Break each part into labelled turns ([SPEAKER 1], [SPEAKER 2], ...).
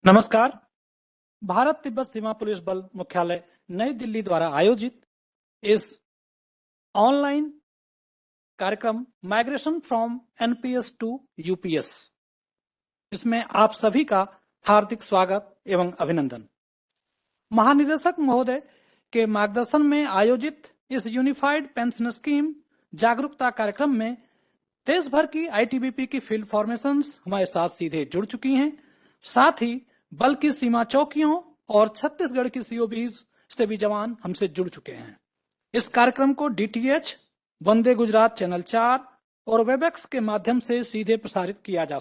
[SPEAKER 1] नमस्कार। भारत तिब्बत सीमा पुलिस बल मुख्यालय नई दिल्ली द्वारा आयोजित इस ऑनलाइन कार्यक्रम migration from NPS to UPS, इसमें आप सभी का हार्दिक स्वागत एवं अभिनंदन। महानिदेशक महोदय के मार्गदर्शन में आयोजित इस यूनिफाइड पेंशन स्कीम जागरूकता कार्यक्रम में देश भर की आईटीबीपी की फील्ड फॉर्मेशंस हमारे साथ सीधे जुड़ चुकी हैं। साथ ही बल की सीमा चौकियों और छत्तीसगढ़ की सीओबीज से भी जवान हमसे जुड़ चुके हैं। इस कार्यक्रम को डीटीएच, वंदे गुजरात चैनल 4 और वेबएक्स के माध्यम से सीधे प्रसारित किया जा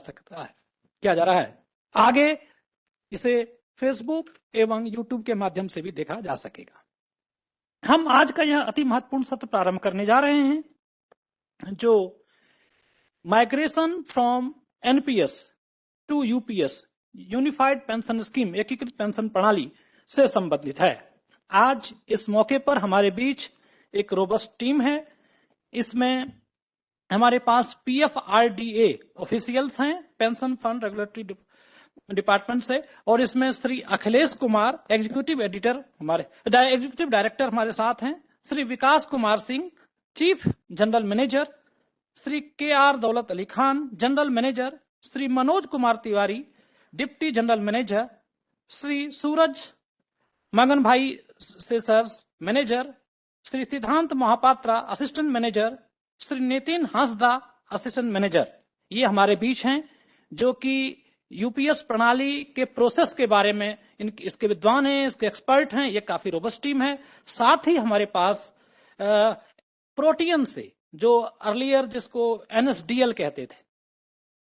[SPEAKER 1] रहा है। आगे इसे फेसबुक एवं यूट्यूब के माध्यम से भी देखा जा सकेगा। हम आज का यह अति महत्वपूर्ण सत्र प्रारंभ करने जा रहे हैं, जो migration from NPS to UPS unified pension scheme, एकीकृत पेंशन प्रणाली से संबंधित है। आज इस मौके पर हमारे बीच एक रोबस्ट टीम है। इसमें हमारे पास पीएफआरडीए ऑफिशियल्स हैं, पेंशन फंड रेगुलेटरी डिपार्टमेंट से, और इसमें श्री अखिलेश कुमार एग्जीक्यूटिव डायरेक्टर हमारे साथ हैं, Shri Vikas Kumar Singh chief general manager, Shri K R. Daulat Ali Khan general manager, Shri Manoj Kumar Tiwari deputy general manager, Shri Suraj Magan Bhai सेसर्स manager, Shri Siddhant Mahapatra assistant manager, Shri Nitin Hansda assistant manager, ये हमारे बीच हैं, जो कि यूपीएस प्रणाली के प्रोसेस के बारे में इसके विद्वान हैं, इसके एक्सपर्ट हैं। ये काफी रोबस्ट टीम है। साथ ही हमारे पास प्रोटियन से, जो अर्लियर जिसको एनएसडीएल कहते थे,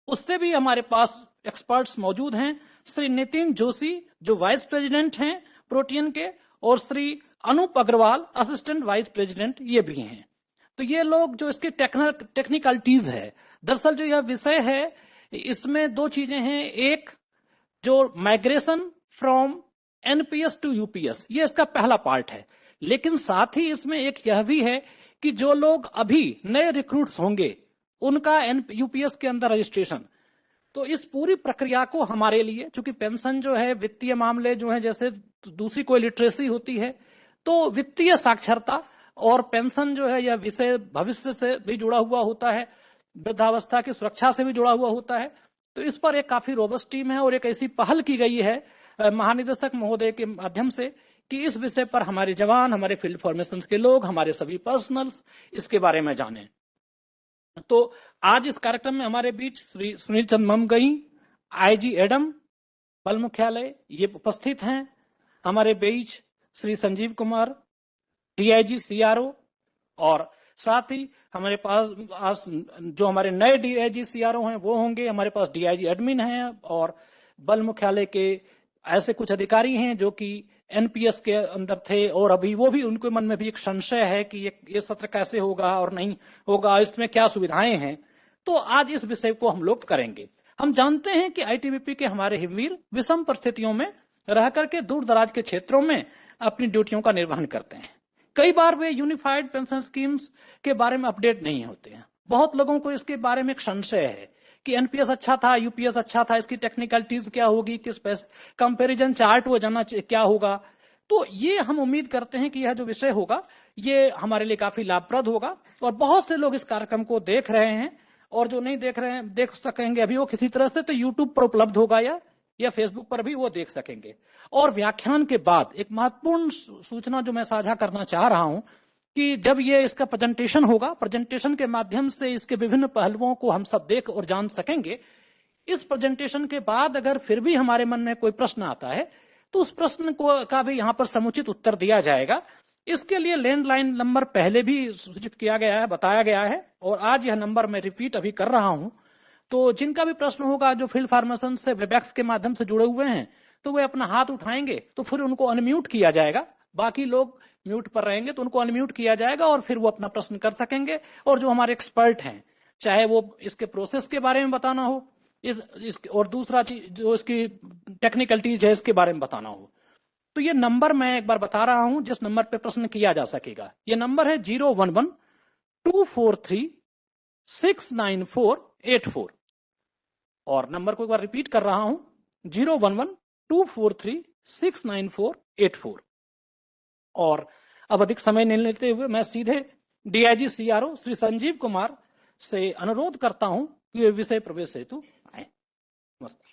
[SPEAKER 1] उससे भी हमारे पास एक्सपर्ट्स मौजूद हैं। श्री नितिन जोशी जो वाइस प्रेसिडेंट हैं प्रोटियन के, और Shri Anup Agarwal assistant vice president, ये भी हैं। तो ये लोग जो इसके टेक्निकलिटीज है, दरअसल जो यह विषय है इसमें दो चीजें हैं। एक जो migration from NPS to UPS, ये इसका पहला पार्ट है, लेकिन साथ ही इसमें एक यह भी है कि जो लोग अभी नए रिक्रूट्स होंगे उनका यूपीएस के अंदर रजिस्ट्रेशन, तो इस पूरी प्रक्रिया को हमारे लिए, चूंकि पेंशन जो है वित्तीय मामले जो है, जैसे दूसरी कोई लिटरेसी होती है, तो वित्तीय साक्षरता और पेंशन जो है यह विषय भविष्य से भी जुड़ा हुआ होता है, वृद्धावस्था की सुरक्षा से भी जुड़ा हुआ होता है। तो इस पर एक काफी रोबस्ट टीम है और एक ऐसी पहल की गई है महानिदेशक महोदय के माध्यम से कि इस विषय पर हमारे जवान, हमारे फील्ड फॉर्मेशन के लोग, हमारे सभी पर्सनल्स इसके बारे में जाने। तो आज इस कार्यक्रम में हमारे बीच श्री सुनील चंद ममगई, आईजी एडम बल मुख्यालय, ये उपस्थित हैं। हमारे बीच श्री संजीव कुमार डीआईजी सीआरओ, और साथ ही हमारे पास जो हमारे नए डीआईजी सीआरओ हैं वो होंगे। हमारे पास डीआईजी एडमिन हैं और बल मुख्यालय के ऐसे कुछ अधिकारी हैं जो कि एनपीएस के अंदर थे, और अभी वो भी, उनके मन में भी एक संशय है कि ये सत्र कैसे होगा और नहीं होगा, इसमें क्या सुविधाएं हैं। तो आज इस विषय को हम लोग करेंगे। हम जानते हैं कि आईटीबीपी के हमारे हिमवीर विषम परिस्थितियों में रह करके दूर दराज के क्षेत्रों में अपनी ड्यूटियों का निर्वहन करते हैं। कई बार वे यूनिफाइड पेंशन स्कीम्स के बारे में अपडेट नहीं होते हैं। बहुत लोगों को इसके बारे में एक संशय है कि एनपीएस अच्छा था, यूपीएस अच्छा था, इसकी टेक्निकलिटीज क्या होगी, किस कंपैरिजन चार्ट वो जाना क्या होगा। तो ये हम उम्मीद करते हैं कि यह जो विषय होगा ये हमारे लिए काफी लाभप्रद होगा, और बहुत से लोग इस कार्यक्रम को देख रहे हैं, और जो नहीं देख रहे हैं, देख सकेंगे अभी वो किसी तरह से, तो यूट्यूब पर उपलब्ध होगा या फेसबुक पर भी वो देख सकेंगे। और व्याख्यान के बाद एक महत्वपूर्ण सूचना जो मैं साझा करना चाह रहा हूं कि जब ये इसका प्रेजेंटेशन होगा, प्रेजेंटेशन के माध्यम से इसके विभिन्न पहलुओं को हम सब देख और जान सकेंगे। इस प्रेजेंटेशन के बाद अगर फिर भी हमारे मन में कोई प्रश्न आता है तो उस प्रश्न का भी यहाँ पर समुचित उत्तर दिया जाएगा। इसके लिए लैंडलाइन नंबर पहले भी सूचित किया गया है, बताया गया है, और आज यह नंबर मैं रिपीट अभी कर रहा हूं। तो जिनका भी प्रश्न होगा, जो फील्ड फार्मेशन से वेबएक्स के माध्यम से जुड़े हुए हैं, तो वे अपना हाथ उठाएंगे तो फिर उनको अनम्यूट किया जाएगा। बाकी लोग म्यूट पर रहेंगे तो उनको अनम्यूट किया जाएगा और फिर वो अपना प्रश्न कर सकेंगे। और जो हमारे एक्सपर्ट हैं, चाहे वो इसके प्रोसेस के बारे में बताना हो, और दूसरा चीज जो इसकी टेक्निकलिटीज है इसके बारे में बताना हो, तो ये नंबर मैं एक बार बता रहा हूं जिस नंबर पे प्रश्न किया जा सकेगा। ये नंबर है 011-243-69484। और नंबर को एक बार रिपीट कर रहा हूं, 011 24369484। और अब अधिक समय नहीं लेते हुए मैं सीधे डीआईजी सीआरओ श्री संजीव कुमार से अनुरोध करता हूं कि वे विषय प्रवेश हेतु आए। नमस्कार।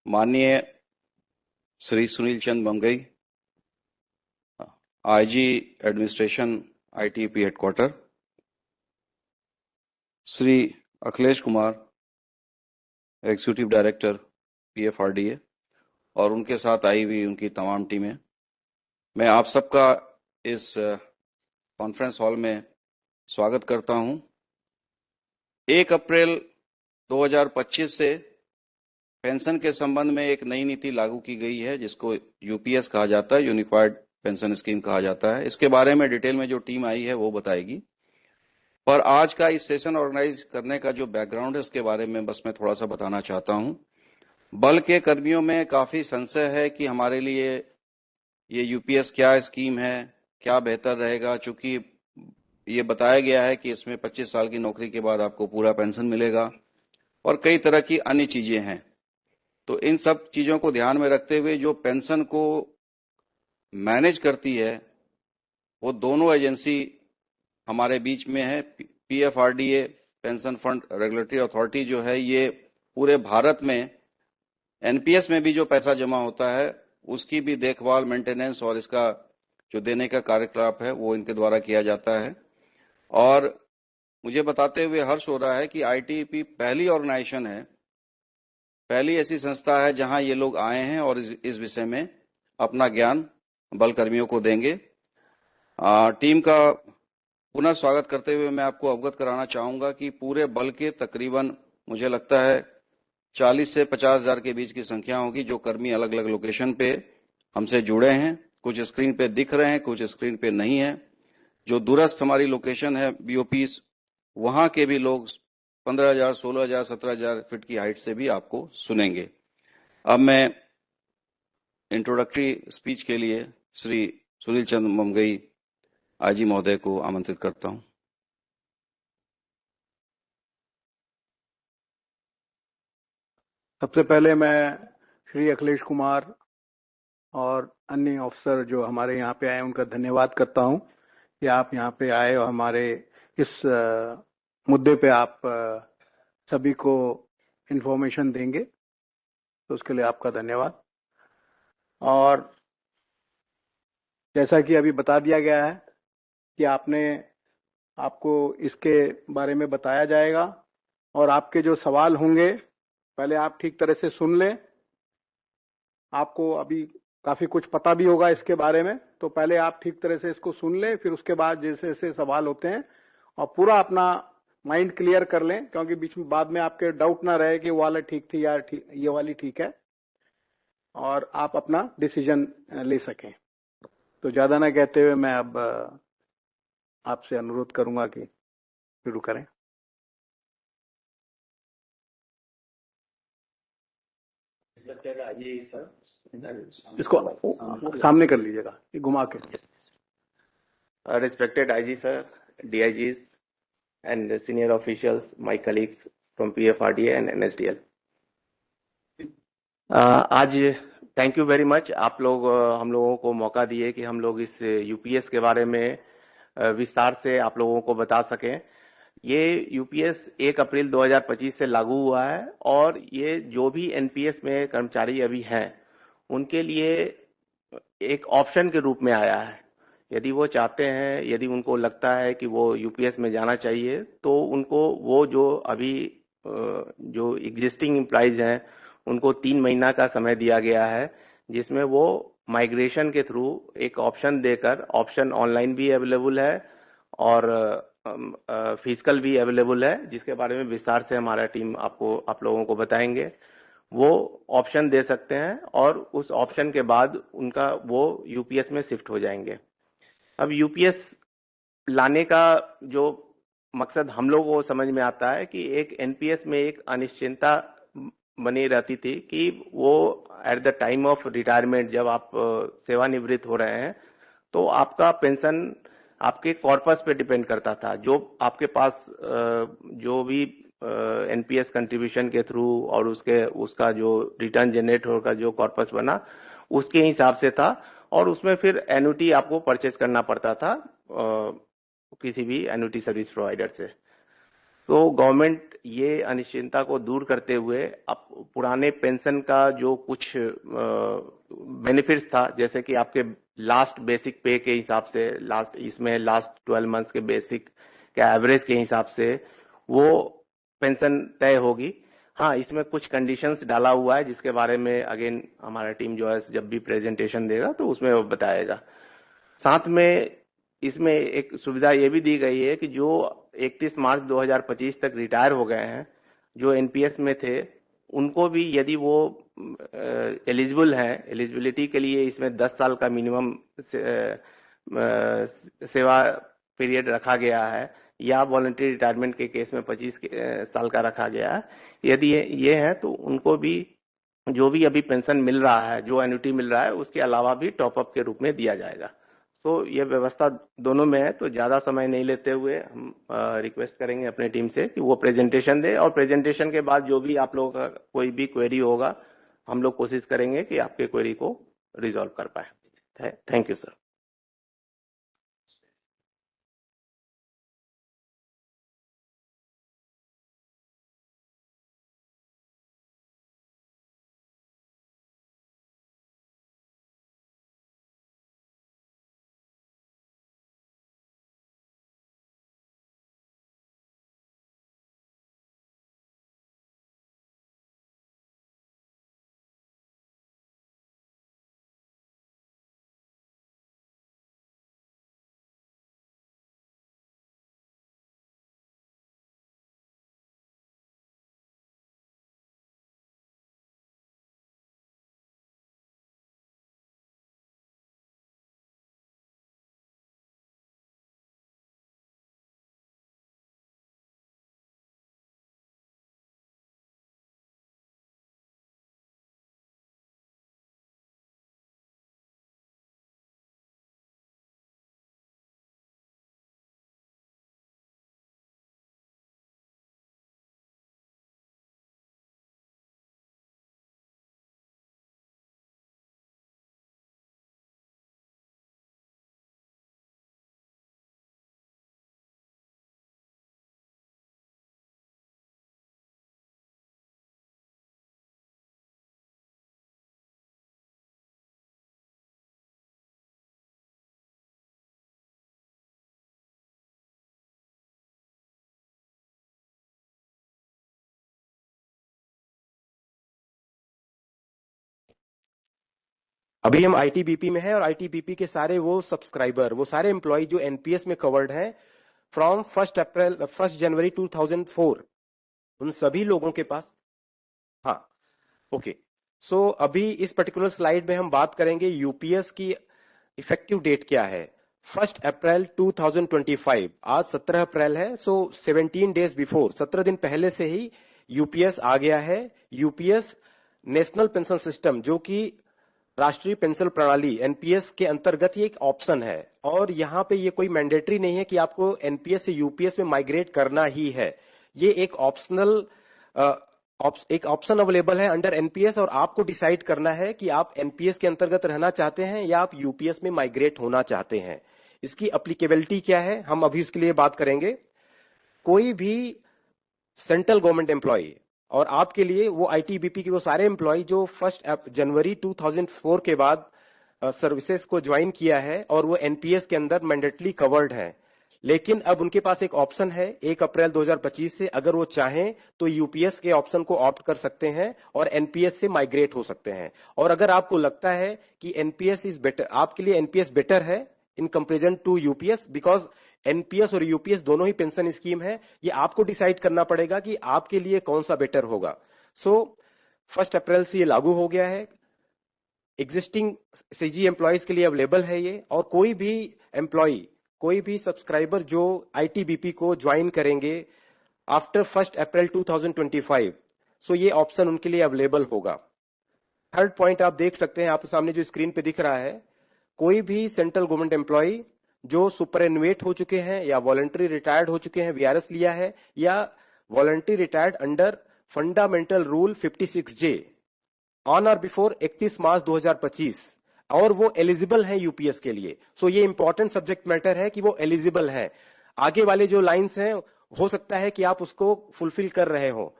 [SPEAKER 2] माननीय Shri Sunil Chand Mamgai, IG administration ITP headquarter, Shri Akhilesh Kumar, executive director PFRDA, और उनके साथ आई हुई उनकी तमाम टीमें, मैं आप सबका इस कॉन्फ्रेंस हॉल में स्वागत करता हूं। 1 अप्रैल 2025 से पेंशन के संबंध में एक नई नीति लागू की गई है, जिसको यूपीएस कहा जाता है, यूनिफाइड पेंशन स्कीम कहा जाता है। इसके बारे में डिटेल में जो टीम आई है वो बताएगी, पर आज का इस सेशन ऑर्गेनाइज करने का जो बैकग्राउंड है उसके बारे में बस मैं थोड़ा सा बताना चाहता हूं। बल के कर्मियों में काफी संशय है कि हमारे लिए ये यूपीएस क्या स्कीम है, क्या बेहतर रहेगा, चूंकि ये बताया गया है कि इसमें 25 साल की नौकरी के बाद आपको पूरा पेंशन मिलेगा और कई तरह की अन्य चीजें हैं। तो इन सब चीजों को ध्यान में रखते हुए जो पेंशन को मैनेज करती है वो दोनों एजेंसी हमारे बीच में है। PFRDA, pension fund regulatory authority जो है, ये पूरे भारत में एनपीएस में भी जो पैसा जमा होता है उसकी भी देखभाल, मेंटेनेंस और इसका जो देने का कार्यकलाप है वो इनके द्वारा किया जाता है। और मुझे बताते हुए हर्ष हो रहा है कि आईटीपी पहली ऑर्गेनाइजेशन है, पहली ऐसी संस्था है जहां ये लोग आए हैं और इस विषय में अपना ज्ञान बल कर्मियों को देंगे। टीम का पुनः स्वागत करते हुए मैं आपको अवगत कराना चाहूंगा कि पूरे बल के तकरीबन मुझे लगता है 40 से 50 हजार के बीच की संख्या होगी, जो कर्मी अलग अलग लोकेशन पे हमसे जुड़े हैं। कुछ स्क्रीन पे दिख रहे हैं, कुछ स्क्रीन पे नहीं है। जो दूरस्थ हमारी लोकेशन है बीओपीस, वहां के भी लोग 15,000, 16,000, 17,000 फीट की हाइट से भी आपको सुनेंगे। अब मैं इंट्रोडक्टरी स्पीच के लिए श्री सुनील चंद ममगई आईजी महोदय को आमंत्रित करता हूं।
[SPEAKER 3] सबसे पहले मैं श्री अखिलेश कुमार और अन्य ऑफिसर जो हमारे यहाँ पे आए उनका धन्यवाद करता हूँ कि आप यहाँ पे आए और हमारे इस मुद्दे पे आप सभी को इन्फॉर्मेशन देंगे, तो उसके लिए आपका धन्यवाद। और जैसा कि अभी बता दिया गया है कि आपको इसके बारे में बताया जाएगा और आपके जो सवाल होंगे पहले आप ठीक तरह से सुन लें। आपको अभी काफी कुछ पता भी होगा इसके बारे में, तो पहले आप ठीक तरह से इसको सुन लें, फिर उसके बाद जैसे जैसे सवाल होते हैं और पूरा अपना माइंड क्लियर कर लें, क्योंकि बीच में बाद में आपके डाउट ना रहे कि वो वाला ठीक थी या ये वाली ठीक है, और आप अपना डिसीजन ले सकें। तो ज्यादा ना कहते हुए मैं अब आपसे अनुरोध करूंगा कि शुरू करें। इसको सामने कर लीजिएगा, ये घुमा के।
[SPEAKER 4] Respected IG sir, DIGs and senior officials, my colleagues from PFRDA and NSDL. आज थैंक यू वेरी मच, आप लोग हम लोगों को मौका दिए कि हम लोग इस यूपीएस के बारे में विस्तार से आप लोगों को बता सकें। ये यूपीएस 1 अप्रैल 2025 से लागू हुआ है और ये जो भी एनपीएस में कर्मचारी अभी हैं उनके लिए एक ऑप्शन के रूप में आया है। यदि वो चाहते हैं, यदि उनको लगता है कि वो यूपीएस में जाना चाहिए, तो उनको वो जो अभी जो एग्जिस्टिंग एम्प्लॉइज हैं उनको 3 महीना का समय दिया गया है, जिसमें वो माइग्रेशन के थ्रू एक ऑप्शन देकर, ऑप्शन ऑनलाइन भी अवेलेबल है और फिजिकल भी अवेलेबल है, जिसके बारे में विस्तार से हमारा टीम आप लोगों को बताएंगे। वो ऑप्शन दे सकते हैं और उस ऑप्शन के बाद उनका वो यूपीएस में शिफ्ट हो जाएंगे। अब यूपीएस लाने का जो मकसद हम लोगों को समझ में आता है कि एक एनपीएस में एक अनिश्चितता बनी रहती थी कि वो eight the time of retirement, जब आप सेवानिवृत्त हो रहे हैं, तो आपका पेंशन आपके कॉर्पस पे डिपेंड करता था। जो आपके पास जो भी एनपीएस कंट्रीब्यूशन के थ्रू और उसका जो रिटर्न जनरेट होकर जो कॉर्पस बना उसके हिसाब से था, और उसमें फिर एन्युटी आपको परचेज करना पड़ता था किसी भी एन्युटी सर्विस प्रोवाइडर से। तो गवर्नमेंट ये अनिश्चितता को दूर करते हुए अब पुराने पेंशन का जो कुछ बेनिफिट्स था, जैसे कि आपके लास्ट बेसिक पे के हिसाब से लास्ट 12 मंथ्स के बेसिक के एवरेज के हिसाब से वो पेंशन तय होगी। हाँ, इसमें कुछ कंडीशंस डाला हुआ है जिसके बारे में अगेन हमारा टीम जो है जब भी प्रेजेंटेशन देगा तो उसमें वो बताएगा। साथ में इसमें एक सुविधा ये भी दी गई है कि जो 31 मार्च 2025 तक रिटायर हो गए हैं, जो एनपीएस में थे, उनको भी यदि वो एलिजिबल हैं, एलिजिबिलिटी के लिए इसमें 10 साल का मिनिमम सेवा पीरियड रखा गया है, या वॉलंटरी रिटायरमेंट के केस में 25 साल का रखा गया है। यदि ये है तो उनको भी जो भी अभी पेंशन मिल रहा है, जो एन्युटी मिल रहा है, उसके अलावा भी टॉपअप के रूप में दिया जाएगा। तो ये व्यवस्था दोनों में है। तो ज्यादा समय नहीं लेते हुए हम रिक्वेस्ट करेंगे अपने टीम से कि वो प्रेजेंटेशन दे, और प्रेजेंटेशन के बाद जो भी आप लोगों का कोई भी क्वेरी होगा, हम लोग कोशिश करेंगे कि आपके क्वेरी को रिजॉल्व कर पाए। Thank you sir.
[SPEAKER 5] अभी हम आईटीबीपी में हैं और आईटीबीपी के सारे वो सब्सक्राइबर, वो सारे एम्प्लॉय जो एनपीएस में कवर्ड हैं फ्रॉम 1 जनवरी 2004, उन सभी लोगों के पास, हाँ ओके। सो अभी इस पर्टिकुलर स्लाइड में हम बात करेंगे यूपीएस की इफेक्टिव डेट क्या है। 1 अप्रैल 2025, आज 17 अप्रैल है, सो 17 डेज बिफोर, 17 दिन पहले से ही यूपीएस आ गया है। यूपीएस नेशनल पेंशन सिस्टम, जो कि राष्ट्रीय पेंशन प्रणाली एनपीएस के अंतर्गत ये एक ऑप्शन है, और यहाँ पे ये कोई मैंडेटरी नहीं है कि आपको एनपीएस से यूपीएस में माइग्रेट करना ही है। ये एक ऑप्शनल एक ऑप्शन अवेलेबल है अंडर एनपीएस, और आपको डिसाइड करना है कि आप एनपीएस के अंतर्गत रहना चाहते हैं या आप यूपीएस में माइग्रेट होना चाहते हैं। इसकी अप्लीकेबिलिटी क्या है, हम अभी उसके लिए बात करेंगे। कोई भी सेंट्रल गवर्नमेंट एम्प्लॉय, और आपके लिए वो आईटीबीपी के वो सारे एम्प्लॉय जो 1 जनवरी 2004 के बाद सर्विसेज को ज्वाइन किया है और वो एनपीएस के अंदर मैंडेटली कवर्ड है, लेकिन अब उनके पास एक ऑप्शन है 1 अप्रैल 2025 से, अगर वो चाहें तो यूपीएस के ऑप्शन को ऑप्ट कर सकते हैं और एनपीएस से माइग्रेट हो सकते हैं। और अगर आपको लगता है कि एनपीएस इज बेटर, आपके लिए एनपीएस बेटर है in comparison to UPS, because NPS और यूपीएस दोनों ही पेंशन स्कीम है, ये आपको डिसाइड करना पड़ेगा कि आपके लिए कौन सा बेटर होगा। सो 1 अप्रैल से ये लागू हो गया है, एग्जिस्टिंग सीजी एम्प्लॉयज के लिए अवेलेबल है ये, और कोई भी एम्प्लॉय, कोई भी सब्सक्राइबर जो आईटीबीपी को ज्वाइन करेंगे आफ्टर 1 अप्रैल 2025, सो ये ऑप्शन उनके लिए अवेलेबल होगा। थर्ड पॉइंट आप देख सकते हैं, आपके सामने जो स्क्रीन पे दिख रहा है, कोई भी सेंट्रल गवर्नमेंट एम्प्लॉय जो सुपरएनुएट हो चुके हैं या वॉलंटरी रिटायर्ड हो चुके हैं, वीआरएस लिया है, या voluntary retired under fundamental rule 56J on और बिफोर 31 मार्च 2025, और वो एलिजिबल है यूपीएस के लिए। सो ये इंपॉर्टेंट सब्जेक्ट मैटर है कि वो एलिजिबल है। आगे वाले जो लाइंस हैं हो सकता है कि आप उसको फुलफिल कर रहे हो,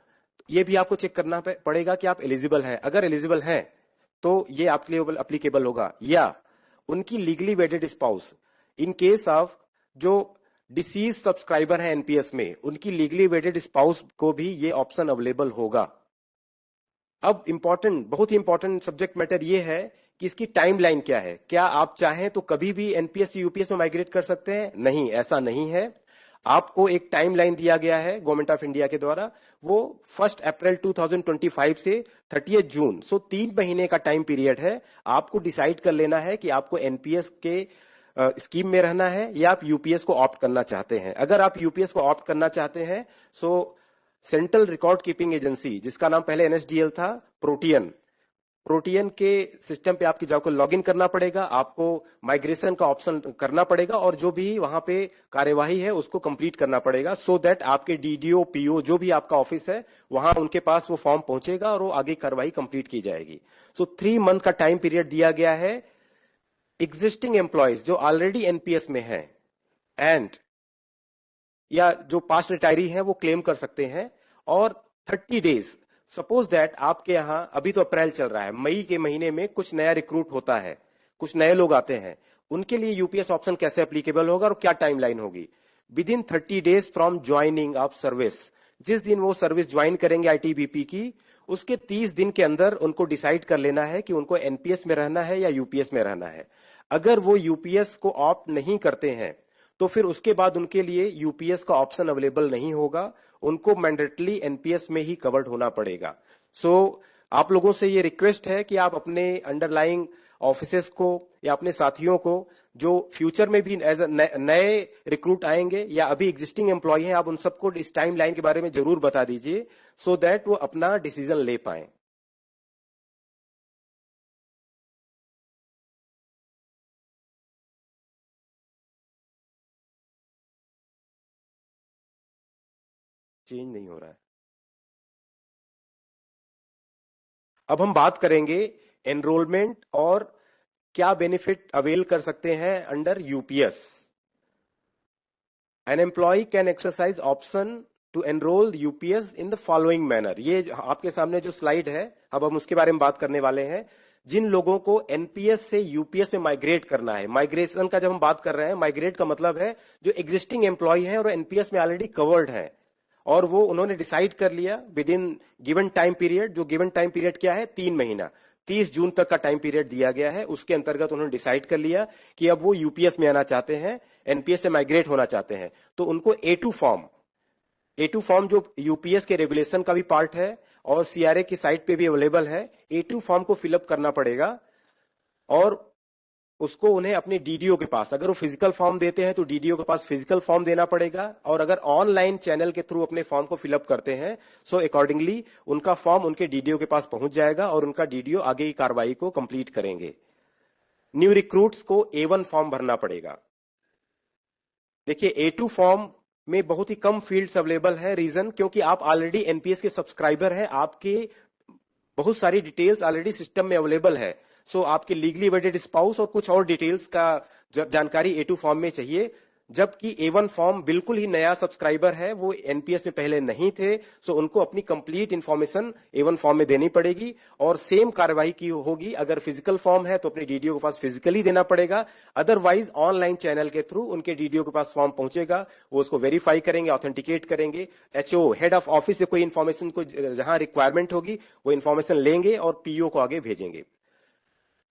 [SPEAKER 5] ये भी आपको चेक करना पड़ेगा कि आप एलिजिबल हैं। अगर एलिजिबल हैं तो ये आपके लिए एप्लीकेबल होगा। या उनकी legally wedded spouse, in case of जो डिसीज सब्सक्राइबर है एनपीएस में, उनकी लीगली वेडेड स्पाउस को भी ये ऑप्शन अवेलेबल होगा। अब बहुत ही इंपॉर्टेंट सब्जेक्ट मैटर ये है कि इसकी टाइमलाइन क्या है। क्या आप चाहें तो कभी भी एनपीएस से यूपीएस में माइग्रेट कर सकते हैं? नहीं, ऐसा नहीं है। आपको एक टाइमलाइन दिया गया है गवर्नमेंट ऑफ इंडिया के द्वारा, वो 1 अप्रैल 2025 से 30 जून, सो 3 महीने का टाइम पीरियड है। आपको डिसाइड कर लेना है कि आपको एनपीएस के स्कीम में रहना है या आप यूपीएस को ऑप्ट करना चाहते हैं। अगर आप यूपीएस को ऑप्ट करना चाहते हैं, सो सेंट्रल रिकॉर्ड कीपिंग एजेंसी, जिसका नाम पहले एनएसडीएल था, प्रोटियन के सिस्टम पे आपकी जाकर लॉग इन करना पड़ेगा, आपको माइग्रेशन का ऑप्शन करना पड़ेगा और जो भी वहां पे कार्यवाही है उसको कंप्लीट करना पड़ेगा, सो दैट आपके डीडीओ पीओ जो भी आपका ऑफिस है वहां उनके पास वो फॉर्म पहुंचेगा और वो आगे कार्रवाई कंप्लीट की जाएगी। सो 3 मंथ का टाइम पीरियड दिया गया है। एग्जिस्टिंग एम्प्लॉयज जो ऑलरेडी एनपीएस में है एंड या जो पास्ट रिटायरी हैं वो क्लेम कर सकते हैं। और 30 डेज, सपोज दैट आपके यहां अभी तो अप्रैल चल रहा है, मई के महीने में कुछ नया रिक्रूट होता है, कुछ नए लोग आते हैं, उनके लिए यूपीएस ऑप्शन कैसे एप्लीकेबल होगा और क्या टाइमलाइन होगी। With in 30 days from joining of service, जिस दिन वो सर्विस ज्वाइन करेंगे आईटीबीपी की, उसके 30 दिन के अंदर उनको डिसाइड कर लेना है कि उनको एनपीएस में रहना है या यूपीएस में रहना है। अगर वो यूपीएस को ऑप्ट नहीं करते हैं तो फिर उसके बाद उनके लिए यूपीएस का ऑप्शन अवेलेबल नहीं होगा, उनको मैंडेटली एनपीएस में ही कवर्ड होना पड़ेगा। सो आप लोगों से ये रिक्वेस्ट है कि आप अपने अंडरलाइंग ऑफिसेस को या अपने साथियों को जो फ्यूचर में भी एज नए रिक्रूट आएंगे या अभी एग्जिस्टिंग एम्प्लॉय हैं, आप उन सबको इस टाइम लाइन के बारे में जरूर बता दीजिए, सो दैट वो अपना डिसीजन ले पाए। चेंज नहीं हो रहा है। अब हम बात करेंगे एनरोलमेंट और क्या बेनिफिट अवेल कर सकते हैं under UPS. An employee can exercise option to enrol UPS in the following manner. ये आपके सामने जो स्लाइड है, अब हम उसके बारे में बात करने वाले हैं। जिन लोगों को एनपीएस से यूपीएस में माइग्रेट करना है, माइग्रेशन का जब हम बात कर रहे हैं, माइग्रेट का मतलब है जो एग्जिस्टिंग एम्प्लॉय हैं और एनपीएस में ऑलरेडी कवर्ड है और वो उन्होंने डिसाइड कर लिया with in given time period. जो गिवन टाइम पीरियड क्या है? 3 महीना, 30 जून तक का टाइम पीरियड दिया गया है। उसके अंतर्गत उन्होंने डिसाइड कर लिया कि अब वो यूपीएस में आना चाहते हैं, एनपीएस से माइग्रेट होना चाहते हैं, तो उनको A2 फॉर्म जो यूपीएस के रेगुलेशन का भी पार्ट है और सीआरए की साइट पे भी अवेलेबल है, A2 फॉर्म को फिलअप करना पड़ेगा और उसको उन्हें अपने डीडीओ के पास, अगर वो फिजिकल फॉर्म देते हैं तो डीडीओ के पास फिजिकल फॉर्म देना पड़ेगा, और अगर ऑनलाइन चैनल के थ्रू अपने फॉर्म को फिलअप करते हैं सो अकॉर्डिंगली उनका फॉर्म उनके डीडीओ के पास पहुंच जाएगा और उनका डीडीओ आगे की कार्रवाई को कंप्लीट करेंगे। न्यू रिक्रूट्स को A1 फॉर्म भरना पड़ेगा। देखिए A2 फॉर्म में बहुत ही कम फील्ड्स अवेलेबल है। रीजन, क्योंकि आप ऑलरेडी एनपीएस के सब्सक्राइबर हैं, आपके बहुत सारी डिटेल्स ऑलरेडी सिस्टम में अवेलेबल है। सो आपके लीगली वेडेड स्पाउस और कुछ और डिटेल्स का जानकारी A2 फॉर्म में चाहिए, जबकि A1 फॉर्म बिल्कुल ही नया सब्सक्राइबर है, वो एनपीएस में पहले नहीं थे, सो उनको अपनी कंप्लीट इंफॉर्मेशन A1 फॉर्म में देनी पड़ेगी और सेम कार्रवाई की होगी। अगर फिजिकल फॉर्म है तो अपने डीडीओ के पास फिजिकली देना पड़ेगा, अदरवाइज ऑनलाइन चैनल के थ्रू उनके डीडीओ के पास फॉर्म पहुंचेगा, वो उसको वेरीफाई करेंगे, ऑथेंटिकेट करेंगे। एचओ, हेड ऑफ ऑफिस से कोई इन्फॉर्मेशन को जहां रिक्वायरमेंट होगी वो इन्फॉर्मेशन लेंगे और पीओ को आगे भेजेंगे।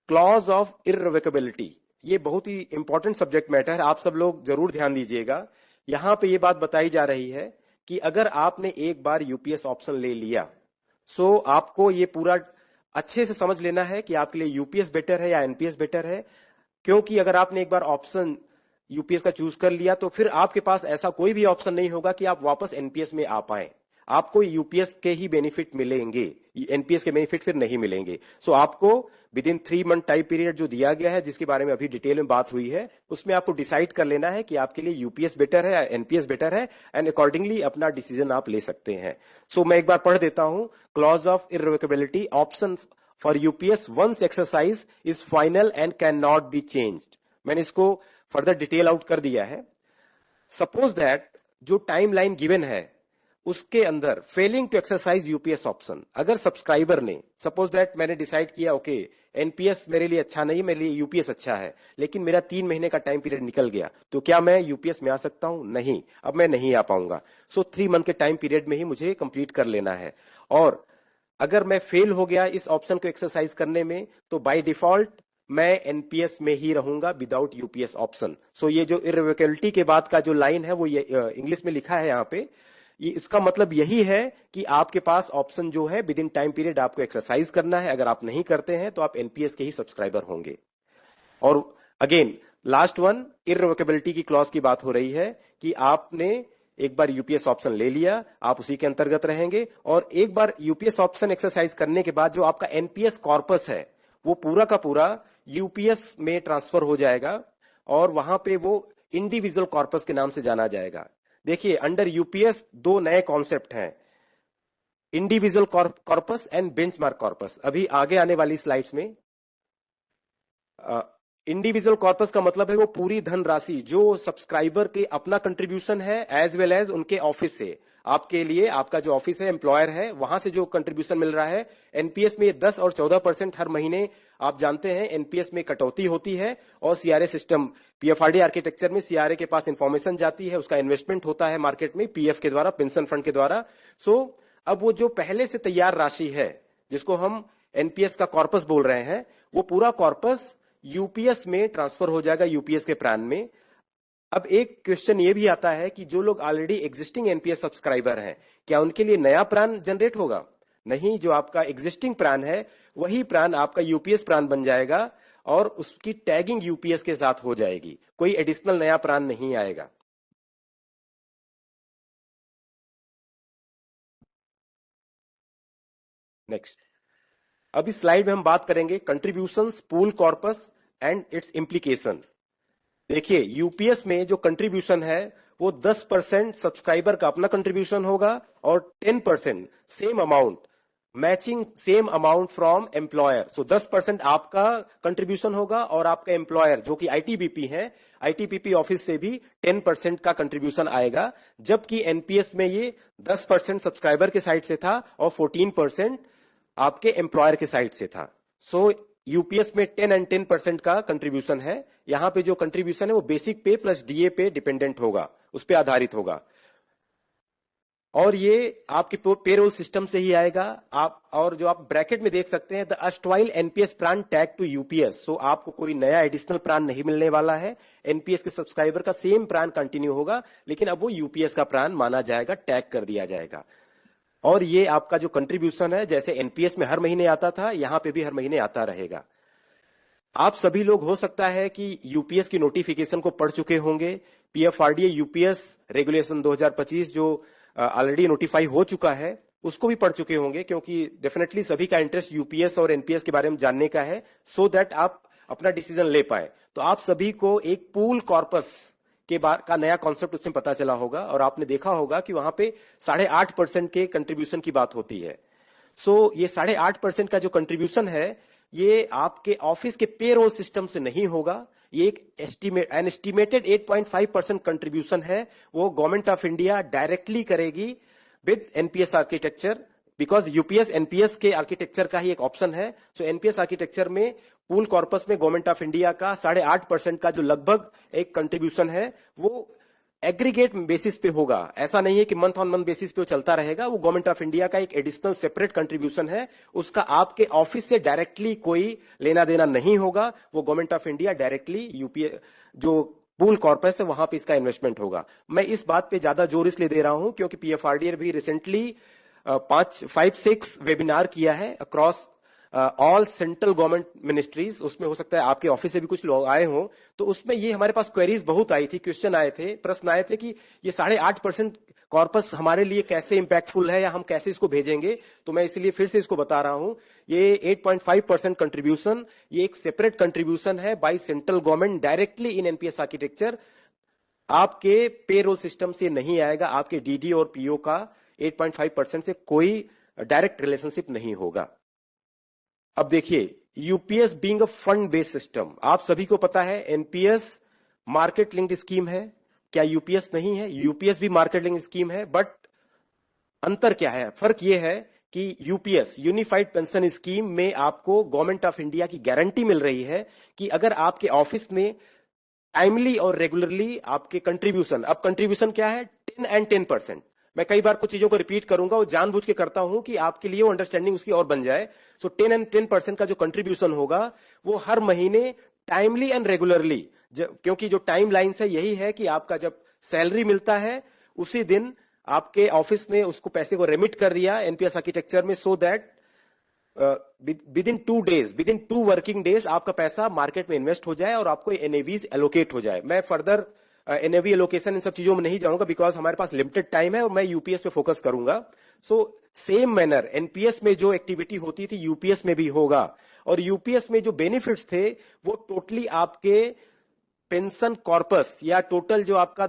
[SPEAKER 5] क्लॉज ऑफ इररिवोकेबिलिटी, ये बहुत ही इंपॉर्टेंट सब्जेक्ट मैटर है, आप सब लोग जरूर ध्यान दीजिएगा। यहां पे ये बात बताई जा रही है कि अगर आपने एक बार यूपीएस ऑप्शन ले लिया, सो आपको ये पूरा अच्छे से समझ लेना है कि आपके लिए यूपीएस बेटर है या एनपीएस बेटर है। क्योंकि अगर आपने एक बार ऑप्शन यूपीएस का चूज कर लिया तो फिर आपके पास ऐसा कोई भी ऑप्शन नहीं होगा कि आप वापस एनपीएस में आ पाए, आपको यूपीएस के ही बेनिफिट मिलेंगे। एनपीएस के बेनिफिट फिर नहीं मिलेंगे। सो आपको with in 3 month time period जो दिया गया है, जिसके बारे में अभी डिटेल में बात हुई है, उसमें आपको डिसाइड कर लेना है कि आपके लिए यूपीएस बेटर है या एनपीएस बेटर है, एंड अकॉर्डिंगली अपना डिसीजन आप ले सकते हैं। सो मैं एक बार पढ़ देता हूं। Clause of irrevocability option for UPS once exercise is final and can not be changed. मैंने इसको फर्दर डिटेल आउट कर दिया है। सपोज दैट जो टाइम लाइन गिवन है उसके अंदर failing to exercise UPS option, अगर सब्सक्राइबर ने सपोज दैट मैंने डिसाइड किया ओके एनपीएस मेरे लिए अच्छा नहीं, मेरे लिए यूपीएस अच्छा है, लेकिन मेरा 3 महीने का टाइम पीरियड निकल गया, तो क्या मैं यूपीएस में आ सकता हूं? नहीं, अब मैं नहीं आ पाऊंगा। सो 3 मंथ के टाइम पीरियड में ही मुझे कंप्लीट कर लेना है। और अगर मैं फेल हो गया इस ऑप्शन को एक्सरसाइज करने में, तो बाय डिफॉल्ट मैं एनपीएस में ही रहूंगा विदाउट यूपीएस ऑप्शन। सो ये जो इररिवोकेबिलिटी के बाद का जो लाइन है वो ये इंग्लिश में लिखा है यहाँ पे, ये इसका मतलब यही है कि आपके पास ऑप्शन जो है विद इन टाइम पीरियड आपको एक्सरसाइज करना है। अगर आप नहीं करते हैं तो आप एनपीएस के ही सब्सक्राइबर होंगे। और अगेन लास्ट वन, इररिवोकेबिलिटी की क्लॉज की बात हो रही है कि आपने एक बार यूपीएस ऑप्शन ले लिया, आप उसी के अंतर्गत रहेंगे, और एक बार यूपीएस ऑप्शन एक्सरसाइज करने के बाद जो आपका एनपीएस कॉर्पस है वो पूरा का पूरा यूपीएस में ट्रांसफर हो जाएगा, और वहां पे वो इंडिविजुअल कॉर्पस के नाम से जाना जाएगा। देखिए, अंडर यूपीएस 2 नए कॉन्सेप्ट हैं, individual corpus and benchmark corpus. अभी आगे आने वाली स्लाइड्स में इंडिविजुअल कॉर्पस का मतलब है वो पूरी धनराशि जो सब्सक्राइबर के अपना कंट्रीब्यूशन है एज वेल एज उनके ऑफिस से, आपके लिए आपका जो ऑफिस है, एम्प्लॉयर है, वहां से जो कंट्रीब्यूशन मिल रहा है। एनपीएस में 10 और 14% हर महीने आप जानते हैं एनपीएस में कटौती होती है, और सीआरए सिस्टम पीएफआरडी आर्किटेक्चर में सीआरए के पास इंफॉर्मेशन जाती है, उसका इन्वेस्टमेंट होता है मार्केट में पीएफ के द्वारा, पेंशन फंड के द्वारा। सो अब वो जो पहले से तैयार राशि है जिसको हम एनपीएस का कॉर्पस बोल रहे हैं, वो पूरा कॉर्पस यूपीएस में ट्रांसफर हो जाएगा, यूपीएस के प्लान में। अब एक क्वेश्चन ये भी आता है कि जो लोग ऑलरेडी एग्जिस्टिंग एनपीएस सब्सक्राइबर हैं, क्या उनके लिए नया प्लान जनरेट होगा? नहीं, जो आपका एग्जिस्टिंग प्लान है वही प्लान आपका यूपीएस प्लान बन जाएगा, और उसकी टैगिंग यूपीएस के साथ हो जाएगी, कोई एडिशनल नया प्लान नहीं आएगा। नेक्स्ट, अब इस स्लाइड में हम बात करेंगे contributions, pool corpus and it's implication. देखिए, यूपीएस में जो कंट्रीब्यूशन है वो 10% सब्सक्राइबर का अपना कंट्रीब्यूशन होगा, और 10% same amount, matching same amount from employer. So 10% आपका कंट्रीब्यूशन होगा, और आपका एम्प्लॉयर जो कि आईटीबीपी है, आईटीबीपी ऑफिस से भी 10% का कंट्रीब्यूशन आएगा, जबकि एनपीएस में ये 10% सब्सक्राइबर के साइड से था और 14% आपके एम्प्लॉयर के साइड से था। सो यूपीएस में 10 एंड 10% का कंट्रीब्यूशन है। यहां पे जो कंट्रीब्यूशन है वो बेसिक पे प्लस डीए पे डिपेंडेंट होगा, उस पे आधारित होगा, और ये आपके पेरोल सिस्टम से ही आएगा। आप और जो आप ब्रैकेट में देख सकते हैं, the erstwhile NPS plan tag to UPS. So आपको कोई नया एडिशनल प्लान नहीं मिलने वाला है, एनपीएस के सब्सक्राइबर का सेम प्लान कंटिन्यू होगा, लेकिन अब वो यूपीएस का प्लान माना जाएगा, टैग कर दिया जाएगा। और ये आपका जो कंट्रीब्यूशन है, जैसे एनपीएस में हर महीने आता था, यहां पे भी हर महीने आता रहेगा। आप सभी लोग हो सकता है कि यूपीएस की नोटिफिकेशन को पढ़ चुके होंगे। पीएफआरडीए यूपीएस रेगुलेशन 2025 जो ऑलरेडी नोटिफाई हो चुका है, उसको भी पढ़ चुके होंगे, क्योंकि डेफिनेटली सभी का इंटरेस्ट यूपीएस और एनपीएस के बारे में जानने का है, सो दैट आप अपना डिसीजन ले पाए। तो आप सभी को एक पूल कॉर्पस के बाद का नया कॉन्सेप्ट उसमें पता चला होगा, और आपने देखा होगा कि वहां पे 8.5% के कंट्रीब्यूशन की बात होती है। सो ये 8.5% का जो कंट्रीब्यूशन है, ये आपके ऑफिस के पेरोल सिस्टम से नहीं होगा, ये एक एस्टिमेटेड 8.5% कंट्रीब्यूशन है, वो गवर्नमेंट ऑफ इंडिया डायरेक्टली करेगी with NPS architecture, because UPS NPS के आर्किटेक्चर का ही एक ऑप्शन है। सो एनपीएस आर्किटेक्चर में पूल कॉर्पस में गवर्नमेंट ऑफ इंडिया का 8.5% का जो लगभग एक कंट्रीब्यूशन है, वो एग्रीगेट बेसिस पे होगा। ऐसा नहीं है कि मंथ ऑन मंथ बेसिस पे वो चलता रहेगा, वो गवर्नमेंट ऑफ इंडिया का एक एडिशनल सेपरेट कंट्रीब्यूशन है, उसका आपके ऑफिस से डायरेक्टली कोई लेना देना नहीं होगा। वो government of India directly UPA जो पूल कॉर्पस है वहां पे इसका इन्वेस्टमेंट होगा। मैं इस बात पे ज्यादा जोर इसलिए दे रहा हूं क्योंकि पीएफआरडीए भी रिसेंटली 5-6 वेबिनार किया है across all central government ministries, उसमें हो सकता है आपके ऑफिस से भी कुछ लोग आए हों, तो उसमें ये हमारे पास क्वेरीज बहुत आई थी, क्वेश्चन आए थे, प्रश्न आए थे कि ये 8.5% कॉर्पस हमारे लिए कैसे इंपैक्टफुल है या हम कैसे इसको भेजेंगे। तो मैं इसलिए फिर से इसको बता रहा हूं, ये 8.5% कंट्रीब्यूशन, ये एक सेपरेट कंट्रीब्यूशन है by central government directly in NPS architecture. आपके पेरोल सिस्टम से नहीं आएगा, आपके डीडी और पीओ का 8.5% से कोई डायरेक्ट रिलेशनशिप नहीं होगा। अब देखिए, UPS being a fund based system, आप सभी को पता है एनपीएस मार्केट लिंक्ड स्कीम है, क्या यूपीएस नहीं है? यूपीएस भी मार्केट लिंक्ड स्कीम है, बट अंतर क्या है? फर्क यह है कि यूपीएस यूनिफाइड पेंशन स्कीम में आपको गवर्नमेंट ऑफ इंडिया की गारंटी मिल रही है कि अगर आपके ऑफिस ने टाइमली और रेगुलरली आपके कंट्रीब्यूशन, अब कंट्रीब्यूशन क्या है? 10 and 10%। मैं कई बार कुछ चीजों को रिपीट करूंगा, वो जानबूझ के करता हूं कि आपके लिए वो अंडरस्टैंडिंग उसकी और बन जाए। सो 10 and 10% का जो कंट्रीब्यूशन होगा वो हर महीने टाइमली एंड रेगुलरली, क्योंकि जो टाइम लाइन्स है यही है कि आपका जब सैलरी मिलता है उसी दिन आपके ऑफिस ने उसको पैसे को रेमिट कर दिया एनपीएस आर्किटेक्चर में, so that with in 2 days, with in 2 working days आपका पैसा मार्केट में इन्वेस्ट हो जाए और आपको एनएवीज एलोकेट हो जाए। मैं फर्दर एनएवी एलोकेशन इन सब चीजों में नहीं जाऊंगा बिकॉज हमारे पास लिमिटेड टाइम है और मैं यूपीएस पे फोकस करूंगा। सो सेम मैनर एनपीएस में जो एक्टिविटी होती थी यूपीएस में भी होगा, और यूपीएस में जो बेनिफिट्स थे वो टोटली आपके पेंशन कॉर्पस या टोटल जो आपका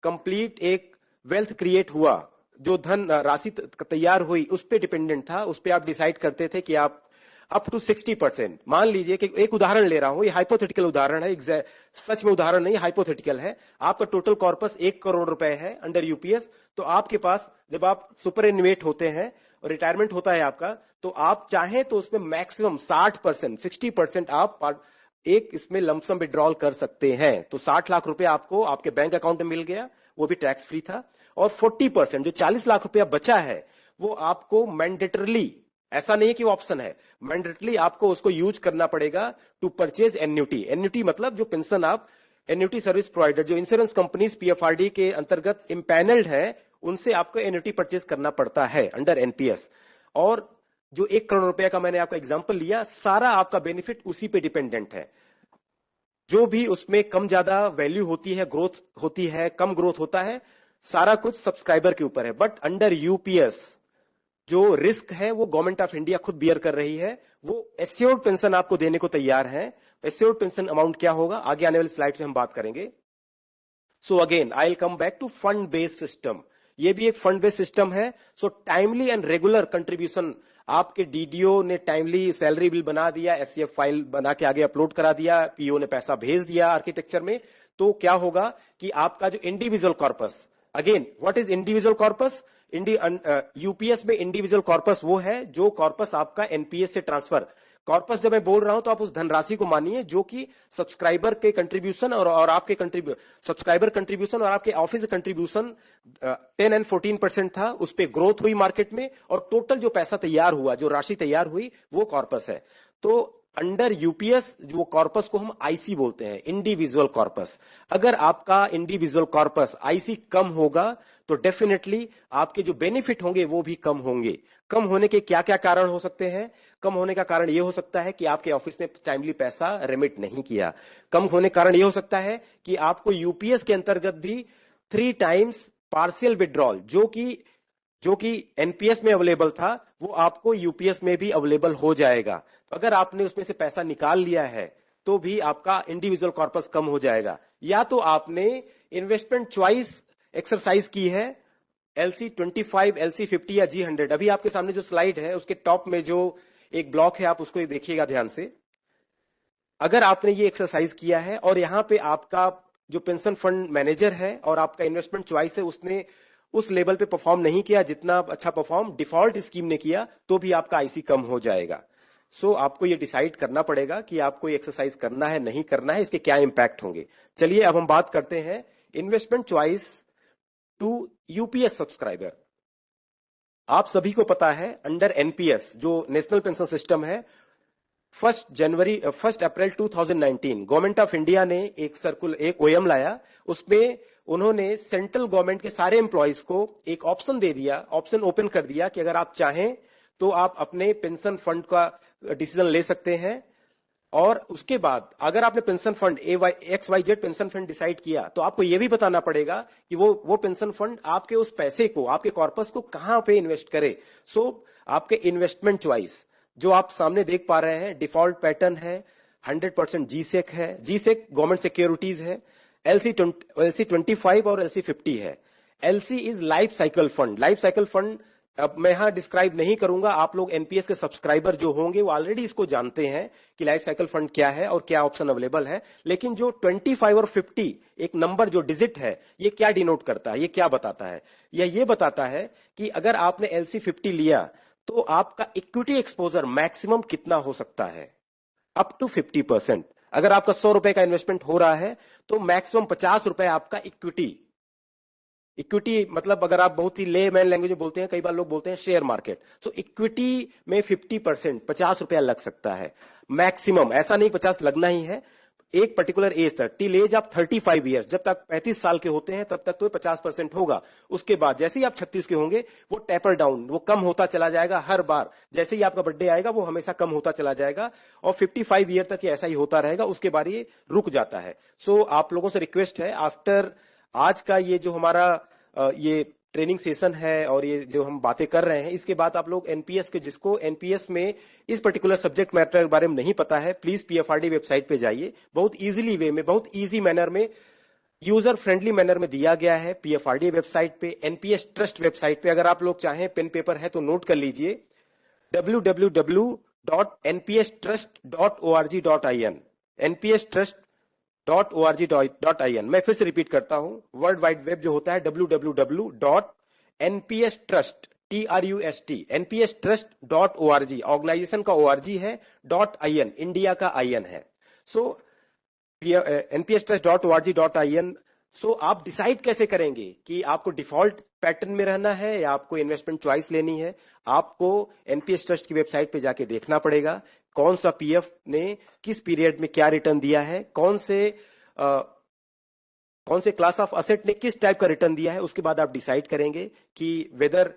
[SPEAKER 5] कंप्लीट एक वेल्थ क्रिएट हुआ, जो धन राशि तैयार हुई, उस पे डिपेंडेंट था। उस पे आप डिसाइड करते थे कि आप अप टू 60%, मान लीजिए कि एक उदाहरण ले रहा हूं, ये हाइपोथेटिकल उदाहरण है, सच में उदाहरण नहीं, हाइपोथेटिकल है। आपका टोटल कॉर्पस 1 करोड़ रुपए है अंडर यूपीएस, तो आपके पास जब आप सुपर एनुएट होते हैं और रिटायरमेंट होता है आपका, तो आप चाहें तो उसमें मैक्सिमम 60%, 60% आप एक इसमें लमसम विड्रॉल कर सकते हैं। तो 60 लाख रुपए आपको आपके बैंक अकाउंट में मिल गया, वो भी टैक्स फ्री था। और 40% जो 40 लाख रुपया बचा है वो आपको मैंडेटरली, ऐसा नहीं है कि वो ऑप्शन है, मैंडेटरली आपको उसको यूज करना पड़ेगा टू परचेज एन्युटी। एन्युटी मतलब जो पेंशन आप एन्युटी सर्विस प्रोवाइडर, जो इंश्योरेंस कंपनीज पीएफआरडी के अंतर्गत इंपैनल्ड है, उनसे आपको एन्युटी परचेज करना पड़ता है अंडर एनपीएस। और जो 1 करोड़ रुपया का मैंने आपका एग्जांपल लिया, सारा आपका बेनिफिट उसी पे डिपेंडेंट है। जो भी उसमें कम ज्यादा वैल्यू होती है, ग्रोथ होती है, कम ग्रोथ होता है, सारा कुछ सब्सक्राइबर के ऊपर है। बट अंडर यूपीएस जो रिस्क है वो गवर्नमेंट ऑफ इंडिया खुद बियर कर रही है, वो एश्योर्ड पेंशन आपको देने को तैयार है। एश्योर्ड पेंशन अमाउंट क्या होगा आगे आने वाली स्लाइड में हम बात करेंगे। So again I will come back to fund based system. ये भी एक फंड बेस्ड सिस्टम है। So timely and regular contribution, आपके डीडीओ ने टाइमली सैलरी बिल बना दिया, एससीएफ फाइल बना के आगे अपलोड करा दिया, पीओ ने पैसा भेज दिया आर्किटेक्चर में, तो क्या होगा कि आपका जो individual corpus, again what is individual corpus? UPS में इंडिविजुअल कॉर्पस वो है जो कॉर्पस आपका एनपीएस से ट्रांसफर, कॉर्पस जब मैं बोल रहा हूं तो आप उस धनराशि को मानिए जो कि सब्सक्राइबर के कंट्रीब्यूशन और आपके सब्सक्राइबर कंट्रीब्यूशन और आपके ऑफिस कंट्रीब्यूशन 10 and 14% था, उस पे ग्रोथ हुई मार्केट में और टोटल जो पैसा तैयार हुआ, जो राशि तैयार हुई, वो कॉर्पस है। तो अंडर यूपीएस जो कॉर्पस को हम आईसी बोलते हैं, इंडिविजुअल कॉर्पस। अगर आपका इंडिविजुअल कॉर्पस आईसी कम होगा तो डेफिनेटली आपके जो बेनिफिट होंगे वो भी कम होंगे। कम होने के क्या क्या कारण हो सकते हैं? कम होने का कारण यह हो सकता है कि आपके ऑफिस ने टाइमली पैसा रेमिट नहीं किया। कम होने का कारण यह हो सकता है कि आपको यूपीएस के अंतर्गत भी 3 times पार्शियल विड्रॉल, जो कि एनपीएस में अवेलेबल था, वो आपको यूपीएस में भी अवेलेबल हो जाएगा। तो अगर आपने उसमें से पैसा निकाल लिया है तो भी आपका इंडिविजुअल कॉर्पस कम हो जाएगा। या तो आपने इन्वेस्टमेंट चॉइस एक्सरसाइज की है, LC25, LC50 या G100। अभी आपके सामने जो स्लाइड है उसके टॉप में जो एक ब्लॉक है आप उसको देखिएगा ध्यान से। अगर आपने ये एक्सरसाइज किया है और यहां पे आपका जो पेंशन फंड मैनेजर है और आपका इन्वेस्टमेंट चॉइस है उसने उस लेवल पे परफॉर्म नहीं किया जितना अच्छा परफॉर्म डिफॉल्ट स्कीम ने किया, तो भी आपका आईसी कम हो जाएगा। सो आपको ये डिसाइड करना पड़ेगा कि आपको ये एक्सरसाइज करना है नहीं करना है, इसके क्या इंपैक्ट होंगे। चलिए अब हम बात करते हैं investment choice to UPS subscriber. आप सभी को पता है अंडर एनपीएस जो नेशनल पेंशन सिस्टम है, 1 अप्रैल 2019 गवर्नमेंट ऑफ इंडिया ने एक ओएम लाया। उसमें उन्होंने सेंट्रल गवर्नमेंट के सारे एम्प्लॉइज को एक ऑप्शन दे दिया, ऑप्शन ओपन कर दिया कि अगर आप चाहें तो आप अपने पेंशन फंड का डिसीजन ले सकते हैं। और उसके बाद अगर आपने pension fund XYZ pension fund decide किया तो आपको यह भी बताना पड़ेगा कि वो पेंशन फंड आपके उस पैसे को, आपके कॉर्पस को कहां पे इन्वेस्ट करे। सो आपके इन्वेस्टमेंट चॉइस जो आप सामने देख पा रहे हैं, डिफॉल्ट पैटर्न है, 100% GSEC है, GSEC गवर्नमेंट सिक्योरिटीज है, LC25 और LC50 है। LC is life cycle fund. Life cycle fund अब मैं यहां डिस्क्राइब नहीं करूंगा, आप लोग एनपीएस के सब्सक्राइबर जो होंगे वो ऑलरेडी इसको जानते हैं कि लाइफ साइकिल फंड क्या है और क्या ऑप्शन अवेलेबल है। लेकिन जो 25 और 50 एक नंबर जो डिजिट है, ये क्या डिनोट करता है, ये क्या बताता है? ये बताता है कि अगर आपने LC50 लिया तो आपका इक्विटी एक्सपोजर मैक्सिमम कितना हो सकता है, अप टू 50%। अगर आपका 100 रुपए का इन्वेस्टमेंट हो रहा है तो मैक्सिमम 50 रुपए आपका इक्विटी मतलब अगर आप बहुत ही लेमैन लैंग्वेज में बोलते हैं, कई बार लोग बोलते हैं शेयर मार्केट। सो इक्विटी में 50% 50 रुपया लग सकता है मैक्सिमम। ऐसा नहीं 50 लगना ही है, एक पर्टिकुलर एज तक, टिल एज आप 35 ईयर्स, जब तक 35 साल के होते हैं तब तक तो 50% होगा। उसके बाद जैसे ही आप 36 के होंगे वो टेपर डाउन, वो कम होता चला जाएगा हर बार। जैसे ही आपका बर्थडे आएगा वो हमेशा कम होता चला जाएगा और 55 ईयर तक ये ऐसा ही होता रहेगा, उसके बाद ये रुक जाता है। सो आप लोगों से रिक्वेस्ट है, आफ्टर आज का ये जो हमारा ये ट्रेनिंग सेशन है और ये जो हम बातें कर रहे हैं, इसके बाद आप लोग एनपीएस के, जिसको एनपीएस में इस पर्टिकुलर सब्जेक्ट मैटर के बारे में नहीं पता है, प्लीज पीएफआरडी वेबसाइट पे जाइए। बहुत इजीली वे में, बहुत इजी मैनर में, यूजर फ्रेंडली मैनर में दिया गया है पीएफआरडी वेबसाइट पे, एनपीएस ट्रस्ट वेबसाइट पे। अगर आप लोग चाहें, पेन पेपर है तो नोट कर लीजिए, www.npstrust.org.in, npstrust.org.in। मैं फिर से रिपीट करता हूं, वर्ल्ड वाइड वेब जो होता है www.npstrust.org, ऑर्गेनाइजेशन का org है, .in इंडिया का in है। सो npstrust.org.in। सो आप डिसाइड कैसे करेंगे कि आपको डिफॉल्ट पैटर्न में रहना है या आपको इन्वेस्टमेंट चॉइस लेनी है? आपको एनपीएस ट्रस्ट की वेबसाइट पे जाके देखना पड़ेगा कौन सा पीएफ ने किस पीरियड में क्या रिटर्न दिया है, कौन से क्लास ऑफ असेट ने किस टाइप का रिटर्न दिया है। उसके बाद आप डिसाइड करेंगे कि वेदर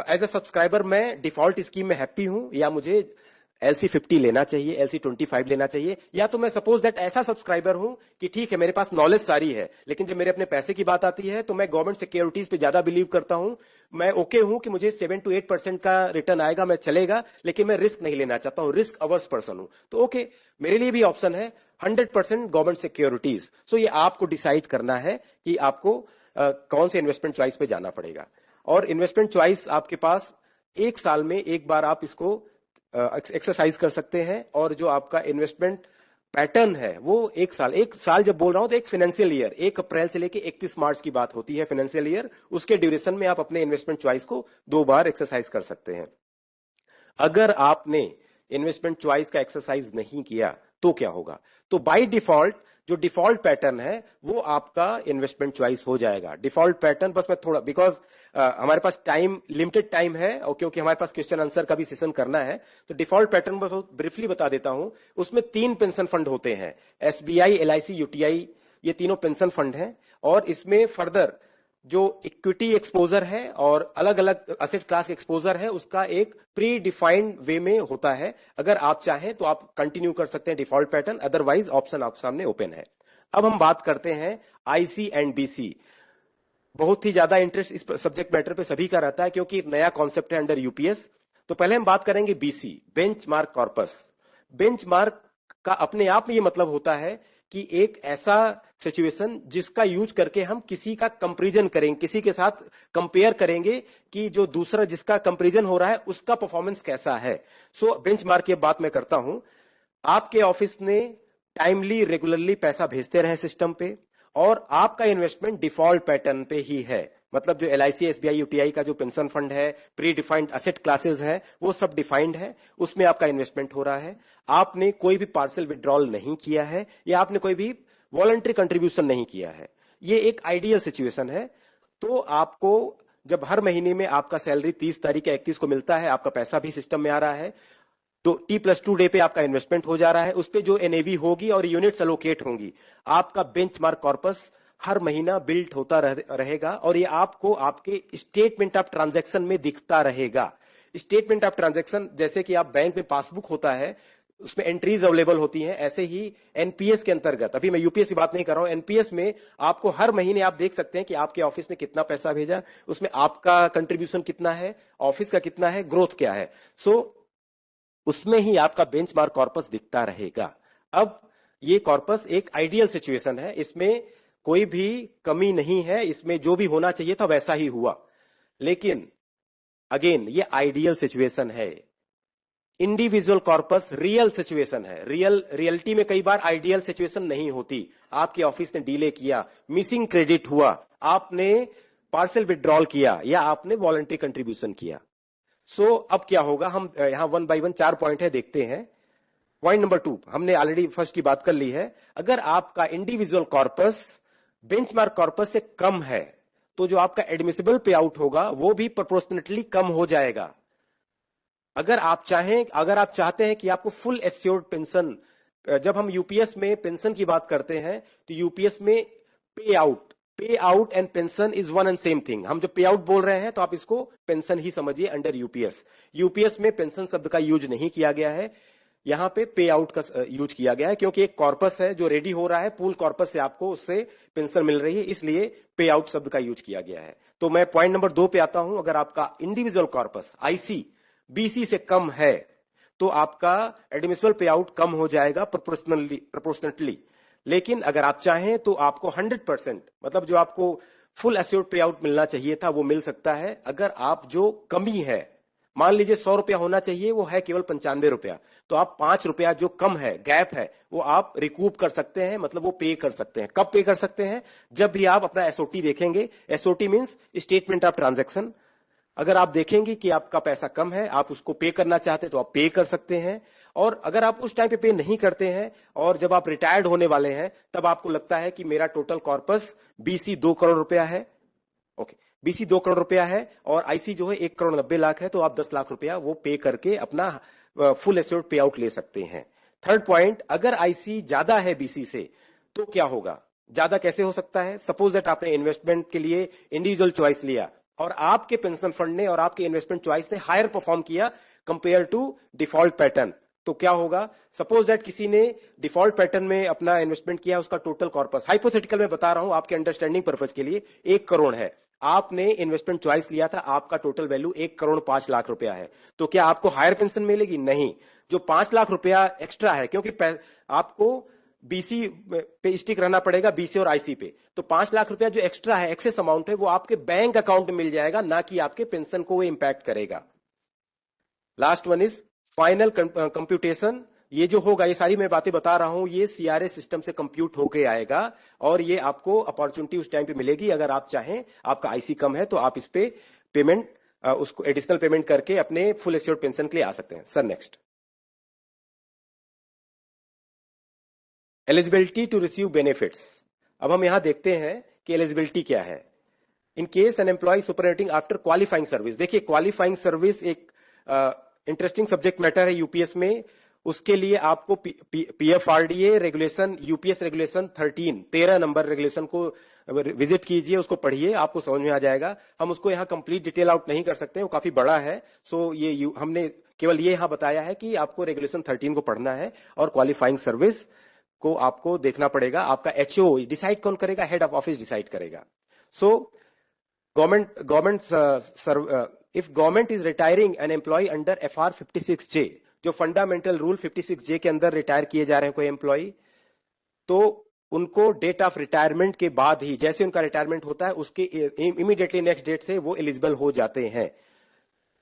[SPEAKER 5] एज अ सब्सक्राइबर मैं डिफॉल्ट स्कीम में हैप्पी हूं या मुझे LC50 लेना चाहिए, LC25 लेना चाहिए, या तो मैं सपोज दैट ऐसा सब्सक्राइबर हूं कि ठीक है मेरे पास नॉलेज सारी है, लेकिन जब मेरे अपने पैसे की बात आती है तो मैं गवर्नमेंट सिक्योरिटीज पे ज्यादा बिलीव करता हूं। मैं ओके हूं कि मुझे 7 to 8% का रिटर्न आएगा, मैं चलेगा, लेकिन मैं रिस्क नहीं लेना चाहता हूं, रिस्क अवर्स पर्सन हूं, तो ओके मेरे लिए भी ऑप्शन है 100% गवर्नमेंट सिक्योरिटीज। सो ये आपको डिसाइड करना है कि आपको कौन से इन्वेस्टमेंट चॉइस पे जाना पड़ेगा। और इन्वेस्टमेंट चॉइस आपके पास एक साल में एक बार आप इसको एक्सरसाइज कर सकते हैं, और जो आपका इन्वेस्टमेंट पैटर्न है वो एक साल जब बोल रहा हूं तो एक फाइनेंशियल ईयर, 1 अप्रैल से लेके 31 मार्च की बात होती है फाइनेंशियल ईयर, उसके ड्यूरेशन में आप अपने इन्वेस्टमेंट चॉइस को 2 बार एक्सरसाइज कर सकते हैं। अगर आपने इन्वेस्टमेंट चॉइस का एक्सरसाइज नहीं किया तो क्या होगा? तो बाय डिफॉल्ट जो डिफॉल्ट पैटर्न है वो आपका इन्वेस्टमेंट चॉइस हो जाएगा। डिफॉल्ट पैटर्न, बस मैं थोड़ा, बिकॉज हमारे पास टाइम, लिमिटेड टाइम है और क्योंकि हमारे पास क्वेश्चन आंसर का भी सेशन करना है, तो डिफॉल्ट पैटर्न बहुत ब्रीफली बता देता हूं। उसमें 3 पेंशन फंड होते हैं, SBI, LIC, UTI, ये तीनों पेंशन फंड हैं। और इसमें फर्दर जो इक्विटी एक्सपोजर है और अलग अलग असेट क्लास एक्सपोजर है, उसका एक प्री डिफाइंड वे में होता है। अगर आप चाहें तो आप कंटिन्यू कर सकते हैं डिफॉल्ट पैटर्न, अदरवाइज ऑप्शन आप सामने ओपन है। अब हम बात करते हैं IC एंड BC। बहुत ही ज्यादा इंटरेस्ट इस सब्जेक्ट मैटर पे सभी का रहता है क्योंकि नया कॉन्सेप्ट है अंडर यूपीएस। तो पहले हम बात करेंगे BC, बेंचमार्क कॉर्पस। बेंचमार्क का अपने आप में ये मतलब होता है कि एक ऐसा सिचुएशन जिसका यूज करके हम किसी का कंपैरिजन करेंगे, किसी के साथ कंपेयर करेंगे कि जो दूसरा जिसका कंपैरिजन हो रहा है उसका परफॉर्मेंस कैसा है। सो बेंचमार्क की बात मैं करता हूं। आपके ऑफिस ने टाइमली रेगुलरली पैसा भेजते रहे सिस्टम पे, और आपका इन्वेस्टमेंट डिफॉल्ट पैटर्न पे ही है, मतलब जो LIC, SBI, UTI का जो पेंशन फंड है, प्री डिफाइंड असेट क्लासेस है, वो सब डिफाइंड है, उसमें आपका इन्वेस्टमेंट हो रहा है। आपने कोई भी पार्सल विड्रॉल नहीं किया है या आपने कोई भी वॉलंटरी कंट्रीब्यूशन नहीं किया है। ये एक आइडियल सिचुएशन है। तो आपको जब हर महीने में आपका सैलरी 30 तारीख या 31 को मिलता है, आपका पैसा भी सिस्टम में आ रहा है, तो T+2 डे पे आपका इन्वेस्टमेंट हो जा रहा है, उस पे जो NAV होगी और यूनिट्स अलोकेट होंगी, आपका बेंचमार्क कॉर्पस हर महीना बिल्ड होता रहेगा और ये आपको आपके स्टेटमेंट ऑफ ट्रांजैक्शन में दिखता रहेगा स्टेटमेंट ऑफ ट्रांजैक्शन, जैसे कि आप बैंक में पासबुक होता है उसमें एंट्रीज अवेलेबल होती हैं, ऐसे ही एनपीएस के अंतर्गत, अभी मैं यूपीएस की बात नहीं कर रहा हूं, एनपीएस में आपको हर महीने आप देख सकते हैं कि आपके ऑफिस ने कितना पैसा भेजा, उसमें आपका कंट्रीब्यूशन कितना है, ऑफिस का कितना है, ग्रोथ क्या है। सो उसमें ही आपका बेंचमार्क कॉर्पस दिखता रहेगा। अब ये कॉर्पस एक आइडियल सिचुएशन है, इसमें कोई भी कमी नहीं है, इसमें जो भी होना चाहिए था वैसा ही हुआ। लेकिन अगेन ये आइडियल सिचुएशन है, इंडिविजुअल कॉर्पस रियल सिचुएशन है। रियलिटी में कई बार आइडियल सिचुएशन नहीं होती। आपके ऑफिस ने डीले किया, मिसिंग क्रेडिट हुआ, आपने पार्सल विड्रॉल किया या आपने वॉलंटरी कंट्रीब्यूशन किया। सो अब क्या होगा, हम यहां 1 बाय 1 4 पॉइंट है, देखते हैं। पॉइंट नंबर 2, हमने ऑलरेडी फर्स्ट की बात कर ली है। अगर आपका इंडिविजुअल कॉर्पस बेंचमार्क कॉर्पस से कम है तो जो आपका एडमिसिबल पे आउट होगा वो भी प्रोपोर्शनेटली कम हो जाएगा। अगर आप चाहते हैं कि आपको फुल एश्योर्ड पेंशन, जब हम यूपीएस में पेंशन की बात करते हैं तो यूपीएस में पे out and pension is one and same thing. हम जो पे आउट बोल रहे हैं तो आप इसको पेंशन ही समझिए अंडर यूपीएस। यूपीएस में पेंशन शब्द का यूज नहीं किया गया है, यहां पे पे आउट का यूज किया गया है, क्योंकि एक कॉर्पस है जो रेडी हो रहा है, पूल कॉर्पस से आपको उससे पेंशन मिल रही है, इसलिए पे आउट शब्द का यूज किया गया है। तो मैं पॉइंट नंबर 2 पे आता हूं। अगर आपका इंडिविजुअल कॉर्पस आईसी बीसी से कम है तो आपका एडमिसिबल पे आउट कम हो जाएगा प्रोपोर्शनली। लेकिन अगर आप चाहें तो आपको 100%, मतलब जो आपको फुल एश्योर्ड पे आउट मिलना चाहिए था वो मिल सकता है। अगर आप जो कमी है, मान लीजिए 100 रुपया होना चाहिए, वो है केवल 95 रुपया, तो आप 5 रुपया जो कम है, गैप है, वो आप रिकूप कर सकते हैं, मतलब वो पे कर सकते हैं। कब पे कर सकते हैं? जब भी आप अपना एसओटी देखेंगे। SOT means statement of transaction. अगर आप देखेंगे कि आपका पैसा कम है, आप उसको पे करना चाहते हैं तो आप पे कर सकते हैं। और अगर आप उस टाइम पे नहीं करते हैं और जब आप रिटायर्ड होने वाले हैं तब आपको लगता है कि मेरा टोटल कॉर्पस बीसी 2 करोड़ रुपया है, ओके, बीसी 2 करोड़ रुपया है और आईसी जो है 1 करोड़ 90 लाख है, तो आप 10 लाख रुपया वो पे करके अपना फुल एश्योर्ड पे आउट ले सकते हैं। थर्ड पॉइंट, अगर आईसी ज्यादा है बीसी से तो क्या होगा? ज्यादा कैसे हो सकता है? सपोज दैट आपने इन्वेस्टमेंट के लिए इंडिविजुअल चॉइस लिया और आपके पेंशन फंड ने और आपके इन्वेस्टमेंट चॉइस ने हायर परफॉर्म किया कंपेयर टू डिफॉल्ट पैटर्न, तो क्या होगा? सपोज दैट किसी ने डिफॉल्ट पैटर्न में अपना इन्वेस्टमेंट किया, उसका टोटल कॉर्पस, हाइपोथेटिकल में बता रहा हूं आपके अंडरस्टैंडिंग पर्पज के लिए, 1 करोड़ है। आपने इन्वेस्टमेंट चॉइस लिया था, आपका टोटल वैल्यू 1 करोड़ 5 लाख रुपया है, तो क्या आपको हायर पेंशन मिलेगी? नहीं। जो 5 लाख रुपया एक्स्ट्रा है, क्योंकि आपको बीसी पे स्टिक रहना पड़ेगा, बीसी और आईसी पे, तो 5 लाख रुपया जो एक्स्ट्रा है, एक्सेस अमाउंट है, वो आपके बैंक अकाउंट में मिल जाएगा, ना कि आपके पेंशन को वो इंपैक्ट करेगा। Last one is final computation. ये जो होगा, ये सारी मैं बातें बता रहा हूं, ये सीआरए सिस्टम से कंप्यूट होके आएगा और ये आपको अपॉर्चुनिटी उस टाइम पे मिलेगी। अगर आप चाहें, आपका आईसी कम है तो आप इस पे पेमेंट, उसको एडिशनल पेमेंट करके अपने फुल एश्योर्ड पेंशन के लिए आ सकते हैं। Sir next, eligibility to receive benefits. अब हम यहां देखते हैं कि एलिजिबिलिटी क्या है। In case an employee superannuating after qualifying service. देखिए, क्वालिफाइंग सर्विस एक इंटरेस्टिंग सब्जेक्ट मैटर है यूपीएस में। उसके लिए आपको PFRDA regulation, UPS regulation 13 number regulation को विजिट कीजिए, उसको पढ़िए, आपको समझ में आ जाएगा। हम उसको यहाँ कंप्लीट डिटेल आउट नहीं कर सकते, वो काफी बड़ा है। सो ये हमने केवल ये यहाँ बताया है कि आपको रेगुलेशन 13 को पढ़ना है और क्वालिफाइंग सर्विस को आपको देखना पड़ेगा। आपका एचओ डिसाइड कौन करेगा? हेड ऑफ ऑफिस डिसाइड करेगा। So if government is retiring an employee under FR 56J, जो फंडामेंटल रूल 56J के अंदर रिटायर किए जा रहे हैं कोई एम्प्लॉय, तो उनको डेट ऑफ रिटायरमेंट के बाद ही, जैसे उनका रिटायरमेंट होता है उसके इमीडिएटली नेक्स्ट डेट से वो एलिजिबल हो जाते हैं।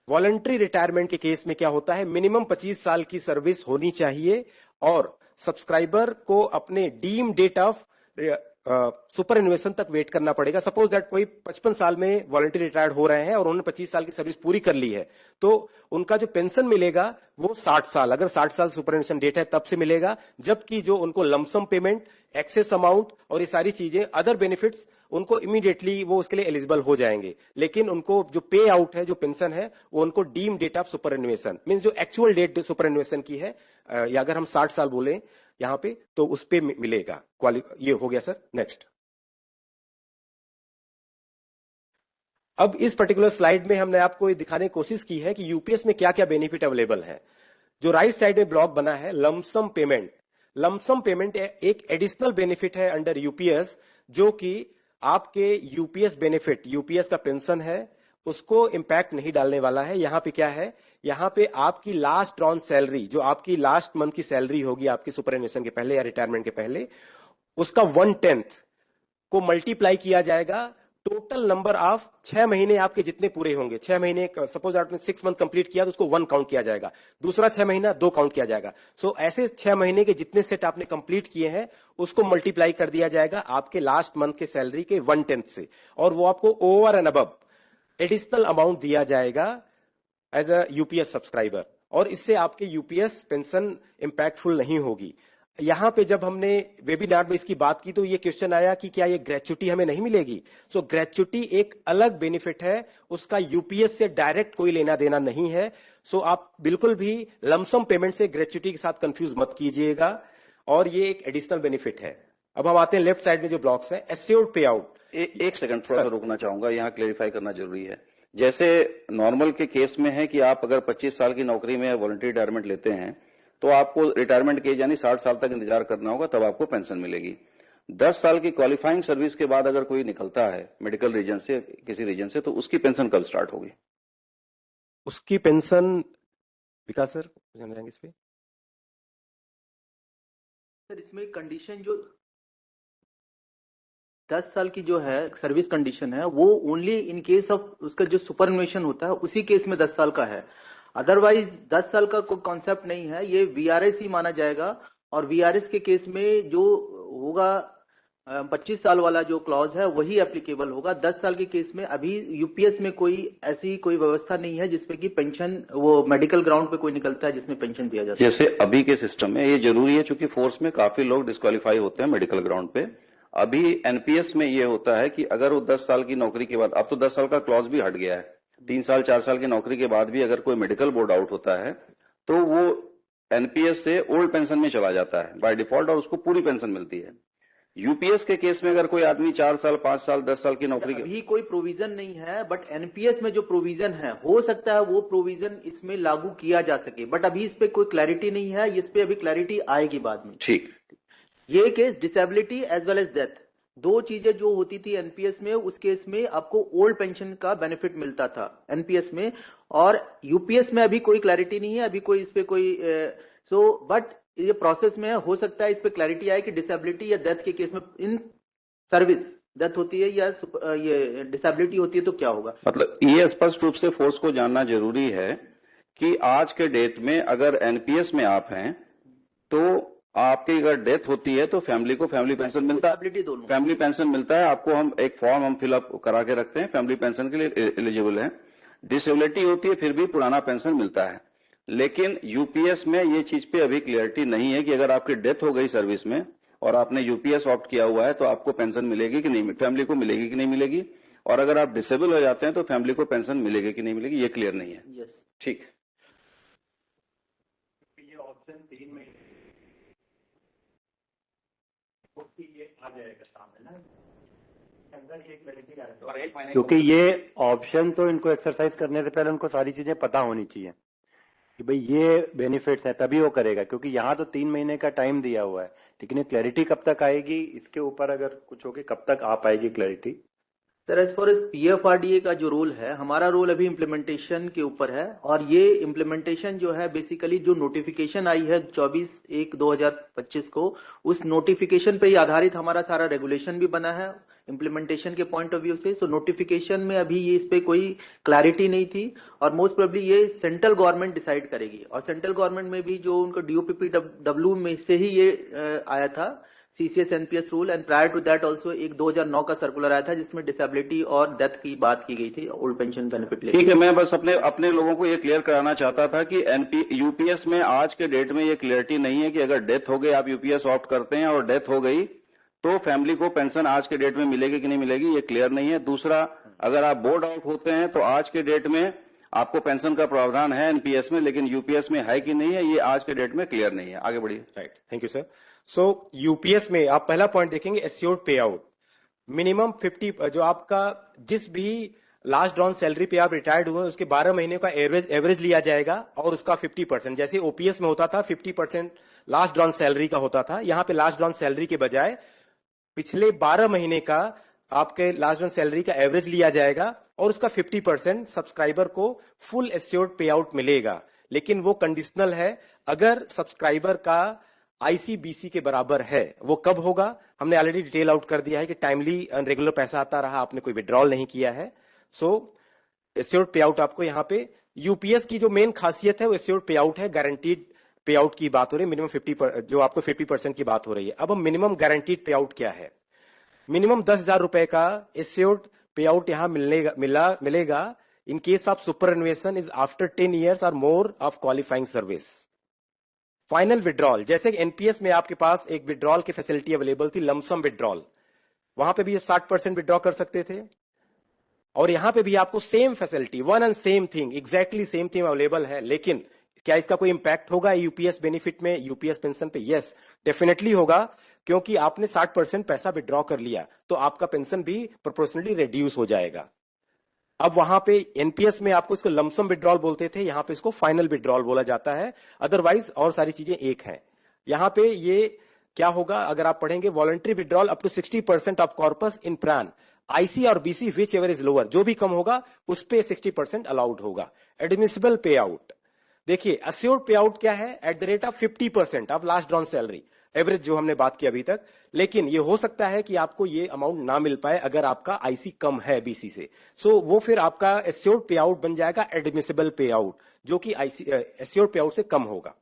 [SPEAKER 5] वॉलंटरी रिटायरमेंट के केस में क्या होता है? मिनिमम 25 साल की सर्विस होनी चाहिए और सब्सक्राइबर को अपने डीम डेट ऑफ सुपर एनुएशन तक वेट करना पड़ेगा। सपोज दैट कोई 55 साल में वॉलंटरी रिटायर्ड हो रहे हैं और उन्होंने 25 साल की सर्विस पूरी कर ली है, तो उनका जो पेंशन मिलेगा वो 60 साल, अगर 60 साल सुपर एनुएशन डेट है तब से मिलेगा। जबकि जो उनको लमसम पेमेंट, एक्सेस अमाउंट और ये सारी चीजें, अदर बेनिफिट्स, उनको इमीडिएटली वो उसके लिए एलिजिबल हो जाएंगे। लेकिन उनको जो पे आउट है, जो पेंशन है, वो उनको deem date of superannuation means जो एक्चुअल डेट सुपर एनुएशन की है, या अगर हम 60 साल बोले यहां पे, तो उस पे मिलेगा। ये हो गया सर। नेक्स्ट, अब इस पर्टिकुलर स्लाइड में हमने आपको ये दिखाने की कोशिश की है कि यूपीएस में क्या क्या बेनिफिट अवेलेबल है। जो राइट साइड में ब्लॉक बना है लमसम पेमेंट, लमसम पेमेंट एक एडिशनल बेनिफिट है अंडर यूपीएस, जो कि आपके यूपीएस बेनिफिट, यूपीएस का पेंशन है, उसको इंपैक्ट नहीं डालने वाला है। यहां पे क्या है, यहां पे आपकी लास्ट ड्रॉन सैलरी, जो आपकी लास्ट मंथ की सैलरी होगी आपकी सुपरएनुएशन के पहले या रिटायरमेंट के पहले, उसका 1/10 को मल्टीप्लाई किया जाएगा टोटल नंबर ऑफ 6 महीने आपके जितने पूरे होंगे। 6 महीने, सपोज आपने 6 मंथ कंप्लीट किया तो उसको 1 काउंट किया जाएगा, दूसरा 6 महीना 2 काउंट किया जाएगा। सो ऐसे 6 महीने के जितने सेट आपने कंप्लीट किए हैं उसको मल्टीप्लाई कर दिया जाएगा आपके लास्ट मंथ के सैलरी के 1/10 से, और वो आपको over and above additional amount दिया जाएगा एज अ यूपीएस सब्सक्राइबर, और इससे आपके यूपीएस पेंशन इंपैक्टफुल नहीं होगी। यहां पे जब हमने वेबिनार में इसकी बात की तो ये क्वेश्चन आया कि क्या ये ग्रेच्युटी हमें नहीं मिलेगी। सो ग्रेच्युटी एक अलग बेनिफिट है, उसका यूपीएस से डायरेक्ट कोई लेना देना नहीं है। सो आप बिल्कुल भी लमसम पेमेंट से ग्रेच्युटी के साथ कंफ्यूज मत कीजिएगा, और ये एक एडिशनल बेनिफिट है। अब हम आते हैं लेफ्ट साइड में जो ब्लॉक्स है, एश्योर्ड पे आउट।
[SPEAKER 2] एक सेकंड थोड़ा सा रुकना चाहूंगा, यहाँ क्लेरिफाई करना जरूरी है। जैसे नॉर्मल के केस में है कि आप अगर 25 साल की नौकरी में वॉलंटरी रिटायरमेंट लेते हैं तो आपको रिटायरमेंट के यानी 60 साल तक इंतजार करना होगा, तब आपको पेंशन मिलेगी। 10 साल की क्वालिफाइंग सर्विस के बाद अगर कोई निकलता है मेडिकल रीजन से, किसी रीजन से, तो उसकी पेंशन कब स्टार्ट होगी?
[SPEAKER 5] उसकी पेंशन, विकास सर जाएंगे इस पे।
[SPEAKER 6] सर इसमें कंडीशन जो 10 साल की जो है सर्विस कंडीशन है वो ओनली इन केस ऑफ उसका जो सुपरएनुएशन होता है उसी केस में 10 साल का है। अदरवाइज 10 साल का कोई कॉन्सेप्ट नहीं है, ये वीआरएस ही माना जाएगा। और वीआरएस के केस में जो होगा 25 साल वाला जो क्लॉज है वही एप्लीकेबल होगा। 10 साल के केस में अभी यूपीएस में कोई ऐसी कोई व्यवस्था नहीं है जिसमें कि पेंशन, वो मेडिकल ग्राउंड पे कोई निकलता है जिसमें पेंशन दिया जाता है।
[SPEAKER 2] जैसे अभी के सिस्टम में ये जरूरी है, चूंकि फोर्स में काफी लोग डिस्क्वालीफाई होते हैं मेडिकल ग्राउंड पे। अभी एनपीएस में ये होता है कि अगर वो 10 साल की नौकरी के बाद, अब तो 10 साल का क्लॉज भी हट गया है, 3 साल 4 साल की नौकरी के बाद भी अगर कोई मेडिकल बोर्ड आउट होता है तो वो एनपीएस से ओल्ड पेंशन में चला जाता है बाय डिफॉल्ट, और उसको पूरी पेंशन मिलती है। यूपीएस के केस में अगर कोई आदमी 4 साल 5 साल 10 साल की नौकरी,
[SPEAKER 6] अभी कोई प्रोविजन नहीं है, बट एनपीएस में जो प्रोविजन है हो सकता है वो प्रोविजन इसमें लागू किया जा सके, बट अभी इस पे कोई क्लैरिटी नहीं है। इस पे अभी क्लैरिटी आएगी बाद में।
[SPEAKER 2] ठीक,
[SPEAKER 6] ये case disability as well as death, दो चीजें जो होती थी एनपीएस में, उस केस में आपको ओल्ड पेंशन का बेनिफिट मिलता था एनपीएस में, और यूपीएस में अभी कोई क्लैरिटी नहीं है, अभी कोई इस पे कोई बट ये प्रोसेस में है, हो सकता है इस पे क्लैरिटी आए कि डिसेबिलिटी या डेथ के केस में, इन सर्विस डेथ होती है या ये डिसेबिलिटी होती है तो क्या होगा।
[SPEAKER 2] मतलब ये स्पष्ट रूप से फोर्स को जानना जरूरी है कि आज के डेट में अगर एनपीएस में आप हैं तो आपकी अगर डेथ होती है तो फैमिली को फैमिली पेंशन मिलता है, फैमिली पेंशन मिलता है आपको। हम एक फॉर्म हम फिलअप करा के रखते हैं, फैमिली पेंशन के लिए एलिजिबल है। डिसेबिलिटी होती है फिर भी पुराना पेंशन मिलता है। लेकिन यूपीएस में ये चीज पे अभी क्लियरिटी नहीं है कि अगर आपकी डेथ हो गई सर्विस में और आपने यूपीएस ऑप्ट किया हुआ है तो आपको पेंशन मिलेगी कि नहीं, फैमिली को मिलेगी कि नहीं मिलेगी, और अगर आप डिसेबल हो जाते हैं तो फैमिली को पेंशन मिलेगी कि नहीं मिलेगी, ये क्लियर नहीं है।
[SPEAKER 6] यस,
[SPEAKER 2] ठीक।
[SPEAKER 7] ये ऑप्शन 3 में ये आ जाएगा सामने ना, अंदर ये क्लैरिटी आ जाएगी, क्योंकि ये ऑप्शन तो इनको एक्सरसाइज करने से पहले उनको सारी चीजें पता होनी चाहिए कि भाई ये बेनिफिट्स है, तभी वो करेगा। क्योंकि यहाँ तो 3 महीने का टाइम दिया हुआ है, लेकिन ये क्लैरिटी कब तक आएगी, इसके ऊपर अगर कुछ होगी कब तक आ पाएगी clarity.
[SPEAKER 6] Sir as far as PFRDA का जो रोल है, हमारा रोल अभी इम्प्लीमेंटेशन के ऊपर है, और ये इम्प्लीमेंटेशन जो है बेसिकली जो नोटिफिकेशन आई है 24/1/2025 को, उस नोटिफिकेशन पे ही आधारित हमारा सारा रेगुलेशन भी बना है इम्प्लीमेंटेशन के पॉइंट ऑफ व्यू से। सो नोटिफिकेशन में अभी ये इस पे कोई क्लैरिटी नहीं थी, और मोस्ट प्रोबेबली ये सेंट्रल गवर्नमेंट डिसाइड करेगी। और सेंट्रल गवर्नमेंट में भी जो उनका डीओपीपीडब्ल्यू में से ही ये आया था CCS NPS rule, and prior to that also एक 2009 का सर्कुलर आया था जिसमें डिसेबिलिटी और डेथ की बात की गई थी ओल्ड पेंशन बेनिफिट लेने।
[SPEAKER 2] ठीक है, मैं बस अपने लोगों को ये क्लियर कराना चाहता था कि यूपीएस में आज के डेट में ये क्लियरिटी नहीं है कि अगर डेथ हो गई, आप यूपीएस ऑप्ट करते हैं और डेथ हो गई तो फैमिली को पेंशन आज के डेट में मिलेगी कि नहीं मिलेगी, ये क्लियर नहीं है। दूसरा, अगर आप बोर्ड आउट होते हैं तो आज के डेट में आपको पेंशन का प्रावधान है एनपीएस में, लेकिन यूपीएस में है कि नहीं है, ये आज के डेट में क्लियर नहीं है। आगे बढ़िए।
[SPEAKER 5] Right, thank you sir. So UPS में आप पहला पॉइंट देखेंगे एश्योर्ड पे आउट, मिनिमम 50, जो आपका जिस भी लास्ट ड्रॉन सैलरी पे आप रिटायर्ड हुए उसके 12 महीने का एवरेज लिया जाएगा और उसका 50%, जैसे ओपीएस में होता था 50% लास्ट ड्रॉन सैलरी का होता था, यहां पे लास्ट ड्रॉन सैलरी के बजाय पिछले 12 महीने का आपके लास्ट ड्रॉन सैलरी का एवरेज लिया जाएगा और उसका 50% सब्सक्राइबर को फुल एश्योर्ड पे आउट मिलेगा। लेकिन वो कंडीशनल है, अगर सब्सक्राइबर का आईसीबीसी के बराबर है। वो कब होगा, हमने ऑलरेडी डिटेल आउट कर दिया है कि टाइमली रेगुलर पैसा आता रहा, आपने कोई विड्रॉल नहीं किया है, सो एश्योर्ड पे आउट आपको यहाँ पे। यूपीएस की जो मेन खासियत है वो एश्योर्ड पे आउट है, गारंटीड पे आउट की बात हो रही है, मिनिमम 50 जो आपको 50% की बात हो रही है। अब हम मिनिमम गारंटीड पे आउट क्या है, मिनिमम 10,000 रुपए का एश्योर्ड पे आउट यहां मिलेगा in case of superannuation is after 10 years और more of qualifying service. Final withdrawal, जैसे एनपीएस में आपके पास एक विड्रॉल की फैसिलिटी अवेलेबल थी, लमसम विड्रॉल, वहां पे भी 60% विड्रॉ कर सकते थे, और यहां पे भी आपको same facility, one and same thing, exactly same thing available है। लेकिन क्या इसका कोई इंपैक्ट होगा यूपीएस बेनिफिट में, यूपीएस पेंशन पे? यस, डेफिनेटली होगा, क्योंकि आपने 60% पैसा विड्रॉ कर लिया तो आपका पेंशन भी प्रोपोर्शनली रिड्यूस हो जाएगा। अब वहां पे एनपीएस में आपको इसको लमसम विड्रॉल बोलते थे, यहां पे इसको फाइनल विड्रॉल बोला जाता है, अदरवाइज और सारी चीजें एक हैं। यहां पे ये क्या होगा, अगर आप पढ़ेंगे voluntary withdrawal up to 60% of corpus in PRAN, IC और BC whichever is lower, जो भी कम होगा उस पे 60% अलाउड होगा। एडमिसिबल पे आउट, देखिए अश्योर्ड पे आउट क्या है, eight the rate of 50% of last drawn salary, average जो हमने बात की अभी तक। लेकिन ये हो सकता है कि आपको ये अमाउंट ना मिल पाए अगर आपका आईसी कम है बीसी से, सो वो फिर आपका एश्योर्ड पे आउट बन जाएगा एडमिसिबल पे आउट, जो कि आईसी एश्योर्ड पे आउट से कम होगा।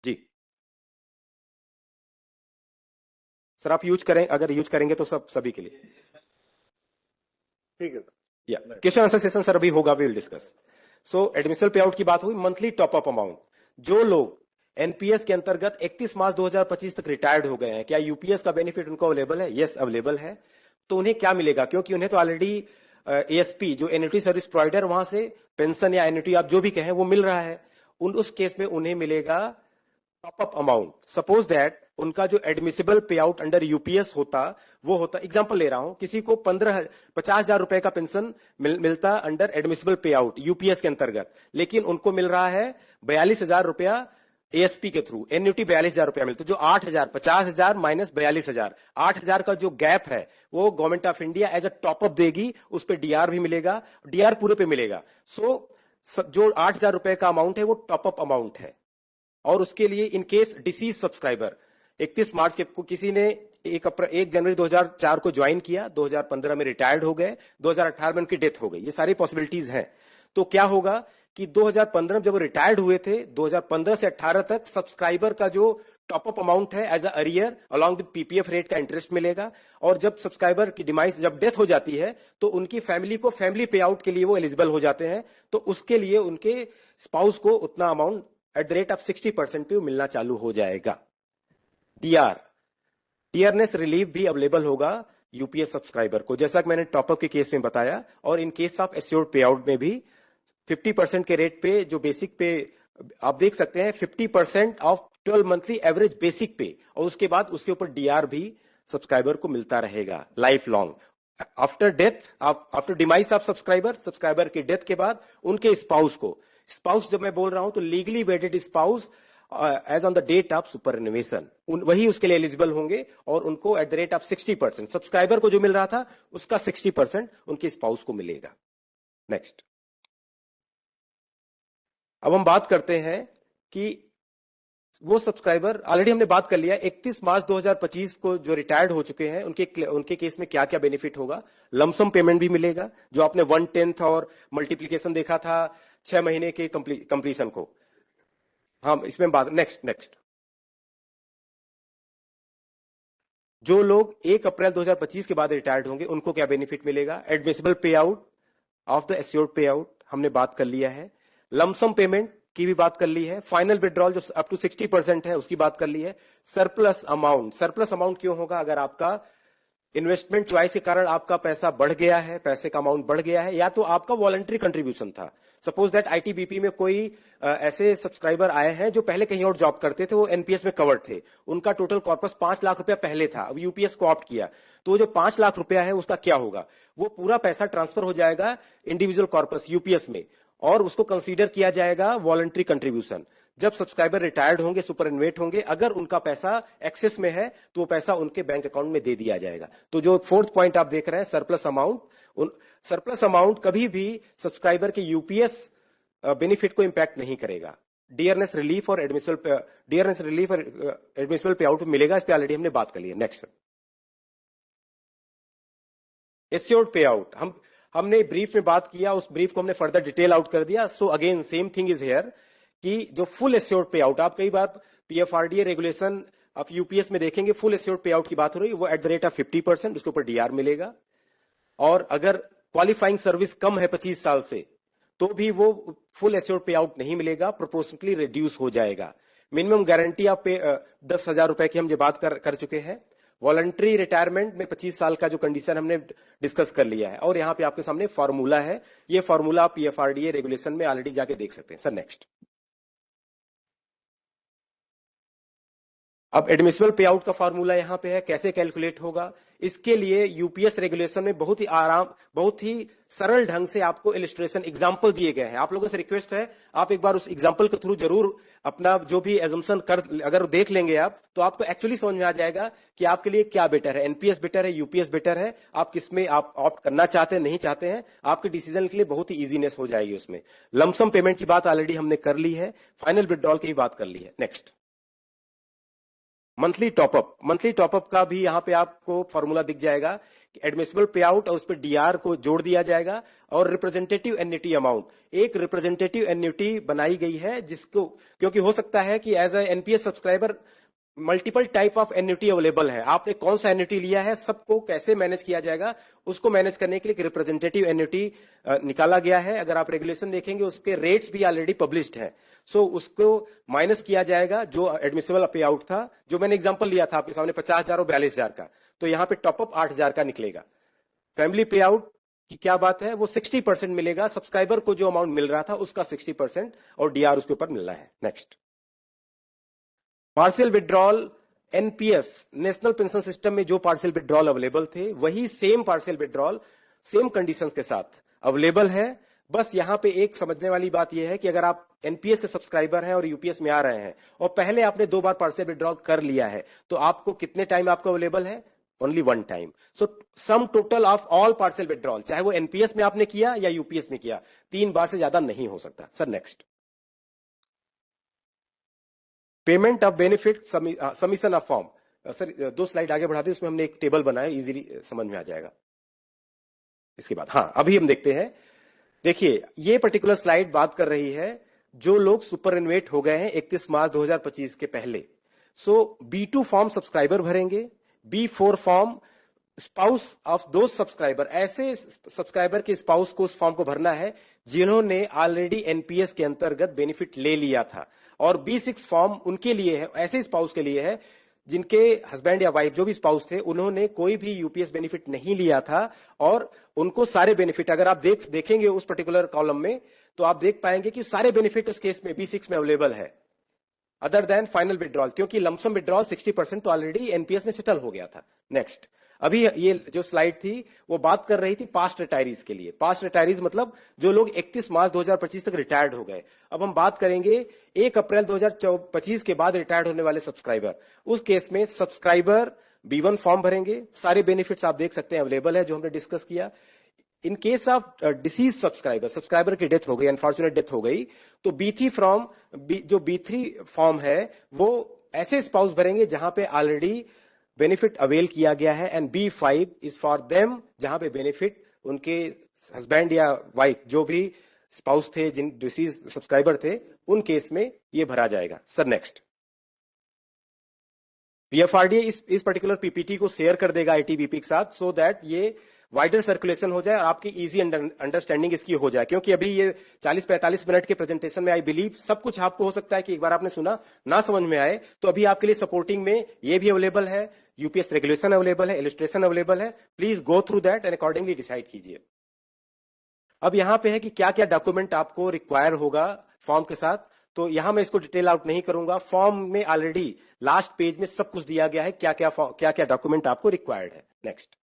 [SPEAKER 5] जी सर, आप यूज करें, अगर यूज करेंगे तो सभी के लिए
[SPEAKER 3] ठीक है।
[SPEAKER 5] या क्वेश्चन आंसर सेशन सर अभी होगा, we will discuss. So admissible pay out की बात हुई। मंथली टॉप अप अमाउंट, जो लोग एनपीएस के अंतर्गत 31 मार्च 2025 तक रिटायर्ड हो गए हैं, क्या यूपीएस का बेनिफिट उनको अवेलेबल है? यस, अवेलेबल है। तो उन्हें क्या मिलेगा, क्योंकि उन्हें तो ऑलरेडी एएसपी जो एन्युटी सर्विस प्रोवाइडर, वहां से पेंशन या एन्युटी आप जो भी कहें वो मिल रहा है, उस केस में उन्हें मिलेगा top up amount. Suppose that उनका जो admissible pay out under UPS होता, वो होता, एग्जांपल ले रहा हूं, किसी को 50,000 रुपए का पेंशन मिलता under admissible pay out UPS के अंतर्गत, लेकिन उनको मिल रहा है 42,000 रुपया एएसपी के थ्रू, एन्युटी 42,000 रुपया मिलता, जो 8,000, 50,000 माइनस 42,000, 8,000 का जो गैप है वो government of India as a top up देगी, उस पर डीआर भी मिलेगा, डीआर पूरे पे मिलेगा। सो जो 8,000 रुपए का अमाउंट है वो टॉपअप अमाउंट है। और उसके लिए इन केस डिसीज सब्सक्राइबर 31 मार्च के किसी ने 1 जनवरी 2004 को ज्वाइन किया, 2015 में रिटायर्ड हो गए, 2018 में उनकी डेथ हो गई, ये सारी पॉसिबिलिटीज हैं। तो क्या होगा कि 2015 जब रिटायर्ड हुए थे, 2015 से 18 तक सब्सक्राइबर का जो टॉपअप अमाउंट है as a arrear along with PPF rate का इंटरेस्ट मिलेगा, और जब सब्सक्राइबर की डिमाइस, जब डेथ हो जाती है तो उनकी फैमिली को फैमिली पे आउट के लिए वो एलिजिबल हो जाते हैं, तो उसके लिए उनके स्पाउस को उतना amount at the rate of 60% पे मिलना चालू हो जाएगा। डियरनेस रिलीफ भी अवेलेबल होगा यूपीएस सब्सक्राइबर को, जैसा कि मैंने टॉपअप के केस में बताया, और इन केस ऑफ एश्योर्ड पे आउट में भी 50% के रेट पे, जो बेसिक पे आप देख सकते हैं, 50% ऑफ 12 मंथली एवरेज बेसिक पे, और उसके बाद उसके ऊपर डीआर भी सब्सक्राइबर को मिलता रहेगा life long. After death, after demise of subscriber की डेथ के बाद उनके स्पाउस को, स्पाउस जब मैं बोल रहा हूं तो legally wedded spouse as on the date of superannuation, वही उसके लिए एलिजिबल होंगे, और उनको at the rate of 60%, subscriber को जो मिल रहा था उसका 60% उनके स्पाउस को मिलेगा। नेक्स्ट, अब हम बात करते हैं कि वो सब्सक्राइबर, ऑलरेडी हमने बात कर लिया, 31 मार्च 2025 को जो रिटायर्ड हो चुके हैं उनके केस में क्या क्या बेनिफिट होगा। लमसम पेमेंट भी मिलेगा, जो आपने 1/10 और मल्टीप्लीकेशन देखा था 6 महीने के कंप्लीशन को। हाँ, इसमें बात, नेक्स्ट जो लोग 1 अप्रैल 2025 के बाद रिटायर्ड होंगे उनको क्या बेनिफिट मिलेगा। Admissible pay out of the assured पे आउट हमने बात कर लिया है, लमसम पेमेंट की भी बात कर ली है, फाइनल विड्रॉल जो अप टू 60% है उसकी बात कर ली है। सरप्लस अमाउंट क्यों होगा, अगर आपका इन्वेस्टमेंट चॉइस के कारण आपका पैसा बढ़ गया है, पैसे का अमाउंट बढ़ गया है, या तो आपका वॉलंटरी कंट्रीब्यूशन था। सपोज दैट आईटीबीपी में कोई ऐसे सब्सक्राइबर आए हैं जो पहले कहीं और जॉब करते थे, वो एनपीएस में कवर्ड थे, उनका टोटल कॉर्पस 5 लाख रुपया पहले था, अब यूपीएस को ऑप्ट किया, तो जो 5 लाख रुपया है उसका क्या होगा? वो पूरा पैसा ट्रांसफर हो जाएगा इंडिविजुअल कॉर्पस यूपीएस में, और उसको कंसीडर किया जाएगा वॉलंटरी कंट्रीब्यूशन। जब सब्सक्राइबर रिटायर्ड होंगे, सुपरएनुएट होंगे, अगर उनका पैसा एक्सेस में है तो वो पैसा उनके बैंक अकाउंट में दे दिया जाएगा। तो जो फोर्थ पॉइंट आप देख रहे हैं, सरप्लस अमाउंट, सरप्लस अमाउंट कभी भी सब्सक्राइबर के यूपीएस बेनिफिट को इंपैक्ट नहीं करेगा। डियरनेस रिलीफ और एडमिसिबल पे आउट मिलेगा, इस पे ऑलरेडी हमने बात कर ली है। नेक्स्ट, एश्योर्ड पे आउट, हमने ब्रीफ में बात किया, उस ब्रीफ को हमने फर्दर डिटेल आउट कर दिया। So again same thing is here कि जो फुल एश्योर्ड पे आउट, आप कई बार पीएफआरडीए रेगुलेशन आप यूपीएस में देखेंगे, फुल एश्योर्ड पे आउट की बात हो रही है, वो एट द रेट ऑफ 50%, उसके ऊपर डीआर मिलेगा। और अगर क्वालिफाइंग सर्विस कम है 25 साल से, तो भी वो फुल एश्योर्ड पे आउट नहीं मिलेगा, प्रोपोर्शनली रिड्यूस हो जाएगा। मिनिमम गारंटी आप पे 10,000 रुपए की हम जो बात कर चुके हैं। वॉलंटरी रिटायरमेंट में 25 साल का जो कंडीशन हमने डिस्कस कर लिया है, और यहां पे आपके सामने फॉर्मूला है, ये फॉर्मूला आप पीएफआरडीए रेगुलेशन में ऑलरेडी जाके देख सकते हैं। सर नेक्स्ट, अब एडमिसिबल पे आउट का फॉर्मूला यहां पे है, कैसे कैलकुलेट होगा? इसके लिए यूपीएस रेगुलेशन में बहुत ही सरल ढंग से आपको इलिस्ट्रेशन एग्जांपल दिए गए हैं। आप लोगों से रिक्वेस्ट है, आप एक बार उस एग्जांपल के थ्रू जरूर अपना जो भी एजम्पशन अगर देख लेंगे आप, तो आपको एक्चुअली समझ में आ जाएगा कि आपके लिए क्या बेटर है, एनपीएस बेटर है, यूपीएस बेटर है, आप किसमें आप ऑप्ट करना चाहते हैं, नहीं चाहते हैं। आपके डिसीजन के लिए बहुत ही इजीनेस हो जाएगी उसमें। लमसम पेमेंट की बात ऑलरेडी हमने कर ली है, फाइनल विड्रॉल की भी बात कर ली है। नेक्स्ट, मंथली टॉपअप का भी यहां पे आपको फॉर्मूला दिख जाएगा कि एडमिसिबल पे आउट और उस पर डीआर को जोड़ दिया जाएगा, और रिप्रेजेंटेटिव एन्युटी अमाउंट, एक रिप्रेजेंटेटिव एन्युटी बनाई गई है, जिसको क्योंकि हो सकता है कि as a NPS subscriber multiple type of annuity available है, आपने कौन सा एन्युटी लिया है, सबको कैसे मैनेज किया जाएगा, उसको मैनेज करने के लिए एक रिप्रेजेंटेटिव एन्युटी निकाला गया है। अगर आप रेगुलेशन देखेंगे, उसके रेट्स भी ऑलरेडी पब्लिश्ड है। सो उसको माइनस किया जाएगा जो एडमिसिबल पे आउट था, जो मैंने एग्जांपल लिया था आपके सामने 50,000 और 42,000 का, तो यहां पे टॉपअप 8,000 का निकलेगा। फैमिली पे आउट की क्या बात है, वो 60% मिलेगा, सब्सक्राइबर को जो अमाउंट मिल रहा था उसका 60%, और डीआर उसके ऊपर मिल रहा है। Next, partial withdrawal NPS, national pension system में जो पार्शियल विड्रॉल अवेलेबल थे, वही same partial withdrawal same conditions के साथ अवेलेबल है। बस यहां पे एक समझने वाली बात यह है कि अगर आप एनपीएस के सब्सक्राइबर हैं और यूपीएस में आ रहे हैं, और पहले आपने 2 बार पार्शियल विड्रॉल कर लिया है, तो आपको कितने टाइम आपको अवेलेबल है? Only 1 time. So sum total of all partial withdrawal, चाहे वो एनपीएस में आपने किया या यूपीएस में किया, 3 बार से ज्यादा नहीं हो सकता। Sir next, payment of benefit submission of form. Sir 2 slide आगे बढ़ा दें, उसमें हमने एक टेबल बनाया, इजीली समझ में आ जाएगा। इसके बाद अभी हम देखते हैं। देखिए, ये पर्टिकुलर स्लाइड बात कर रही है जो लोग सुपरएनुएट हो गए हैं 31 मार्च 2025 के पहले। सो B2 फॉर्म सब्सक्राइबर भरेंगे, B4 फॉर्म स्पाउस ऑफ दो सब्सक्राइबर, ऐसे सब्सक्राइबर के स्पाउस को उस फॉर्म को भरना है जिन्होंने ऑलरेडी एनपीएस के अंतर्गत बेनिफिट ले लिया था। और B6 फॉर्म उनके लिए है, ऐसे स्पाउस के लिए है जिनके हस्बैंड या वाइफ जो भी स्पाउस थे, उन्होंने कोई भी यूपीएस बेनिफिट नहीं लिया था, और उनको सारे बेनिफिट अगर आप देखेंगे उस पर्टिकुलर कॉलम में, तो आप देख पाएंगे कि सारे बेनिफिट उस केस में B6 में अवेलेबल है, अदर देन फाइनल विड्रॉल, क्योंकि लमसम विड्रॉल 60% तो ऑलरेडी एनपीएस में सेटल हो गया था। नेक्स्ट, अभी ये जो स्लाइड थी वो बात कर रही थी पास्ट रिटायरीज के लिए। पास्ट रिटायरीज मतलब जो लोग 31 मार्च 2025 तक रिटायर्ड हो गए। अब हम बात करेंगे 1 अप्रैल 2025 के बाद रिटायर्ड होने वाले सब्सक्राइबर। उस केस में सब्सक्राइबर B1 फॉर्म भरेंगे, सारे बेनिफिट्स आप देख सकते हैं अवेलेबल है जो हमने डिस्कस किया। In case of disease subscriber की डेथ हो गई, अनफॉर्चुनेट डेथ हो गई, तो B3 फॉर्म है वो ऐसे स्पाउस भरेंगे जहां पे ऑलरेडी बेनिफिट अवेल किया गया है, and B5 is for them जहां पे बेनिफिट उनके हस्बैंड या वाइफ जो भी स्पाउस थे, जिन डिसीज सब्सक्राइबर थे, उन केस में ये भरा जाएगा। सर नेक्स्ट, पीएफआरडीए इस पर्टिकुलर पीपीटी को शेयर कर देगा आईटीबीपी के साथ, सो दैट ये वाइडर सर्कुलेशन हो जाए और आपकी इजी अंडरस्टैंडिंग इसकी हो जाए, क्योंकि अभी ये 40-45 मिनट के प्रेजेंटेशन में आई बिलीव सब कुछ आपको हो सकता है कि एक बार आपने सुना ना समझ में आए, तो अभी आपके लिए सपोर्टिंग में ये भी अवेलेबल है, यूपीएस रेगुलेशन अवेलेबल है, इलस्ट्रेशन अवेलेबल है। Please go through that and accordingly decide कीजिए। अब यहां पे है कि क्या क्या डॉक्यूमेंट आपको रिक्वायर होगा फॉर्म के साथ, तो यहां मैं इसको डिटेल आउट नहीं करूंगा। फॉर्म में ऑलरेडी लास्ट पेज में सब कुछ दिया गया है, क्या क्या डॉक्यूमेंट आपको रिक्वायर्ड है। नेक्स्ट,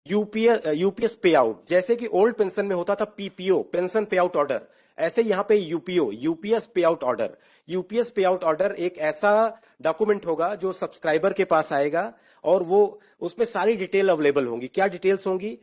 [SPEAKER 5] यूपीएस पे आउट, जैसे कि ओल्ड पेंशन में होता था पीपीओ, पेंशन पे आउट ऑर्डर, ऐसे यहां पे यूपीओ, यूपीएस पे आउट ऑर्डर। यूपीएस पे आउट ऑर्डर एक ऐसा डॉक्यूमेंट होगा जो सब्सक्राइबर के पास आएगा और वो उसमें सारी डिटेल अवेलेबल होंगी। क्या डिटेल्स होंगी,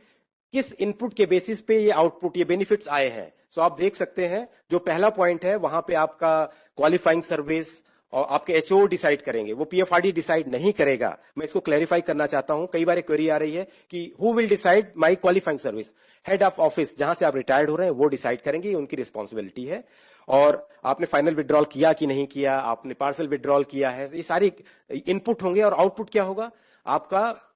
[SPEAKER 5] किस इनपुट के बेसिस पे ये आउटपुट, ये बेनिफिट्स आए हैं। सो आप देख सकते हैं जो पहला पॉइंट है वहां पे आपका क्वालिफाइंग सर्विस और आपके एचओ डिसाइड करेंगे, वो पीएफआरडी डिसाइड नहीं करेगा। मैं इसको क्लैरिफाई करना चाहता हूं, कई बार एक क्वेरी आ रही है कि who will decide my qualifying service. Head of office जहां से आप रिटायर्ड हो रहे हैं वो डिसाइड करेंगे, ये उनकी रिस्पॉन्सिबिलिटी है। और आपने फाइनल विड्रॉल किया कि नहीं किया, आपने पार्सल विड्रॉल किया है, ये सारी इनपुट होंगे। और आउटपुट क्या होगा, आपका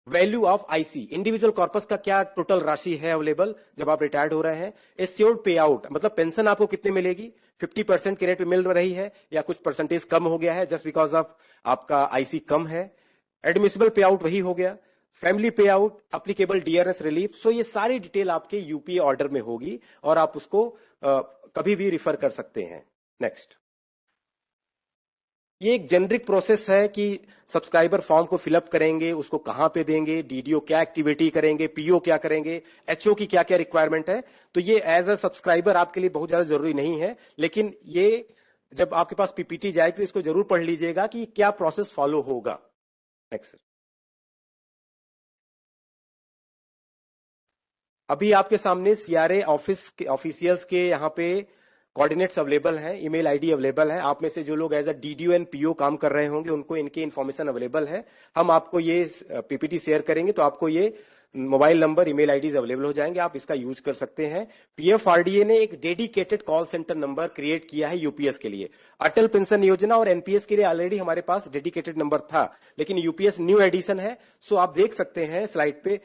[SPEAKER 5] value of IC, individual corpus का क्या टोटल राशि है अवेलेबल जब आप रिटायर्ड हो रहे हैं। एस्योर्ड पे आउट, मतलब पेंशन आपको कितने मिलेगी, 50% के रेट पे मिल रही है या कुछ परसेंटेज कम हो गया है जस्ट बिकॉज ऑफ आपका आईसी कम है। एडमिसिबल पे आउट वही हो गया। फैमिली पे आउट, अप्लीकेबल डीआरएस रिलीफ। सो ये सारी डिटेल आपके यूपीए ऑर्डर में होगी और आप उसको कभी भी रिफर कर सकते हैं। नेक्स्ट, ये एक जेनरिक प्रोसेस है कि सब्सक्राइबर फॉर्म को फिलअप करेंगे, उसको कहां पे देंगे, डीडीओ क्या एक्टिविटी करेंगे, पीओ क्या करेंगे, एचओ की क्या क्या रिक्वायरमेंट है। तो ये एज अ सब्सक्राइबर आपके लिए बहुत ज्यादा जरूरी नहीं है, लेकिन ये जब आपके पास पीपीटी जाएगी तो इसको जरूर पढ़ लीजिएगा कि क्या प्रोसेस फॉलो होगा। नेक्स्ट, अभी आपके सामने सीआरए ऑफिस के ऑफिशियल्स के यहाँ पे कोऑर्डिनेट्स अवेलेबल हैं, ईमेल आईडी अवेलेबल है। आप में से जो लोग as a DDO and PO काम कर रहे होंगे उनको इनके इन्फॉर्मेशन अवेलेबल है। हम आपको ये पीपीटी शेयर करेंगे तो आपको ये mobile number, email IDs available हो जाएंगे, आप इसका यूज कर सकते हैं। पीएफआरडीए ने एक dedicated call centre number create किया है यूपीएस के लिए। अटल पेंशन योजना और एनपीएस के लिए ऑलरेडी हमारे पास डेडिकेटेड नंबर था, लेकिन यूपीएस न्यू एडिशन है। सो आप देख सकते हैं स्लाइड पे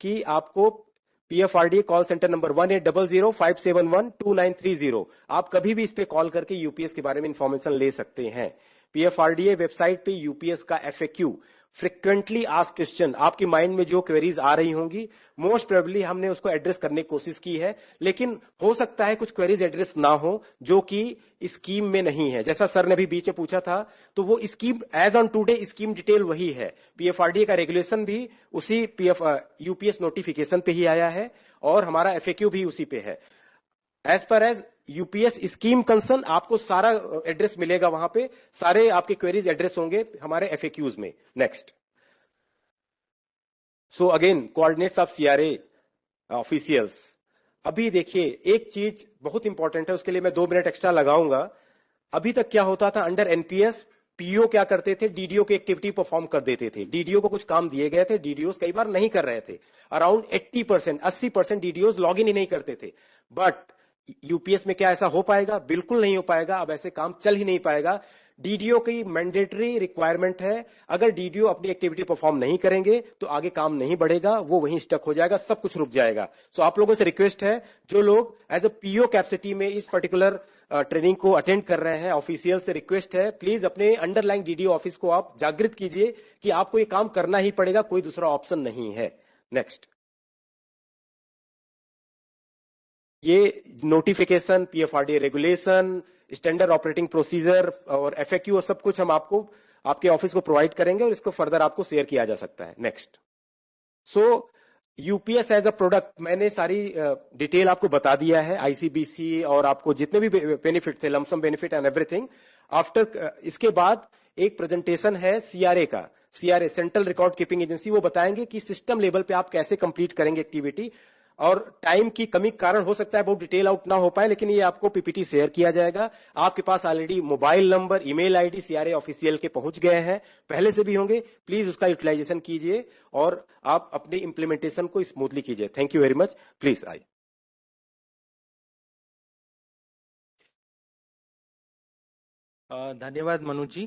[SPEAKER 5] कि आपको पीएफआरडीए कॉल सेंटर नंबर 1800-571-2930, आप कभी भी इस पे कॉल करके यूपीएस के बारे में इंफॉर्मेशन ले सकते हैं। पीएफआरडीए वेबसाइट पे यूपीएस का एफएक्यू, फ्रिक्वेंटली आस्क्ड क्वेश्चन, आपकी माइंड में जो क्वेरीज आ रही होंगी मोस्ट प्रोबेबली हमने उसको एड्रेस करने की कोशिश की है, लेकिन हो सकता है कुछ क्वेरीज एड्रेस ना हो जो कि स्कीम में नहीं है। जैसा सर ने भी बीच में पूछा था, तो वो scheme as on today scheme detail वही है। पीएफआरडीए का रेगुलेशन भी उसी यूपीएस नोटिफिकेशन पे ही आया है और हमारा एफएक्यू भी उसी पे है। As per as UPS scheme concern, आपको सारा एड्रेस मिलेगा वहां पे, सारे आपके क्वेरीज एड्रेस होंगे हमारे एफएक्यूज में। Next, so again coordinates of CRA officials. अभी देखिए एक चीज बहुत इंपॉर्टेंट है, उसके लिए मैं 2 मिनट एक्स्ट्रा लगाऊंगा। अभी तक क्या होता था अंडर एनपीएस, पीओ क्या करते थे, डीडीओ की एक्टिविटी परफॉर्म कर देते थे। डीडीओ को कुछ काम दिए गए थे, डीडीओ कई बार नहीं कर रहे थे। अराउंड 80% डीडीओ लॉग इन ही नहीं करते थे। बट यूपीएस में क्या ऐसा हो पाएगा? बिल्कुल नहीं हो पाएगा। अब ऐसे काम चल ही नहीं पाएगा। डीडीओ की मैंडेटरी रिक्वायरमेंट है, अगर डीडीओ अपनी एक्टिविटी परफॉर्म नहीं करेंगे तो आगे काम नहीं बढ़ेगा, वो वहीं स्टक हो जाएगा, सब कुछ रुक जाएगा। सो आप लोगों से रिक्वेस्ट है, जो लोग एज अ पीओ कैपेसिटी में इस पर्टिकुलर ट्रेनिंग को अटेंड कर रहे हैं, ऑफिशियल से रिक्वेस्ट है प्लीज अपने अंडरलाइन डीडीओ ऑफिस को आप जागृत कीजिए कि आपको ये काम करना ही पड़ेगा, कोई दूसरा ऑप्शन नहीं है। नेक्स्ट, ये notification, PFRDA regulation, standard operating procedure और एफएक्यू और सब कुछ हम आपको आपके ऑफिस को प्रोवाइड करेंगे और इसको फर्दर आपको शेयर किया जा सकता है। Next, so UPS as a product, मैंने सारी डिटेल आपको बता दिया है, आईसीबीसी और आपको जितने भी बेनिफिट थे, lump sum benefit and everything. After इसके बाद एक प्रेजेंटेशन है सीआरए का, CRA central record keeping agency, वो बताएंगे कि सिस्टम लेवल पे आप कैसे कंप्लीट करेंगे एक्टिविटी। और टाइम की कमी के कारण हो सकता है बहुत डिटेल आउट ना हो पाए, लेकिन ये आपको पीपीटी शेयर किया जाएगा। आपके पास already mobile number, email ID CRA official के पहुंच गए हैं, पहले से भी होंगे। प्लीज उसका यूटिलाइजेशन कीजिए और आप अपने इंप्लीमेंटेशन को स्मूथली कीजिए। Thank you very much. Please आइए। धन्यवाद मनोज जी।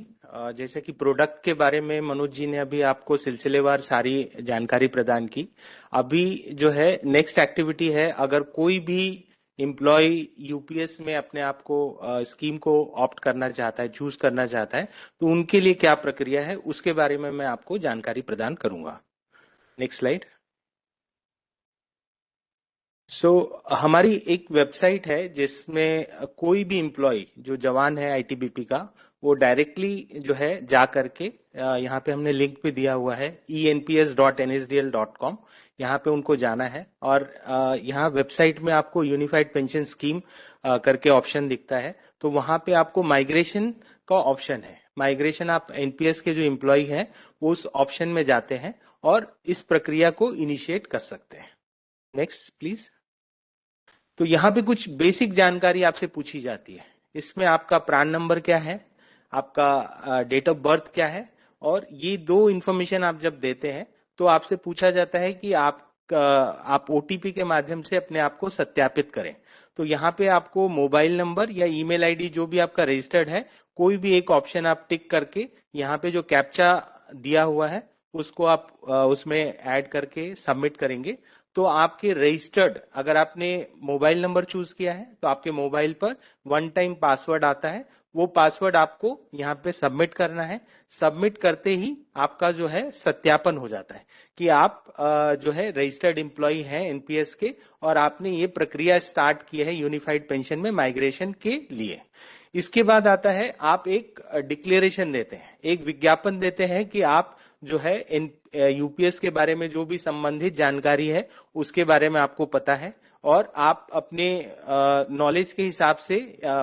[SPEAKER 5] जैसे कि प्रोडक्ट के बारे में मनोज जी ने अभी आपको सिलसिलेवार सारी जानकारी प्रदान की। अभी जो है नेक्स्ट एक्टिविटी है, अगर कोई भी एम्प्लॉय यूपीएस में अपने आप को स्कीम को ऑप्ट करना चाहता है, चूज करना चाहता है, तो उनके लिए क्या प्रक्रिया है उसके बारे में मैं आपको जानकारी प्रदान करूंगा। Next slide. हमारी एक वेबसाइट है जिसमें कोई भी एम्प्लॉय जो जवान है आईटीबीपी का, वो डायरेक्टली जो है जा करके यहाँ पे हमने लिंक भी दिया हुआ है enps.nsdl.com, यहाँ पे उनको जाना है और यहाँ वेबसाइट में आपको यूनिफाइड पेंशन स्कीम करके ऑप्शन दिखता है। तो वहां पे आपको माइग्रेशन का ऑप्शन है। माइग्रेशन आप एनपीएस के जो एम्प्लॉय हैं उस ऑप्शन में जाते हैं और इस प्रक्रिया को इनिशिएट कर सकते हैं। Next please. तो यहाँ पे कुछ बेसिक जानकारी आपसे पूछी जाती है। इसमें आपका प्रान नंबर क्या है, आपका डेट ऑफ बर्थ क्या है, और ये दो इंफॉर्मेशन आप जब देते हैं तो आपसे पूछा जाता है कि आप ओटीपी के माध्यम से अपने आप को सत्यापित करें। तो यहाँ पे आपको मोबाइल नंबर या ईमेल आईडी जो भी आपका रजिस्टर्ड है, कोई भी एक ऑप्शन आप टिक करके यहाँ पे जो कैप्चा दिया हुआ है उसको आप उसमें ऐड करके सबमिट करेंगे। तो आपके रजिस्टर्ड, अगर आपने मोबाइल नंबर चूज किया है तो आपके मोबाइल पर वन टाइम पासवर्ड आता है, वो पासवर्ड आपको यहाँ पे सबमिट करना है। सबमिट करते ही आपका जो है सत्यापन हो जाता है कि आप जो है रजिस्टर्ड एम्प्लॉय हैं एनपीएस के और आपने ये प्रक्रिया स्टार्ट की है यूनिफाइड पेंशन में माइग्रेशन के लिए। इसके बाद आता है आप एक डिक्लेरेशन देते हैं, एक विज्ञापन देते हैं कि आप जो है यूपीएस के बारे में जो भी संबंधित जानकारी है उसके बारे में आपको पता है और आप अपने नॉलेज के हिसाब से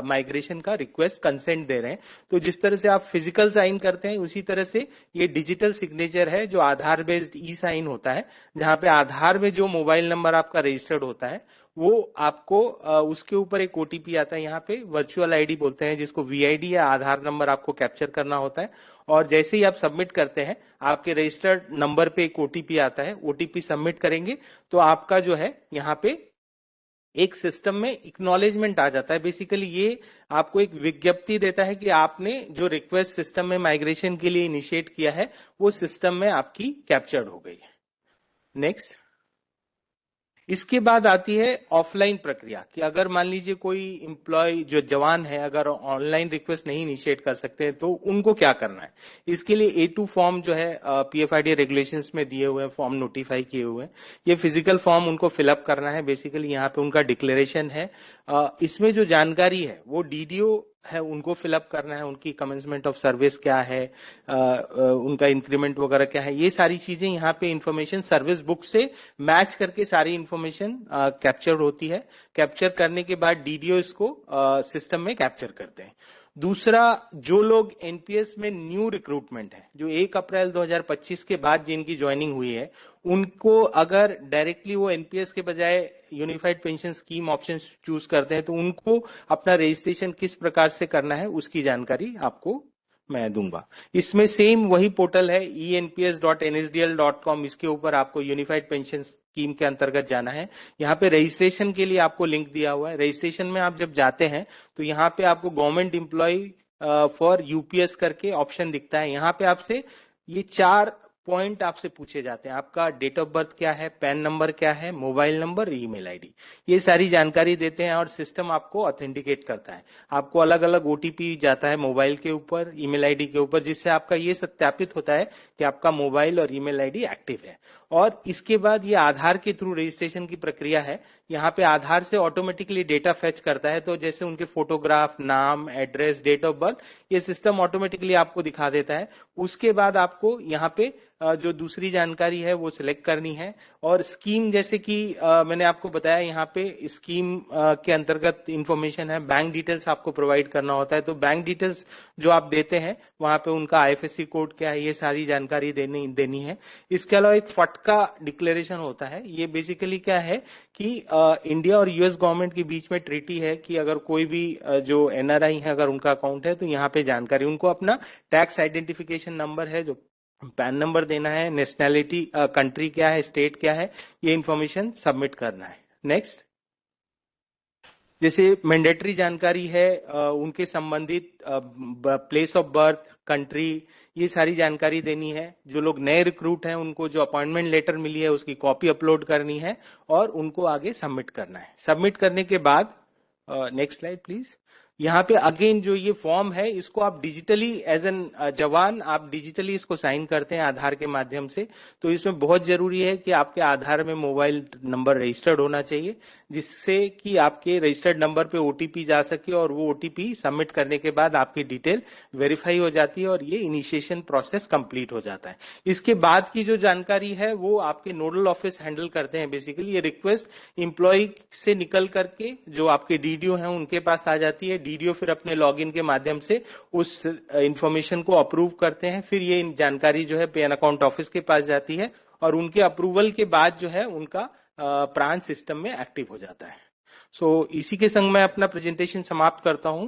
[SPEAKER 5] माइग्रेशन का रिक्वेस्ट कंसेंट दे रहे हैं। तो जिस तरह से आप फिजिकल साइन करते हैं उसी तरह से ये डिजिटल सिग्नेचर है जो आधार बेस्ड ई साइन होता है, जहां पे आधार में जो मोबाइल नंबर आपका रजिस्टर्ड होता है वो आपको उसके ऊपर एक ओटीपी आता है, यहाँ पे वर्चुअल आईडी बोलते हैं जिसको वीआईडी या आधार नंबर आपको कैप्चर करना होता है। और जैसे ही आप सबमिट करते हैं आपके रजिस्टर्ड नंबर पे एक ओटीपी आता है, ओटीपी सबमिट करेंगे तो आपका जो है यहाँ पे एक सिस्टम में एक्नॉलेजमेंट आ जाता है। बेसिकली ये आपको एक विज्ञप्ति देता है कि आपने जो रिक्वेस्ट सिस्टम में माइग्रेशन के लिए इनिशिएट किया है वो सिस्टम में आपकी कैप्चर्ड हो गई है। नेक्स्ट। इसके बाद आती है ऑफलाइन प्रक्रिया कि अगर मान लीजिए कोई एम्प्लॉय जो जवान है अगर ऑनलाइन रिक्वेस्ट नहीं इनिशिएट कर सकते तो उनको क्या करना है। इसके लिए A2 फॉर्म जो है पीएफआईडी रेगुलेशंस में दिए हुए हैं, फॉर्म नोटिफाई किए हुए हैं। ये फिजिकल फॉर्म उनको फिलअप करना है। बेसिकली यहाँ पे उनका डिक्लेरेशन है, इसमें जो जानकारी है वो डीडीओ है उनको फिलअप करना है, उनकी कमेंसमेंट ऑफ सर्विस क्या है, उनका इंक्रीमेंट वगैरह क्या है, ये सारी चीजें यहाँ पे इंफॉर्मेशन सर्विस बुक से मैच करके सारी इंफॉर्मेशन कैप्चर होती है। कैप्चर करने के बाद डीडीओ इसको सिस्टम में कैप्चर करते हैं। दूसरा, जो लोग एनपीएस में न्यू रिक्रूटमेंट है, जो 1 अप्रैल 2025 के बाद जिनकी ज्वाइनिंग हुई है, उनको अगर डायरेक्टली वो एनपीएस के बजाय unified pension scheme option choose करते हैं तो उनको अपना रजिस्ट्रेशन किस प्रकार से करना है उसकी जानकारी आपको मैं दूंगा। इसमें सेम वही पोर्टल है enps.nsdl.com, इसके ऊपर आपको यूनिफाइड पेंशन स्कीम के अंतर्गत जाना है। यहाँ पे रजिस्ट्रेशन के लिए आपको लिंक दिया हुआ है। रजिस्ट्रेशन में आप जब जाते हैं तो यहाँ पे आपको गवर्नमेंट एम्प्लॉय फॉर यूपीएस करके ऑप्शन दिखता है। यहाँ पे आपसे ये 4 पॉइंट आपसे पूछे जाते हैं, आपका डेट ऑफ बर्थ क्या है, पैन नंबर क्या है, मोबाइल नंबर, ईमेल आईडी, ये सारी जानकारी देते हैं और सिस्टम आपको ऑथेंटिकेट करता है। आपको अलग अलग ओटीपी जाता है मोबाइल के ऊपर, ईमेल आईडी के ऊपर, जिससे आपका ये सत्यापित होता है कि आपका मोबाइल और ईमेल आईडी एक्टिव है। और इसके बाद ये आधार के थ्रू रजिस्ट्रेशन की प्रक्रिया है। यहाँ पे आधार से ऑटोमेटिकली डेटा फेच करता है, तो जैसे उनके फोटोग्राफ, नाम, एड्रेस, डेट ऑफ बर्थ, ये सिस्टम ऑटोमेटिकली आपको दिखा देता है। उसके बाद आपको यहाँ पे जो दूसरी जानकारी है वो सिलेक्ट करनी है। और स्कीम, जैसे कि मैंने आपको बताया, यहाँ पे स्कीम के अंतर्गत इंफॉर्मेशन है, बैंक डिटेल्स आपको प्रोवाइड करना होता है। तो बैंक डिटेल्स जो आप देते हैं वहां पे उनका आईएफएससी कोड क्या है, ये सारी जानकारी देनी है। इसके अलावा एक फटका डिक्लेरेशन होता है। ये बेसिकली क्या है कि इंडिया और यूएस गवर्नमेंट के बीच में ट्रीटी है कि अगर कोई भी जो एनआरआई है अगर उनका अकाउंट है तो यहाँ पे जानकारी, उनको अपना टैक्स आइडेंटिफिकेशन नंबर है, जो पैन नंबर देना है, नेशनैलिटी, कंट्री क्या है, स्टेट क्या है, ये इंफॉर्मेशन सबमिट करना है। नेक्स्ट। जैसे मैंडेटरी जानकारी है, उनके संबंधित प्लेस ऑफ बर्थ, कंट्री, ये सारी जानकारी देनी है। जो लोग नए रिक्रूट हैं उनको जो अपॉइंटमेंट लेटर मिली है उसकी कॉपी अपलोड करनी है और उनको आगे सबमिट करना है। सबमिट करने के बाद नेक्स्ट स्लाइड प्लीज। यहाँ पे अगेन जो ये फॉर्म है इसको आप डिजिटली एज एन जवान आप डिजिटली इसको साइन करते हैं आधार के माध्यम से। तो इसमें बहुत जरूरी है कि आपके आधार में मोबाइल नंबर रजिस्टर्ड होना चाहिए, जिससे कि आपके रजिस्टर्ड नंबर पे ओटीपी जा सके और वो ओटीपी सबमिट करने के बाद आपकी डिटेल वेरीफाई हो जाती है और ये इनिशिएशन प्रोसेस कंप्लीट हो जाता है। इसके बाद की जो जानकारी है वो आपके नोडल ऑफिस हैंडल करते हैं। बेसिकली ये रिक्वेस्ट एम्प्लॉय से निकल करके जो आपके डीडीओ हैं उनके पास आ जाती है। डीडीओ फिर अपने लॉगिन के माध्यम से उस इंफॉर्मेशन को अप्रूव करते हैं। फिर ये जानकारी जो है पे एन अकाउंट ऑफिस के पास जाती है और उनके अप्रूवल के बाद जो है उनका प्राण सिस्टम में एक्टिव हो जाता है। इसी के संग मैं अपना प्रेजेंटेशन समाप्त करता हूं।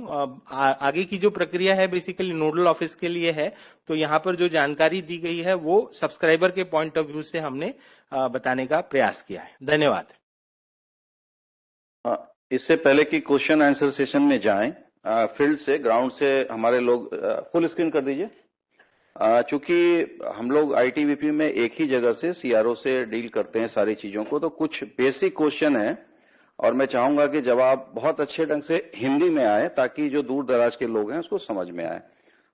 [SPEAKER 5] आगे की जो प्रक्रिया है बेसिकली नोडल ऑफिस के लिए है। तो यहाँ पर जो जानकारी दी गई है वो सब्सक्राइबर के पॉइंट ऑफ व्यू से हमने बताने का प्रयास किया है। धन्यवाद।
[SPEAKER 2] इससे पहले कि क्वेश्चन आंसर सेशन में जाएं, फील्ड से ग्राउंड से हमारे लोग फुल स्क्रीन कर दीजिए। चूंकि हम लोग आईटीबीपी में एक ही जगह से सीआरओ से डील करते हैं सारी चीजों को, तो कुछ बेसिक क्वेश्चन है और मैं चाहूंगा कि जवाब बहुत अच्छे ढंग से हिंदी में आए ताकि जो दूर दराज के लोग हैं उसको समझ में आए।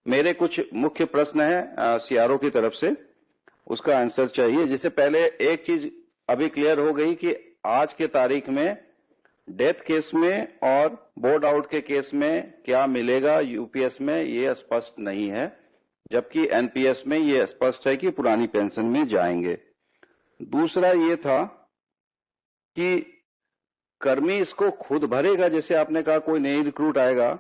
[SPEAKER 2] मेरे कुछ मुख्य प्रश्न है सीआरओ की तरफ से, उसका आंसर चाहिए। जिससे पहले एक चीज अभी क्लियर हो गई कि आज के तारीख में डेथ केस में और बोर्ड आउट के केस में क्या मिलेगा यूपीएस में ये स्पष्ट नहीं है, जबकि एनपीएस में ये स्पष्ट है कि पुरानी पेंशन में जाएंगे। दूसरा ये था कि कर्मी इसको खुद भरेगा, जैसे आपने कहा कोई नई रिक्रूट आएगा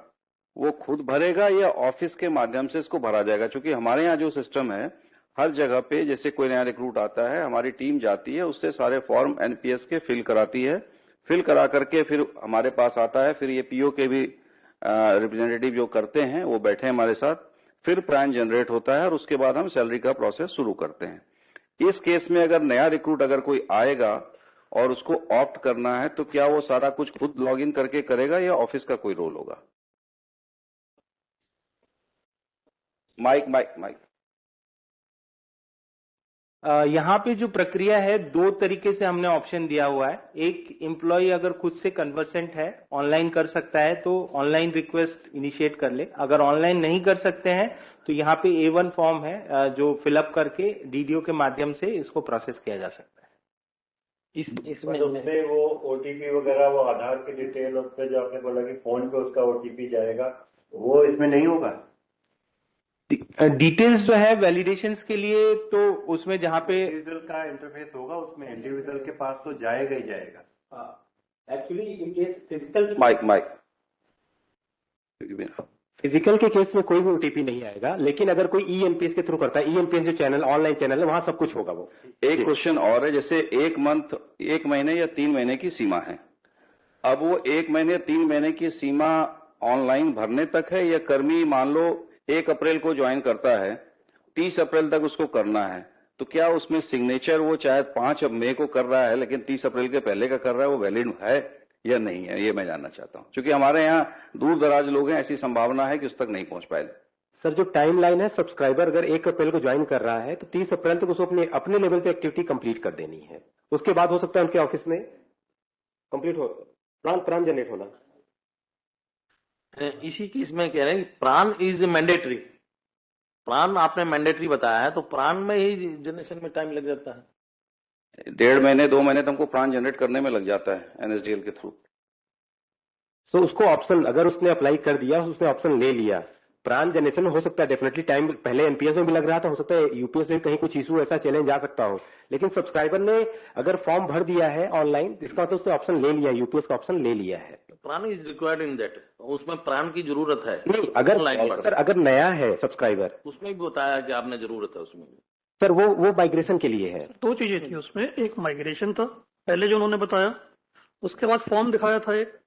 [SPEAKER 2] वो खुद भरेगा या ऑफिस के माध्यम से इसको भरा जाएगा? क्योंकि हमारे यहाँ जो सिस्टम है हर जगह पे जैसे कोई नया रिक्रूट आता है हमारी टीम जाती है, उससे सारे फॉर्म एनपीएस के फिल कराती है, फिल करा करके फिर हमारे पास आता है। फिर ये पीओ के भी रिप्रेजेंटेटिव जो करते हैं वो बैठे हैं हमारे साथ, फिर प्राइम जनरेट होता है और उसके बाद हम सैलरी का प्रोसेस शुरू करते हैं। इस केस में अगर नया रिक्रूट अगर कोई आएगा और उसको ऑप्ट करना है तो क्या वो सारा कुछ खुद लॉगिन करके करेगा या ऑफिस का कोई रोल होगा? माइक।
[SPEAKER 5] यहाँ पे जो प्रक्रिया है दो तरीके से हमने ऑप्शन दिया हुआ है। एक एम्प्लॉय अगर खुद से कन्वर्सेंट है ऑनलाइन कर सकता है तो ऑनलाइन रिक्वेस्ट इनिशिएट कर ले। अगर ऑनलाइन नहीं कर सकते हैं तो यहाँ पे A1 फॉर्म है जो फिलअप करके डीडीओ के माध्यम से इसको प्रोसेस किया जा सकता है।
[SPEAKER 7] इसमें वो ओटीपी वगैरह वो आधार की डिटेल उस पे जो आपने बोला कि फोन पे उसका ओटीपी जाएगा वो इसमें नहीं होगा।
[SPEAKER 5] डिटेल्स जो है वैलिडेशंस के लिए तो उसमें जहां पे
[SPEAKER 7] इंडिविजुअल का इंटरफेस होगा उसमें इंडिविजुअल के पास तो जाएगा ही जाएगा।
[SPEAKER 5] एक्चुअली इन केस फिजिकल
[SPEAKER 2] माइक
[SPEAKER 5] फिजिकल के केस में कोई भी ओटीपी नहीं आएगा, लेकिन अगर कोई ईएनपीएस के थ्रू करता है, ईएनपीएस जो चैनल ऑनलाइन चैनल है वहां सब कुछ होगा। वो
[SPEAKER 2] एक क्वेश्चन और है, जैसे एक महीने या 3 महीने की सीमा है, अब वो 1 महीने 3 महीने की सीमा ऑनलाइन भरने तक है या कर्मी मान लो 1 अप्रैल को ज्वाइन करता है 30 अप्रैल तक उसको करना है, तो क्या उसमें सिग्नेचर वो चाहे 5 मई को कर रहा है लेकिन 30 अप्रैल के पहले का कर रहा है वो वैलिड है या नहीं है? ये मैं जानना चाहता हूं, क्योंकि हमारे यहाँ दूर दराज लोग हैं, ऐसी संभावना है कि उस तक नहीं पहुंच पाए।
[SPEAKER 5] सर जो टाइम लाइन है, सब्सक्राइबर अगर 1 अप्रैल को ज्वाइन कर रहा है तो 30 अप्रैल तक उसको अपने लेवल पे एक्टिविटी कंप्लीट कर देनी है। उसके बाद हो सकता है उनके ऑफिस में कंप्लीट हो प्राण जनरेट होना।
[SPEAKER 8] इसी केस में कह रहे हैं प्राण इज मैंडेटरी। प्राण आपने मैंडेटरी बताया है तो प्राण में ही जनरेशन में टाइम लग जाता है।
[SPEAKER 2] 1.5 महीने 2 महीने तुमको प्राण जनरेट करने में लग जाता है एनएसडीएल के थ्रू।
[SPEAKER 5] सो उसको ऑप्शन अगर उसने अप्लाई कर दिया, उसने ऑप्शन ले लिया, प्राण जनरेशन में हो सकता है डेफिनेटली टाइम पहले एनपीएस में भी लग रहा था, हो सकता है यूपीएस में कहीं कुछ इशू ऐसा चैलेंज आ सकता हो, लेकिन सब्सक्राइबर ने अगर फॉर्म भर दिया है ऑनलाइन, इसका मतलब उसने ऑप्शन ले लिया, यूपीएस का ऑप्शन ले लिया है।
[SPEAKER 8] प्राण इज रिक्वायर्ड इन दैट, उसमें प्राण की जरूरत है।
[SPEAKER 5] नहीं, अगर सर अगर नया है सब्सक्राइबर,
[SPEAKER 8] उसमें भी बताया कि आपने जरूरत है उसमें।
[SPEAKER 5] सर वो माइग्रेशन के लिए है।
[SPEAKER 1] 2 चीजें थी उसमें, एक माइग्रेशन था पहले जो उन्होंने बताया, उसके बाद फॉर्म दिखाया था एक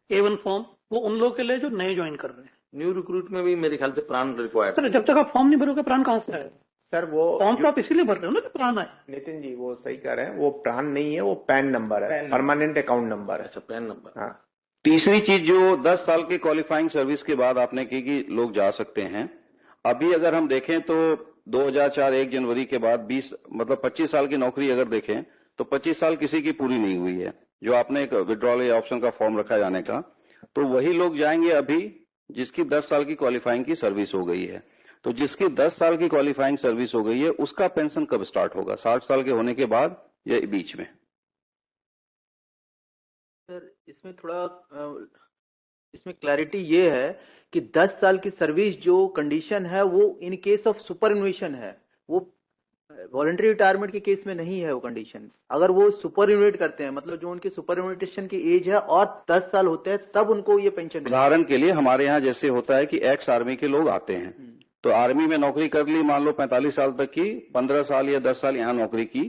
[SPEAKER 1] A1 फॉर्म, वो उन लोगों के लिए जो नए ज्वाइन कर रहे हैं।
[SPEAKER 8] न्यू रिक्रूट में भी मेरे ख्याल से प्राण रिक्वायर्ड।
[SPEAKER 1] सर जब तक आप फॉर्म नहीं भरोगे प्राण कहाँ से आएगा?
[SPEAKER 4] सर वो
[SPEAKER 1] फॉर्म तो आप इसीलिए भर रहे हो ना कि प्राण आए।
[SPEAKER 4] नितिन जी वो सही कह रहे हैं, वो प्राण नहीं है, वो पैन नंबर है, परमानेंट अकाउंट नंबर है।
[SPEAKER 8] अच्छा पैन नंबर।
[SPEAKER 4] हाँ,
[SPEAKER 2] तीसरी चीज जो 10 साल के क्वालिफाइंग सर्विस के बाद आपने की कि लोग जा सकते हैं, अभी अगर हम देखें तो 2004 1 जनवरी के बाद 25 साल की नौकरी अगर देखें तो 25 साल किसी की पूरी नहीं हुई है। जो आपने एक विड्रॉल या ऑप्शन का फॉर्म रखा जाने का, तो वही लोग जाएंगे अभी जिसकी 10 साल की क्वालिफाइंग की सर्विस हो गई है। तो जिसकी 10 साल की क्वालिफाइंग सर्विस हो गई है उसका पेंशन कब स्टार्ट होगा, 60 साल के होने के बाद या बीच में?
[SPEAKER 6] सर इसमें थोड़ा इसमें क्लैरिटी ये है कि 10 साल की सर्विस जो कंडीशन है वो इन केस ऑफ सुपरएनुएशन है, वो वॉलंटरी रिटायरमेंट के केस में नहीं है वो कंडीशन। अगर वो सुपरएनुएट करते हैं, मतलब जो उनकी सुपरएनुएटेशन की एज है और 10 साल होते हैं, तब उनको ये पेंशन।
[SPEAKER 2] उदाहरण के लिए हमारे यहाँ जैसे होता है कि एक्स आर्मी के लोग आते हैं, तो आर्मी में नौकरी कर ली मान लो 45 साल तक की, 15 साल या 10 साल यहाँ नौकरी की,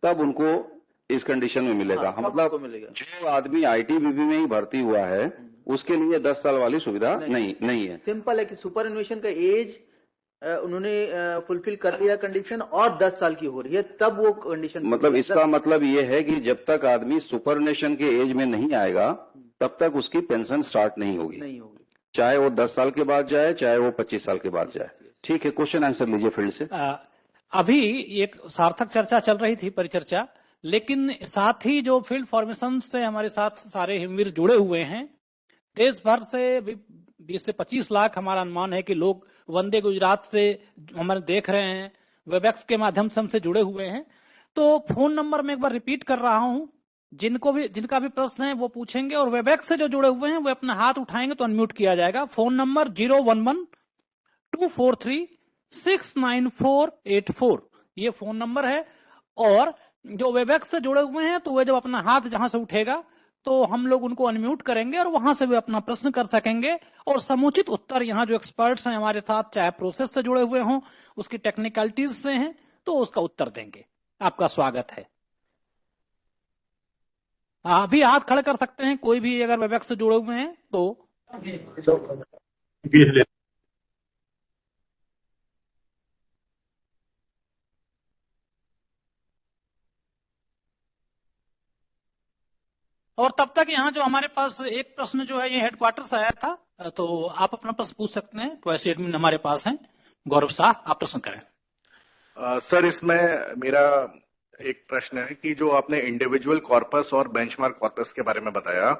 [SPEAKER 2] तब उनको इस कंडीशन में मिलेगा।
[SPEAKER 6] हाँ,
[SPEAKER 2] मतलब
[SPEAKER 6] मिलेगा।
[SPEAKER 2] जो आदमी आईटीबीपी में ही भर्ती हुआ है उसके लिए 10 साल वाली सुविधा नहीं है।
[SPEAKER 6] सिंपल है कि सुपरएनुएशन का एज उन्होंने फुलफिल कर लिया कंडीशन और 10 साल की हो रही है, तब वो कंडीशन।
[SPEAKER 2] मतलब इसका मतलब ये है कि जब तक आदमी सुपरएनुएशन के एज में नहीं आएगा तब तक उसकी पेंशन स्टार्ट नहीं होगी, चाहे वो 10 साल के बाद जाए चाहे वो 25 साल के बाद जाए। ठीक है, क्वेश्चन आंसर लीजिए फील्ड से।
[SPEAKER 1] अभी एक सार्थक चर्चा चल रही थी, परिचर्चा, लेकिन साथ ही जो फील्ड फॉर्मेशन से हमारे साथ सारे हिमवीर जुड़े हुए हैं, देश भर से 20 से 25 लाख हमारा अनुमान है कि लोग वंदे गुजरात से हमारे देख रहे हैं, वेबएक्स के माध्यम से हमसे जुड़े हुए हैं। तो फोन नंबर में एक बार रिपीट कर रहा हूं, जिनका भी प्रश्न है वो पूछेंगे, और वेबएक्स से जो जुड़े हुए हैं वो अपना हाथ उठाएंगे तो अनम्यूट किया जाएगा। फोन नंबर 011-243-69484, ये फोन नंबर है। और जो वेबएक्स से जुड़े हुए हैं तो वे जब अपना हाथ जहां से उठेगा तो हम लोग उनको अनम्यूट करेंगे और वहां से वे अपना प्रश्न कर सकेंगे, और समुचित उत्तर यहाँ जो एक्सपर्ट्स हैं हमारे साथ, चाहे प्रोसेस से जुड़े हुए हों, उसकी टेक्निकलिटीज से हैं, तो उसका उत्तर देंगे। आपका स्वागत है। अभी हाथ खड़े कर सकते हैं कोई भी अगर वेबएक्स से जुड़े हुए हैं तो। और तब तक यहाँ जो हमारे पास एक प्रश्न जो है ये हेडक्वार्टर से आया था, तो आप अपना प्रश्न पूछ सकते हैं। ट्वाइस एडमिन हमारे पास हैं, गौरव शाह, आप प्रश्न करें।
[SPEAKER 9] सर इसमें मेरा एक प्रश्न है कि जो आपने इंडिविजुअल कॉर्पस और बेंचमार्क कॉर्पस के बारे में बताया,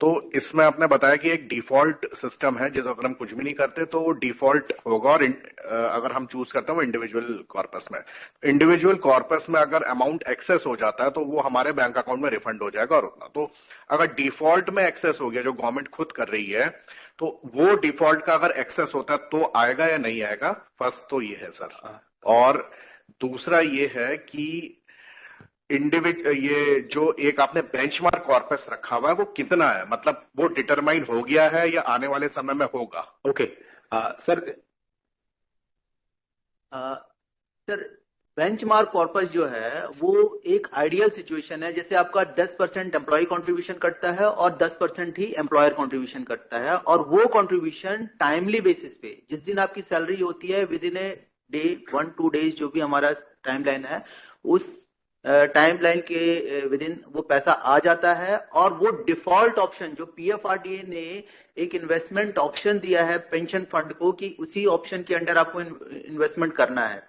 [SPEAKER 9] तो इसमें आपने बताया कि एक डिफॉल्ट सिस्टम है जिस अगर हम कुछ भी नहीं करते तो वो डिफॉल्ट होगा, और अगर हम चूज करते हैं वो इंडिविजुअल कॉर्पस में, इंडिविजुअल कॉर्पस में अगर अमाउंट एक्सेस हो जाता है तो वो हमारे बैंक अकाउंट में रिफंड हो जाएगा और उतना। तो अगर डिफॉल्ट में एक्सेस हो गया जो गवर्नमेंट खुद कर रही है, तो वो डिफॉल्ट का अगर एक्सेस होता है तो आएगा या नहीं आएगा? फर्स्ट तो ये है सर। और दूसरा ये है कि ये जो एक आपने बेंचमार्क कॉर्पस रखा हुआ है वो कितना है, मतलब वो डिटरमाइन हो गया है या आने वाले समय में होगा?
[SPEAKER 5] Okay sir.
[SPEAKER 6] Sir benchmark corpus जो है वो एक आइडियल सिचुएशन है, जैसे आपका 10% एम्प्लॉय कंट्रीब्यूशन करता है और 10% ही एम्प्लॉयर कंट्रीब्यूशन करता है, और वो कंट्रीब्यूशन टाइमली बेसिस पे, जिस दिन आपकी सैलरी होती है with in a day 1-2 days जो भी हमारा टाइमलाइन है, उस टाइमलाइन के विद इन वो पैसा आ जाता है। और वो डिफॉल्ट ऑप्शन जो पीएफआरडीए ने एक इन्वेस्टमेंट ऑप्शन दिया है पेंशन फंड को कि उसी ऑप्शन के अंडर आपको इन्वेस्टमेंट करना है,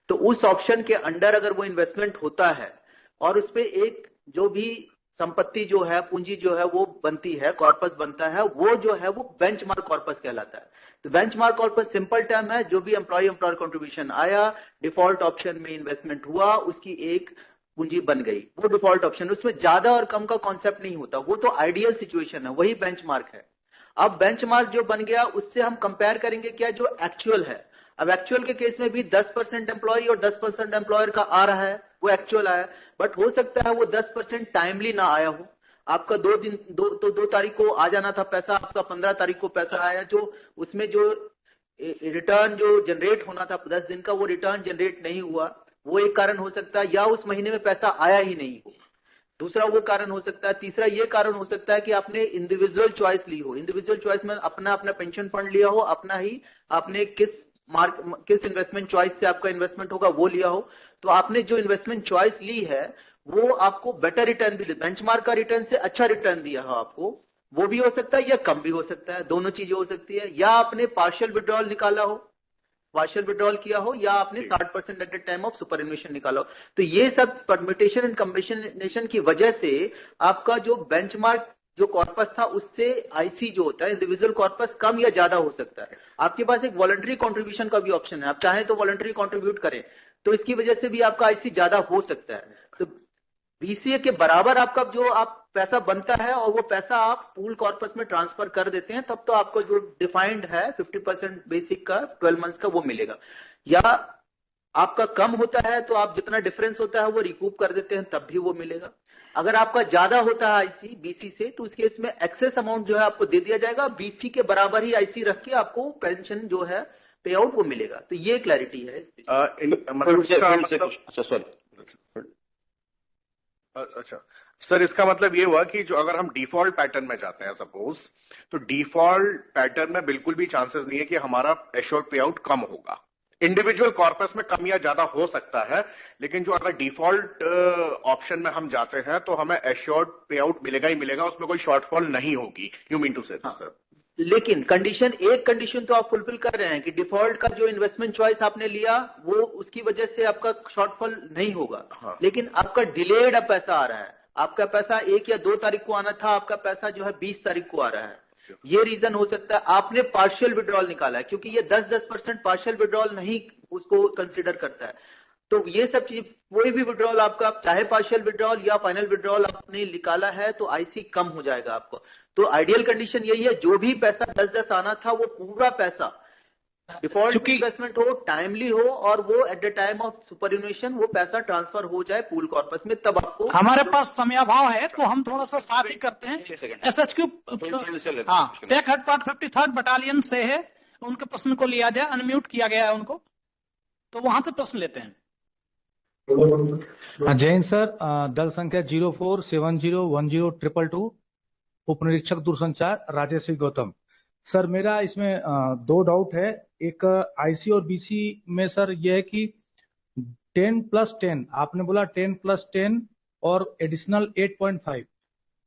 [SPEAKER 6] तो उस ऑप्शन के अंडर अगर वो इन्वेस्टमेंट होता है और उसपे एक जो भी संपत्ति जो है, पूंजी जो है वो बनती है, कॉर्पस बनता है, वो जो है वो बेंचमार्क कॉर्पस कहलाता है। तो बेंचमार्क कॉर्पस सिंपल टर्म है, जो भी एम्प्लॉयर कंट्रीब्यूशन आया, डिफॉल्ट ऑप्शन में इन्वेस्टमेंट हुआ, उसकी एक पूंजी बन गई, वो डिफॉल्ट ऑप्शन। उसमें ज्यादा और कम का कॉन्सेप्ट नहीं होता, वो तो आइडियल सिचुएशन है, वही बेंचमार्क है। अब बेंचमार्क जो बन गया उससे हम कंपेयर करेंगे क्या जो एक्चुअल है। अब एक्चुअल के केस में भी 10% एम्प्लॉय और 10% एम्प्लॉयर का आ रहा है, वो एक्चुअल आया, बट हो सकता है वो 10% टाइमली ना आया हो। आपका 2 तारीख को आ जाना था पैसा, आपका 15 तारीख को पैसा आया, जो उसमें जो रिटर्न जो जनरेट होना था 10 दिन का, वो रिटर्न जनरेट नहीं हुआ, वो एक कारण हो सकता है, या उस महीने में पैसा आया ही नहीं हो, दूसरा वो कारण हो सकता है। तीसरा ये कारण हो सकता है कि आपने इंडिविजुअल चॉइस ली हो, इंडिविजुअल चॉइस में अपना पेंशन फंड लिया हो, अपना ही आपने किस इन्वेस्टमेंट चॉइस से आपका इन्वेस्टमेंट होगा वो लिया हो, तो आपने जो इन्वेस्टमेंट चॉइस ली है वो आपको बेटर रिटर्न भी, बेंचमार्क का रिटर्न से अच्छा रिटर्न दिया हो आपको, वो भी हो सकता है या कम भी हो सकता है, दोनों चीजें हो सकती है। या आपने पार्शियल विड्रॉल निकाला हो, पार्शियल विड्रॉल किया हो, या आपने 60% at the time of superannuation निकाला हो। तो ये सब परम्यूटेशन एंड कॉम्बिनेशन की वजह से आपका जो बेंचमार्क जो कॉर्पस था उससे आईसी जो होता है इंडिविजुअल कॉर्पस कम या ज्यादा हो सकता है। आपके पास एक वॉलंटरी कॉन्ट्रीब्यूशन का भी ऑप्शन है, आप चाहें तो वॉलंटरी कॉन्ट्रीब्यूट करें तो इसकी वजह से भी आपका आईसी ज्यादा हो सकता है। तो बीसीए के बराबर आपका जो आप पैसा बनता है और वो पैसा आप पूल कॉर्पस में ट्रांसफर कर देते हैं, तब तो आपको जो डिफाइंड है 50% बेसिक का 12 मंथ्स का वो मिलेगा। या आपका कम होता है तो आप जितना डिफरेंस होता है वो रिकूप कर देते हैं, तब भी वो मिलेगा। अगर आपका ज्यादा होता है आईसी बीसी से, तो उस केस में एक्सेस अमाउंट जो है आपको दे दिया जाएगा, बीसी के बराबर ही आईसी रख के आपको पेंशन जो है पे आउट वो मिलेगा। तो ये क्लैरिटी है।
[SPEAKER 9] अच्छा सर, इसका मतलब ये हुआ कि जो अगर हम डिफॉल्ट पैटर्न में जाते हैं सपोज, तो डिफॉल्ट पैटर्न में बिल्कुल भी चांसेस नहीं है कि हमारा एश्योर्ड पे आउट कम होगा। इंडिविजुअल कॉर्पस में कम या ज्यादा हो सकता है, लेकिन जो अगर डिफॉल्ट ऑप्शन में हम जाते हैं तो हमें एश्योर्ड पे आउट मिलेगा ही मिलेगा, उसमें कोई शॉर्टफॉल नहीं होगी। यू मीन टू से सर?
[SPEAKER 6] लेकिन एक कंडीशन तो आप फुलफिल कर रहे हैं कि डिफॉल्ट का जो इन्वेस्टमेंट चॉइस आपने लिया वो उसकी वजह से आपका शॉर्टफॉल नहीं होगा। हाँ। लेकिन आपका डिलेड अब पैसा आ रहा है, आपका पैसा 1 या 2 तारीख को आना था, आपका पैसा जो है 20 तारीख को आ रहा है। ये रीजन हो सकता है। आपने पार्शियल विड्रॉल निकाला है, क्योंकि ये 10% पार्शियल विड्रॉल नहीं उसको कंसिडर करता है। तो ये सब चीज, कोई भी विड्रॉल आपका, चाहे पार्शियल विड्रॉल या फाइनल विड्रॉल आपने निकाला है, तो आईसी कम हो जाएगा आपको। तो आइडियल कंडीशन यही है, जो भी पैसा 10 आना था वो पूरा पैसा डिफॉल्ट इन्वेस्टमेंट हो, टाइमली हो, और वो eight the time of superannuation वो पैसा ट्रांसफर हो जाए पूल कॉर्पस में, तब आपको।
[SPEAKER 1] हमारे पास समयाभाव है तो हम थोड़ा सा साथ ही करते हैं। SHQ take headquarter 53rd battalion से है, उनके प्रश्न को लिया जाए। अनम्यूट किया गया है उनको, तो वहां से प्रश्न लेते हैं।
[SPEAKER 10] जैन सर, दल संख्या 0470102222, उप निरीक्षक दूरसंचार राजेश गौतम। सर मेरा इसमें 2 डाउट है। एक आईसी और बीसी में सर ये है कि 10+10 आपने बोला 10+10 और एडिशनल 8.5,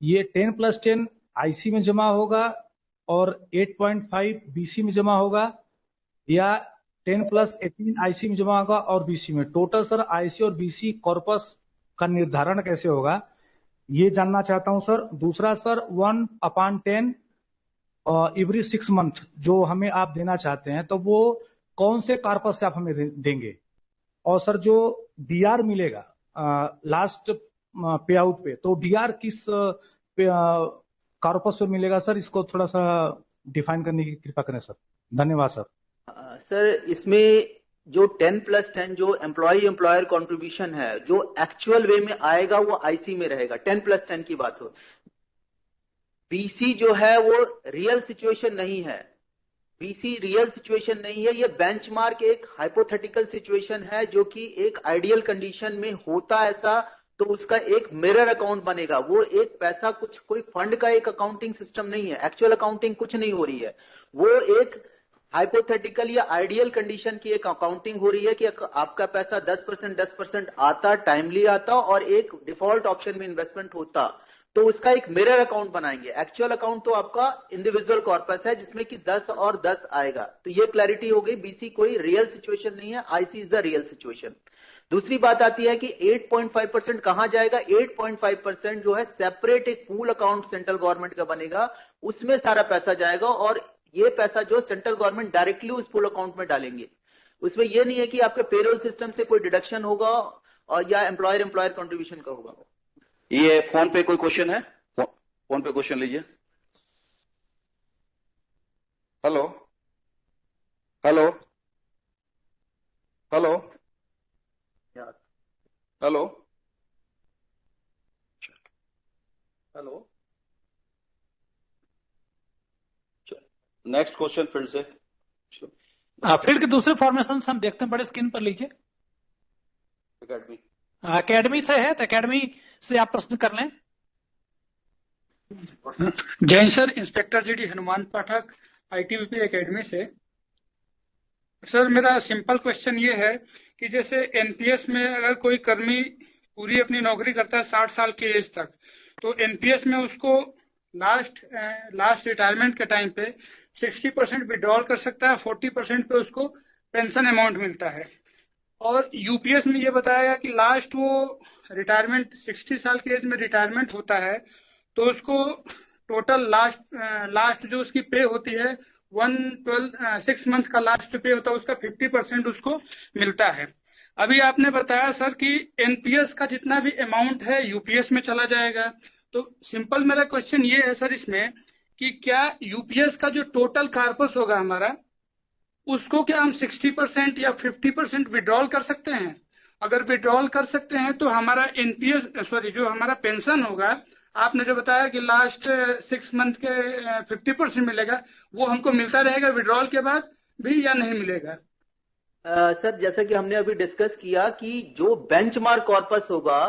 [SPEAKER 10] ये 10+10 आईसी में जमा होगा और 8.5 बीसी में जमा होगा, या 10+18 आईसी में जमा होगा और बीसी में? टोटल सर आईसी और बीसी कॉर्पस का निर्धारण कैसे होगा, ये जानना चाहता हूं सर। दूसरा सर 1/10 एवरी 6 मंथ जो हमें आप देना चाहते हैं, तो वो कौन से कॉर्पस से आप हमें देंगे? और सर जो डीआर मिलेगा लास्ट पे आउट पे, तो डीआर किस कॉर्पस पे मिलेगा सर? इसको थोड़ा सा डिफाइन करने की कृपा करें सर। धन्यवाद सर।
[SPEAKER 6] सर इसमें जो 10+10 जो एम्प्लॉयर कॉन्ट्रीब्यूशन है, जो एक्चुअल वे में आएगा वो आईसी में रहेगा। 10+10 की बात हो। बीसी जो है वो रियल सिचुएशन नहीं है, बीसी रियल सिचुएशन नहीं है। ये बेंचमार्क एक हाइपोथेटिकल सिचुएशन है, जो कि एक आइडियल कंडीशन में होता ऐसा तो उसका एक मिरर अकाउंट बनेगा। वो एक पैसा कुछ कोई फंड का एक अकाउंटिंग सिस्टम नहीं है, एक्चुअल अकाउंटिंग कुछ नहीं हो रही है। वो एक हाइपोथेटिकल या आइडियल कंडीशन की एक अकाउंटिंग हो रही है कि आपका पैसा 10% आता, टाइमली आता, और एक डिफॉल्ट ऑप्शन में इन्वेस्टमेंट होता, तो उसका एक मिरर अकाउंट बनाएंगे। एक्चुअल अकाउंट तो आपका इंडिविजुअल कॉर्पस है जिसमें कि 10 और 10 आएगा। तो ये क्लैरिटी हो गई, बीसी कोई रियल सिचुएशन नहीं है, IC is the real situation. दूसरी बात आती है कि 8.5% कहां जाएगा। 8.5% जो है सेपरेट एक पूल अकाउंट सेंट्रल गवर्नमेंट का बनेगा, उसमें सारा पैसा जाएगा, और ये पैसा जो सेंट्रल गवर्नमेंट डायरेक्टली उस पूल अकाउंट में डालेंगे। उसमें ये नहीं है कि आपके पेरोल सिस्टम से कोई डिडक्शन होगा और या एम्प्लॉयर कंट्रीब्यूशन का होगा।
[SPEAKER 2] ये फोन पे कोई क्वेश्चन है? फोन पे क्वेश्चन लीजिए। Hello hello hello hello hello next question फिर से।
[SPEAKER 1] फील्ड के दूसरे फॉर्मेशन हम देखते हैं, बड़े स्क्रीन पर लीजिए। एकेडमी से है तो एकेडमी से आप प्रश्न कर लें।
[SPEAKER 11] Jain sir, inspector GD Hanuman Pathak, ITBP academy से। सर मेरा सिंपल क्वेश्चन ये है कि जैसे एनपीएस में अगर कोई कर्मी पूरी अपनी नौकरी करता है 60 साल की एज तक, तो एनपीएस में उसको लास्ट रिटायरमेंट के टाइम पे 60% विड्रॉल कर सकता है, 40% पे उसको पेंशन अमाउंट मिलता है। और यूपीएस में ये बताया गया कि लास्ट वो रिटायरमेंट 60 साल की एज में रिटायरमेंट होता है तो उसको टोटल लास्ट जो उसकी पे होती है 6 मंथ का लास्ट पे होता है उसका 50% उसको मिलता है। अभी आपने बताया सर कि एनपीएस का जितना भी अमाउंट है यूपीएस में चला जाएगा। तो सिंपल मेरा क्वेश्चन ये है सर इसमें कि क्या यूपीएस का जो टोटल कार्पस होगा हमारा उसको क्या हम 60% या 50% विड्रॉल कर सकते हैं? अगर विड्रॉल कर सकते हैं तो हमारा एनपीएस जो हमारा पेंशन होगा, आपने जो बताया कि लास्ट 6 मंथ के 50% मिलेगा, वो हमको मिलता रहेगा विड्रॉल के बाद भी या नहीं मिलेगा?
[SPEAKER 6] सर जैसा कि हमने अभी डिस्कस किया कि जो बेंचमार्क कॉर्पस होगा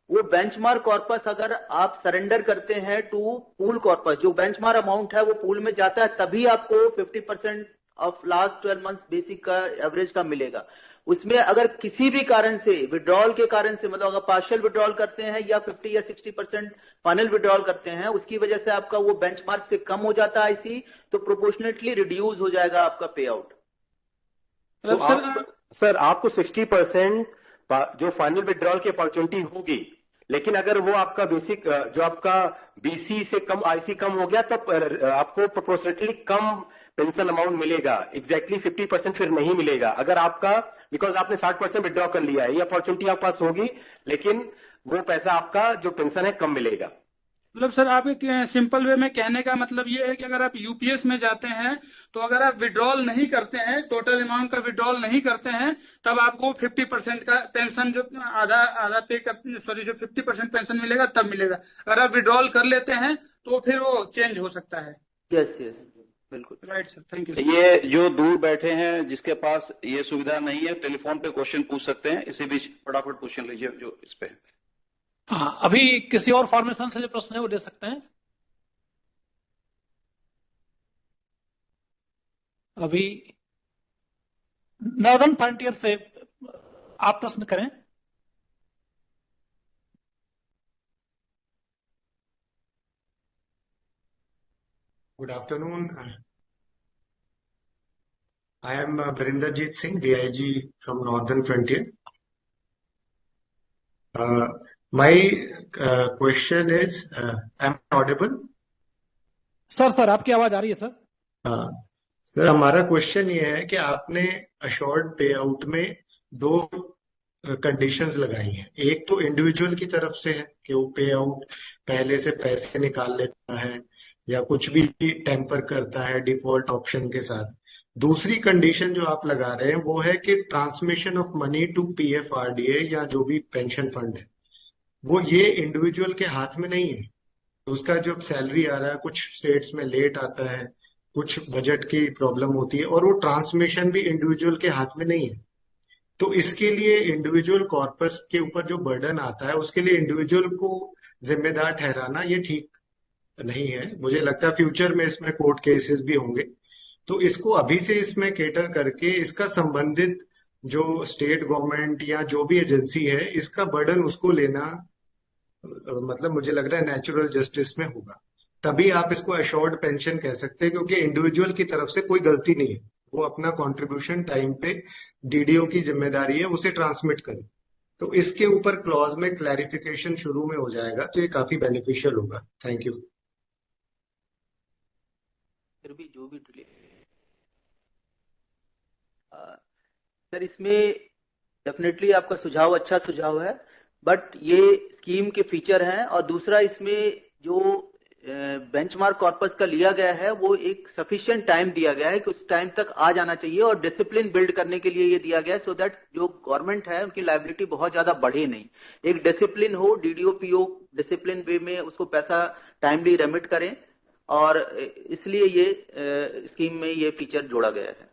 [SPEAKER 6] वो बेंचमार्क कॉर्पस अगर आप सरेंडर करते हैं टू पूल कॉर्पस, जो बेंचमार्क अमाउंट है वो पूल में जाता है, तभी आपको 50% ऑफ लास्ट 12 मंथ्स बेसिक का एवरेज का मिलेगा। उसमें अगर किसी भी कारण से विड्रॉल के कारण से, मतलब अगर पार्शियल विड्रॉल करते हैं या 50 या 60% फाइनल विड्रॉल करते हैं, उसकी वजह से आपका वो बेंचमार्क से कम हो जाता है आईसी, तो प्रोपोर्शनेटली रिड्यूस हो जाएगा आपका पे आउट।
[SPEAKER 5] सर आपको 60% जो फाइनल विड्रॉल की अपॉर्चुनिटी होगी, लेकिन अगर वो आपका बेसिक जो आपका बीसी से कम आईसी कम हो गया तब आपको प्रोपोर्शनेटली कम पेंशन अमाउंट मिलेगा। एग्जैक्टली 50% फिर नहीं मिलेगा। अगर आपका बिकॉज आपने 60% विड्रॉ कर लिया है, ये अपॉर्चुनिटी आपके पास होगी, लेकिन वो पैसा आपका जो पेंशन है कम मिलेगा।
[SPEAKER 11] मतलब सर आप एक सिंपल वे में कहने का मतलब ये है कि अगर आप यूपीएस में जाते हैं तो अगर आप विड्रॉल नहीं करते हैं, टोटल अमाउंट का विड्रॉल नहीं करते हैं, तब आपको 50% का पेंशन जो आधा पे का जो 50% पेंशन मिलेगा तब मिलेगा। अगर आप विड्रॉल कर लेते हैं तो फिर वो चेंज हो सकता है।
[SPEAKER 6] यस बिल्कुल
[SPEAKER 11] राइट सर, थैंक यू।
[SPEAKER 2] ये जो दूर बैठे हैं जिसके पास ये सुविधा नहीं है, टेलीफोन पे क्वेश्चन पूछ सकते हैं। इसी बीच फटाफट क्वेश्चन लीजिए जो इस पे।
[SPEAKER 1] हाँ, अभी किसी और फॉर्मेशन से जो प्रश्न है वो दे सकते हैं। अभी नॉर्दर्न फ्रंटियर से आप प्रश्न करें।
[SPEAKER 12] Good afternoon. I am Birenderjeet Singh, DIG from Northern Frontier. My question is, am I audible?
[SPEAKER 1] Sir आपकी आवाज आ रही है सर।
[SPEAKER 12] सर हमारा क्वेश्चन ये है कि आपने अशोर्ड पे आउट में दो कंडीशंस लगाई हैं। एक तो इंडिविजुअल की तरफ से है कि वो पे आउट पहले से पैसे निकाल लेता है या कुछ भी टेम्पर करता है डिफॉल्ट ऑप्शन के साथ। दूसरी कंडीशन जो आप लगा रहे हैं वो है कि transmission of money to PFRDA या जो भी पेंशन फंड है वो ये इंडिविजुअल के हाथ में नहीं है। उसका जो सैलरी आ रहा है कुछ स्टेट्स में लेट आता है, कुछ बजट की प्रॉब्लम होती है और वो ट्रांसमिशन भी इंडिविजुअल के हाथ में नहीं है। तो इसके लिए इंडिविजुअल कॉर्पस के ऊपर जो बर्डन आता है उसके लिए इंडिविजुअल को जिम्मेदार ठहराना ये ठीक नहीं है। मुझे लगता है फ्यूचर में इसमें कोर्ट केसेस भी होंगे, तो इसको अभी से इसमें केटर करके इसका संबंधित जो स्टेट गवर्नमेंट या जो भी एजेंसी है इसका बर्डन उसको लेना मतलब मुझे लग रहा है नेचुरल जस्टिस में होगा, तभी आप इसको अशोर्ड पेंशन कह सकते हैं, क्योंकि इंडिविजुअल की तरफ से कोई गलती नहीं है, वो अपना कंट्रीब्यूशन टाइम पे डीडीओ की जिम्मेदारी है उसे ट्रांसमिट करे। तो इसके ऊपर क्लॉज में क्लैरिफिकेशन शुरू में हो जाएगा तो ये काफी बेनिफिशियल होगा। Thank you.
[SPEAKER 6] फिर भी जो भी सर इसमें डेफिनेटली आपका सुझाव अच्छा सुझाव है, बट ये स्कीम के फीचर हैं। और दूसरा इसमें जो बेंचमार्क कॉर्पस का लिया गया है वो एक सफिशिएंट टाइम दिया गया है कि उस टाइम तक आ जाना चाहिए और डिसिप्लिन बिल्ड करने के लिए ये दिया गया है, सो दैट जो गवर्नमेंट है उनकी लायबिलिटी बहुत ज्यादा बढ़े नहीं। एक डिसिप्लिन हो, डीडीओ पीओ डिसिप्लिन वे में उसको पैसा टाइमली रेमिट करें, और इसलिए ये स्कीम में ये फीचर जोड़ा गया है।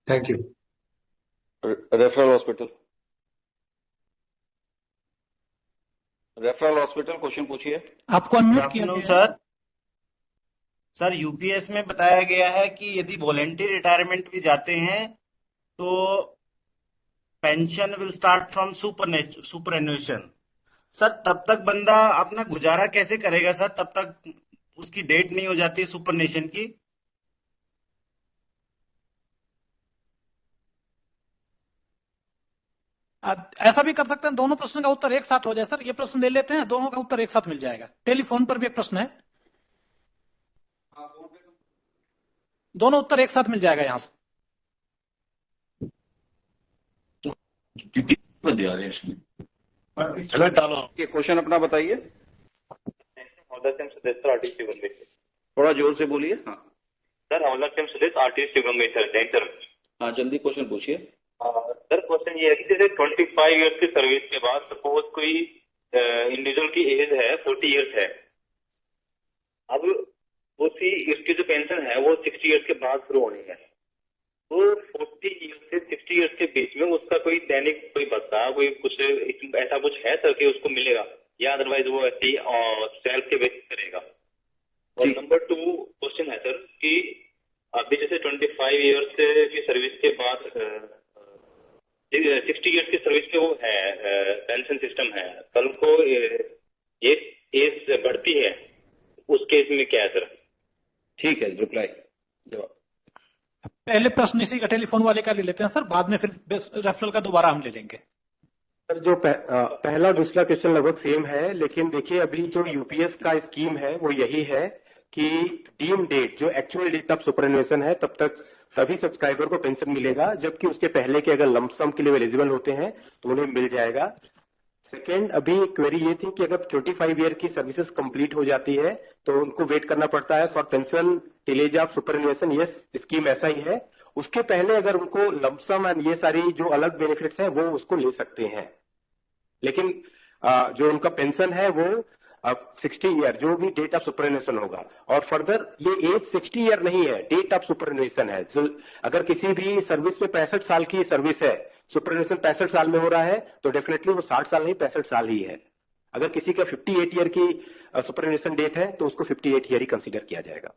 [SPEAKER 12] Thank you.
[SPEAKER 2] Referral hospital question पूछिए।
[SPEAKER 1] आपको अनम्यूट किया गया है।
[SPEAKER 13] सर यूपीएस में बताया गया है कि यदि वॉलेंटरी रिटायरमेंट भी जाते हैं तो pension will start from superannuation. Sir तब तक बंदा अपना गुजारा कैसे करेगा सर, तब तक उसकी डेट नहीं हो जाती सुपरनेशन की?
[SPEAKER 1] ऐसा भी कर सकते हैं, दोनों प्रश्न का उत्तर एक साथ हो जाए सर। ये प्रश्न ले लेते हैं, दोनों का उत्तर एक साथ मिल जाएगा। टेलीफोन पर भी एक प्रश्न है, दोनों उत्तर एक साथ मिल जाएगा यहां से।
[SPEAKER 2] क्वेश्चन अपना बताइए, थोड़ा जोर से बोलिए। हाँ हाँ, जल्दी क्वेश्चन पूछिए।
[SPEAKER 14] सर क्वेश्चन ये है कि जैसे 25 इयर्स की सर्विस के बाद सपोज कोई इंडिविजुअल की एज है 40 इयर्स है, अब उसी इसकी जो पेंशन है वो 60 इयर्स के बाद शुरू होनी है, तो 40 इयर्स से 60 इयर्स के बीच में उसका कोई दैनिक कोई भत्ता कोई कुछ ऐसा कुछ है सर कि उसको मिलेगा, या अदरवाइज वो ऐसे ही सेल्फ के बेस करेगा? और नंबर 2 क्वेश्चन है सर कि अभी जैसे 25 इयर्स की सर्विस के बाद 60 इयर्स की सर्विस के वो है पेंशन सिस्टम है, कल को ये एज बढ़ती है, उस केस में क्या है सर?
[SPEAKER 2] ठीक है, रिप्लाई जवाब।
[SPEAKER 1] पहले प्रश्न इसी का टेलीफोन वाले का ले लेते हैं सर, बाद में फिर रेफरल का दोबारा हम ले लेंगे।
[SPEAKER 5] सर जो पहला दूसरा क्वेश्चन लगभग सेम है, लेकिन देखिए अभी जो यूपीएस का स्कीम है वो यही है कि डीम डेट जो एक्चुअल डेट ऑफ सुपरएनुएशन है तब तक तभी सब्सक्राइबर को पेंशन मिलेगा, जबकि उसके पहले के अगर लमसम के लिए एलिजिबल होते हैं तो उन्हें मिल जाएगा। सेकेंड, अभी क्वेरी ये थी कि अगर 25 ईयर की सर्विसेज कंप्लीट हो जाती है तो उनको वेट करना पड़ता है for pension till as of superannuation. ये स्कीम ऐसा ही है। उसके पहले अगर उनको लमसम एंड ये सारी जो अलग बेनिफिट्स हैं वो उसको ले सकते हैं, लेकिन जो उनका पेंशन है वो अब 60 ईयर जो भी डेट ऑफ सुपरएनुएशन होगा, और फर्दर ये एज 60 ईयर नहीं है, डेट ऑफ सुपरएनुएशन है। जो अगर किसी भी सर्विस में 65 साल की सर्विस है, सुपरएनुएशन 65 साल में हो रहा है, तो डेफिनेटली वो 60 साल नहीं 65 साल ही है। अगर किसी का 58 ईयर की सुपरएनुएशन डेट है तो उसको 58 ईयर ही कंसीडर किया जाएगा।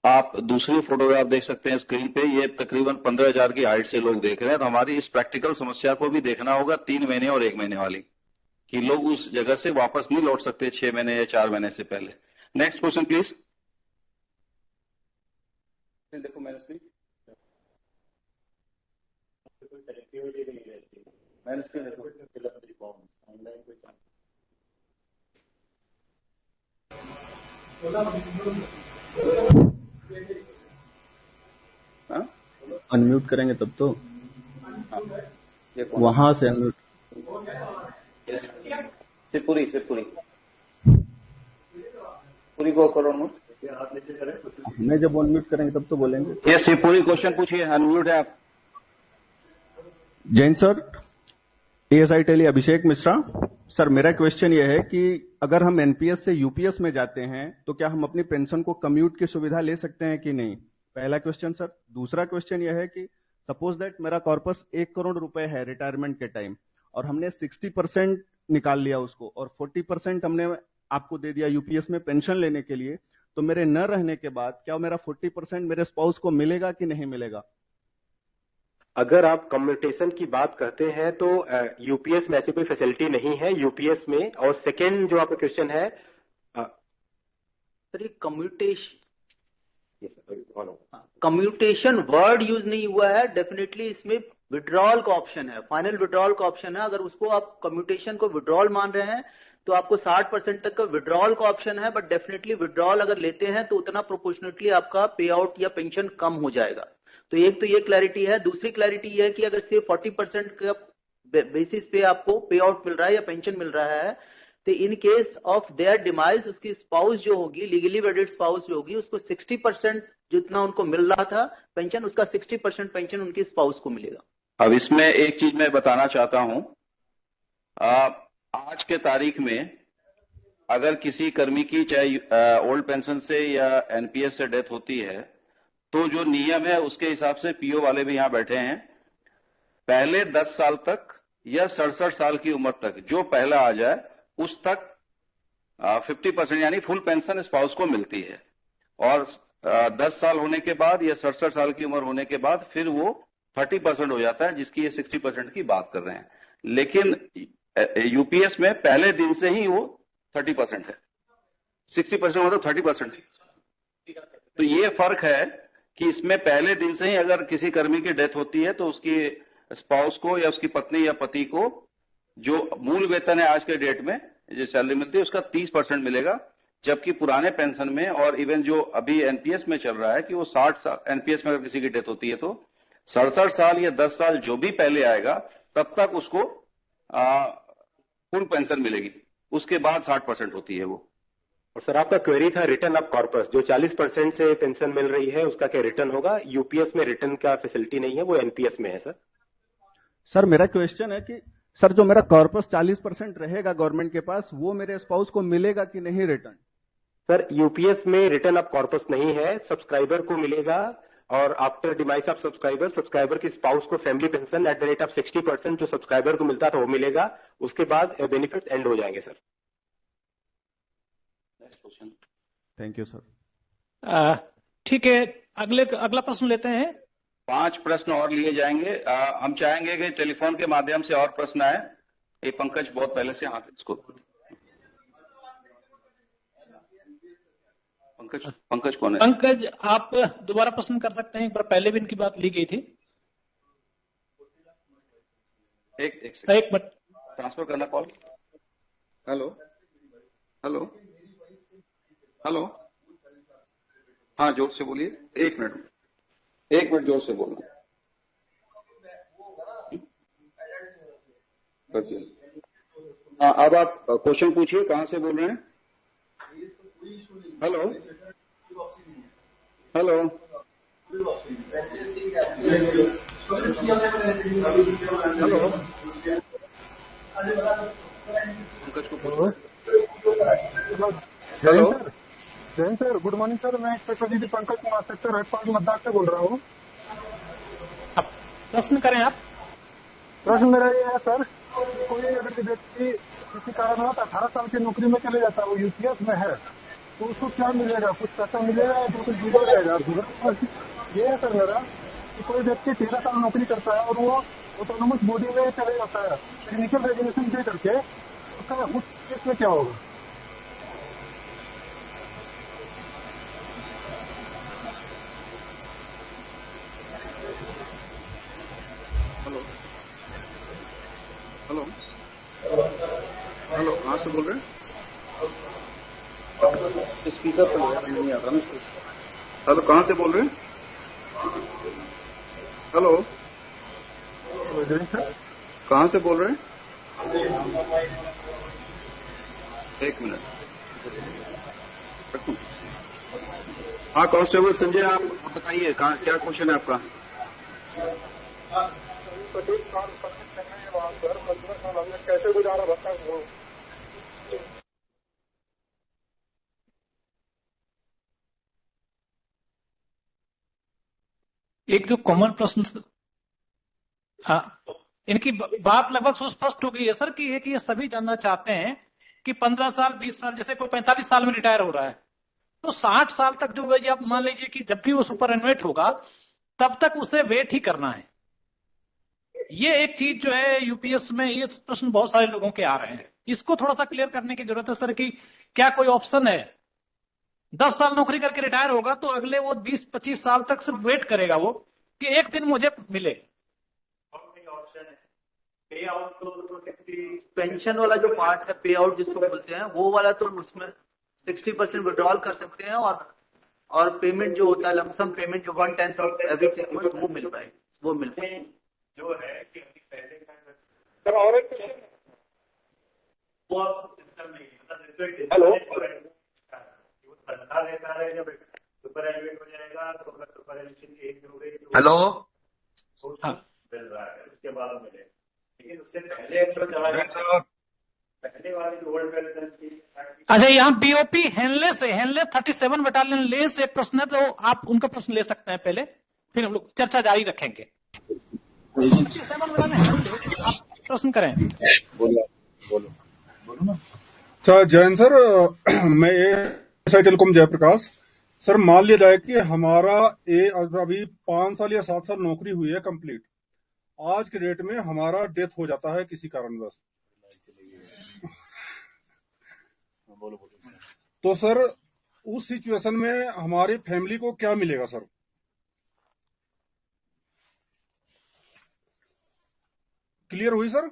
[SPEAKER 2] आप दूसरी फोटोग्राफ देख सकते हैं स्क्रीन पे, ये तकरीबन 15,000 की हाइट से लोग देख रहे हैं। तो हमारी इस प्रैक्टिकल समस्या को भी देखना होगा 3 महीने और 1 महीने वाली, कि लोग उस जगह से वापस नहीं लौट सकते 6 महीने या 4 महीने से पहले। Next question please. देखो मैंने स्क्रीन
[SPEAKER 15] अनम्यूट करेंगे तब तो वहां से अनम्यूट।
[SPEAKER 2] सिरपुरी पूरी को करो नोट।
[SPEAKER 15] हमें जब अनम्यूट करेंगे तब तो बोलेंगे।
[SPEAKER 2] ये सिरपुरी क्वेश्चन पूछिए, अनम्यूट है आप।
[SPEAKER 15] Jain sir, ASI tele Abhishek Mishra sir, मेरा क्वेश्चन यह है कि अगर हम एनपीएस से यूपीएस में जाते हैं तो क्या हम अपनी पेंशन को कम्यूट की सुविधा ले सकते हैं कि नहीं, पहला क्वेश्चन सर। दूसरा क्वेश्चन यह है कि सपोज दैट मेरा कॉर्पस 1 करोड़ रुपए है रिटायरमेंट के टाइम, और हमने 60% निकाल लिया उसको और 40% हमने आपको दे दिया यूपीएस में पेंशन लेने के लिए, तो मेरे न रहने के बाद क्या मेरा 40% मेरे स्पाउस को मिलेगा कि नहीं मिलेगा?
[SPEAKER 5] अगर आप कम्यूटेशन की बात करते हैं तो यूपीएस में ऐसी कोई फैसिलिटी नहीं है यूपीएस में। और सेकेंड जो आपका क्वेश्चन है
[SPEAKER 6] सर, ये कम्यूटेशन वर्ड यूज नहीं हुआ है, डेफिनेटली इसमें विड्रॉल का ऑप्शन है, फाइनल विड्रॉल का ऑप्शन है। अगर उसको आप कम्यूटेशन को विड्रॉल मान रहे हैं तो आपको 60% तक का विड्रॉल का ऑप्शन है, बट डेफिनेटली विड्रॉल अगर लेते हैं तो उतना प्रोपोर्शनेटली आपका पे आउट या पेंशन कम हो जाएगा। तो एक तो ये क्लैरिटी है। दूसरी क्लैरिटी ये है कि अगर सिर्फ 40% का बेसिस पे आपको पे आउट मिल रहा है या पेंशन मिल रहा है, तो in case of their demise उसकी स्पाउस जो होगी, लीगली वेडेड स्पाउस जो होगी, उसको 60% जितना उनको मिल रहा था पेंशन, उसका 60% पेंशन उनकी स्पाउस को मिलेगा।
[SPEAKER 2] अब इसमें एक चीज मैं बताना चाहता हूं, आज के तारीख में अगर किसी कर्मी की चाहे ओल्ड पेंशन से या एनपीएस से डेथ होती है, तो जो नियम है उसके हिसाब से पीओ वाले भी यहां बैठे हैं, पहले 10 साल तक या 67 साल की उम्र तक जो पहला आ जाए उस तक 50% यानी फुल पेंशन स्पाउस को मिलती है, और 10 साल होने के बाद या 67 साल की उम्र होने के बाद फिर वो 30% हो जाता है, जिसकी ये 60% की बात कर रहे हैं। लेकिन यूपीएस में पहले दिन से ही वो 30% है, 60% मतलब 30%। तो ये फर्क है कि इसमें पहले दिन से ही अगर किसी कर्मी की डेथ होती है तो उसकी स्पाउस को या उसकी पत्नी या पति को जो मूल वेतन है आज के डेट में जो सैलरी मिलती है उसका 30% मिलेगा, जबकि पुराने पेंशन में और इवन जो अभी एनपीएस में चल रहा है कि वो 60 साल, एनपीएस में अगर किसी की डेथ होती है तो 67 साल या 10 साल जो भी पहले आएगा तब तक उसको फुल पेंशन मिलेगी, उसके बाद 60% होती है वो।
[SPEAKER 5] और सर आपका क्वेरी था रिटर्न ऑफ कॉर्पस, जो 40% से पेंशन मिल रही है उसका क्या रिटर्न होगा? यूपीएस में रिटर्न का फैसिलिटी नहीं है, वो एनपीएस में है सर।
[SPEAKER 15] सर मेरा क्वेश्चन है कि सर जो मेरा कॉर्पस 40% रहेगा गवर्नमेंट के पास, वो मेरे स्पाउस को मिलेगा कि नहीं रिटर्न?
[SPEAKER 5] सर यूपीएस में रिटर्न ऑफ कॉर्पस नहीं है, सब्सक्राइबर को मिलेगा। और आफ्टर डिमाइस ऑफ सब्सक्राइबर की स्पाउस को family pension eight the rate of 60% जो सब्सक्राइबर को मिलता था वो मिलेगा, उसके बाद बेनिफिट्स एंड हो जाएंगे सर।
[SPEAKER 15] Thank you sir.
[SPEAKER 1] ठीक है, अगला प्रश्न लेते हैं।
[SPEAKER 2] 5 प्रश्न और लिए जाएंगे। हम चाहेंगे कि टेलीफोन के माध्यम से और प्रश्न आए। ये पंकज बहुत पहले से हाथ इसको पंकज कौन है?
[SPEAKER 1] पंकज आप दोबारा प्रश्न कर सकते हैं, एक बार पहले भी इनकी बात ली गई थी।
[SPEAKER 2] एक
[SPEAKER 1] मिनट
[SPEAKER 2] ट्रांसफर करना कॉल। हेलो हेलो हेलो, हाँ जोर से बोलिए। एक मिनट जोर से बोलना। हाँ अब आप क्वेश्चन पूछिए, कहाँ से बोल रहे हैं? Hello hello hello,
[SPEAKER 16] hello Jain sir, good morning sir. मैं इंस्पेक्टर जी पंकज कुमार, सेक्टर हेडक्वार्टर मतदान से बोल रहा हूँ।
[SPEAKER 1] प्रश्न करें आप।
[SPEAKER 16] प्रश्न मेरा ये है सर, कोई अगर व्यक्ति किसी कारण 18 साल की नौकरी में चले जाता है, वो यूपीएस में है, तो उसको क्या मिलेगा? कुछ पैसा मिलेगा या तो कुछ जुड़ा रहेगा? ये है सर मेरा कि कोई व्यक्ति 13 साल नौकरी करता है और वो ऑटोनोमस बॉडी में चले जाता है टेक्निकल रेगुलेशन दे करके, उसका उस केस में क्या होगा?
[SPEAKER 2] हेलो हेलो, कहाँ से बोल रहे हैं? स्पीकर पर नहीं आता ना। हेलो, कहाँ से बोल रहे हैं? हेलो, कहाँ से बोल रहे हैं? एक मिनट। हाँ कांस्टेबल संजय, आप बताइए क्या क्वेश्चन है आपका?
[SPEAKER 16] कैसे गुजारा भत्ता हो?
[SPEAKER 1] एक जो कॉमन प्रश्न, हाँ इनकी बात लगभग सुस्पष्ट हो गई है सर कि ये सभी जानना चाहते हैं कि 15 साल 20 साल, जैसे कोई 45 साल में रिटायर हो रहा है तो 60 साल तक जो वही, आप मान लीजिए कि जब भी वो सुपर एनुएट होगा तब तक उसे वेट ही करना है। ये एक चीज जो है यूपीएस में, ये प्रश्न बहुत सारे लोगों के आ रहे हैं, इसको थोड़ा सा क्लियर करने की जरूरत है सर कि क्या कोई ऑप्शन है? 10 साल नौकरी करके रिटायर होगा तो अगले वो 20-25 साल तक सिर्फ वेट करेगा वो कि एक दिन मुझे मिले।
[SPEAKER 6] पे आउट तो पेंशन वाला जो पार्ट है, पे आउट जिसको बोलते हैं, वो वाला तो उसमें 60% विड्रॉल कर सकते हैं और पेमेंट जो होता है लमसम पेमेंट जो 1/10 ऑफ एवरी 6 मंथ वो मिल पाए, वो मिल पाए जो है कि पहले का।
[SPEAKER 16] और एक क्वेश्चन,
[SPEAKER 6] वो आपको सिस्टम नहीं है।
[SPEAKER 16] हेलो,
[SPEAKER 6] ठंडा रहता है जब सुपर एलिवेट हो जाएगा तो अगर सुपर एलिवेशन की एज हो गई तो
[SPEAKER 2] हेलो
[SPEAKER 6] मिल रहा है, उसके बाद मिले, लेकिन उससे पहले पहले वाली जो ओल्ड पेंशन की।
[SPEAKER 1] अच्छा, यहाँ बीओपी हेनलेस है, हेनलेस 37 बटालियन लेस एक प्रश्न है, तो आप उनका प्रश्न ले सकते हैं पहले, फिर हम लोग चर्चा जारी रखेंगे। 37 बटालियन आप प्रश्न करें।
[SPEAKER 16] बोलो ना। अच्छा जैन सर, मैं एएसआई टेलीकॉम जयप्रकाश सर, मान लिया जाए कि हमारा अभी 5 साल या 7 साल नौकरी हुई है कंप्लीट, आज के डेट में हमारा डेथ हो जाता है किसी कारणवश,
[SPEAKER 17] तो सर उस सिचुएशन में हमारी फैमिली को क्या मिलेगा सर? क्लियर हुई सर?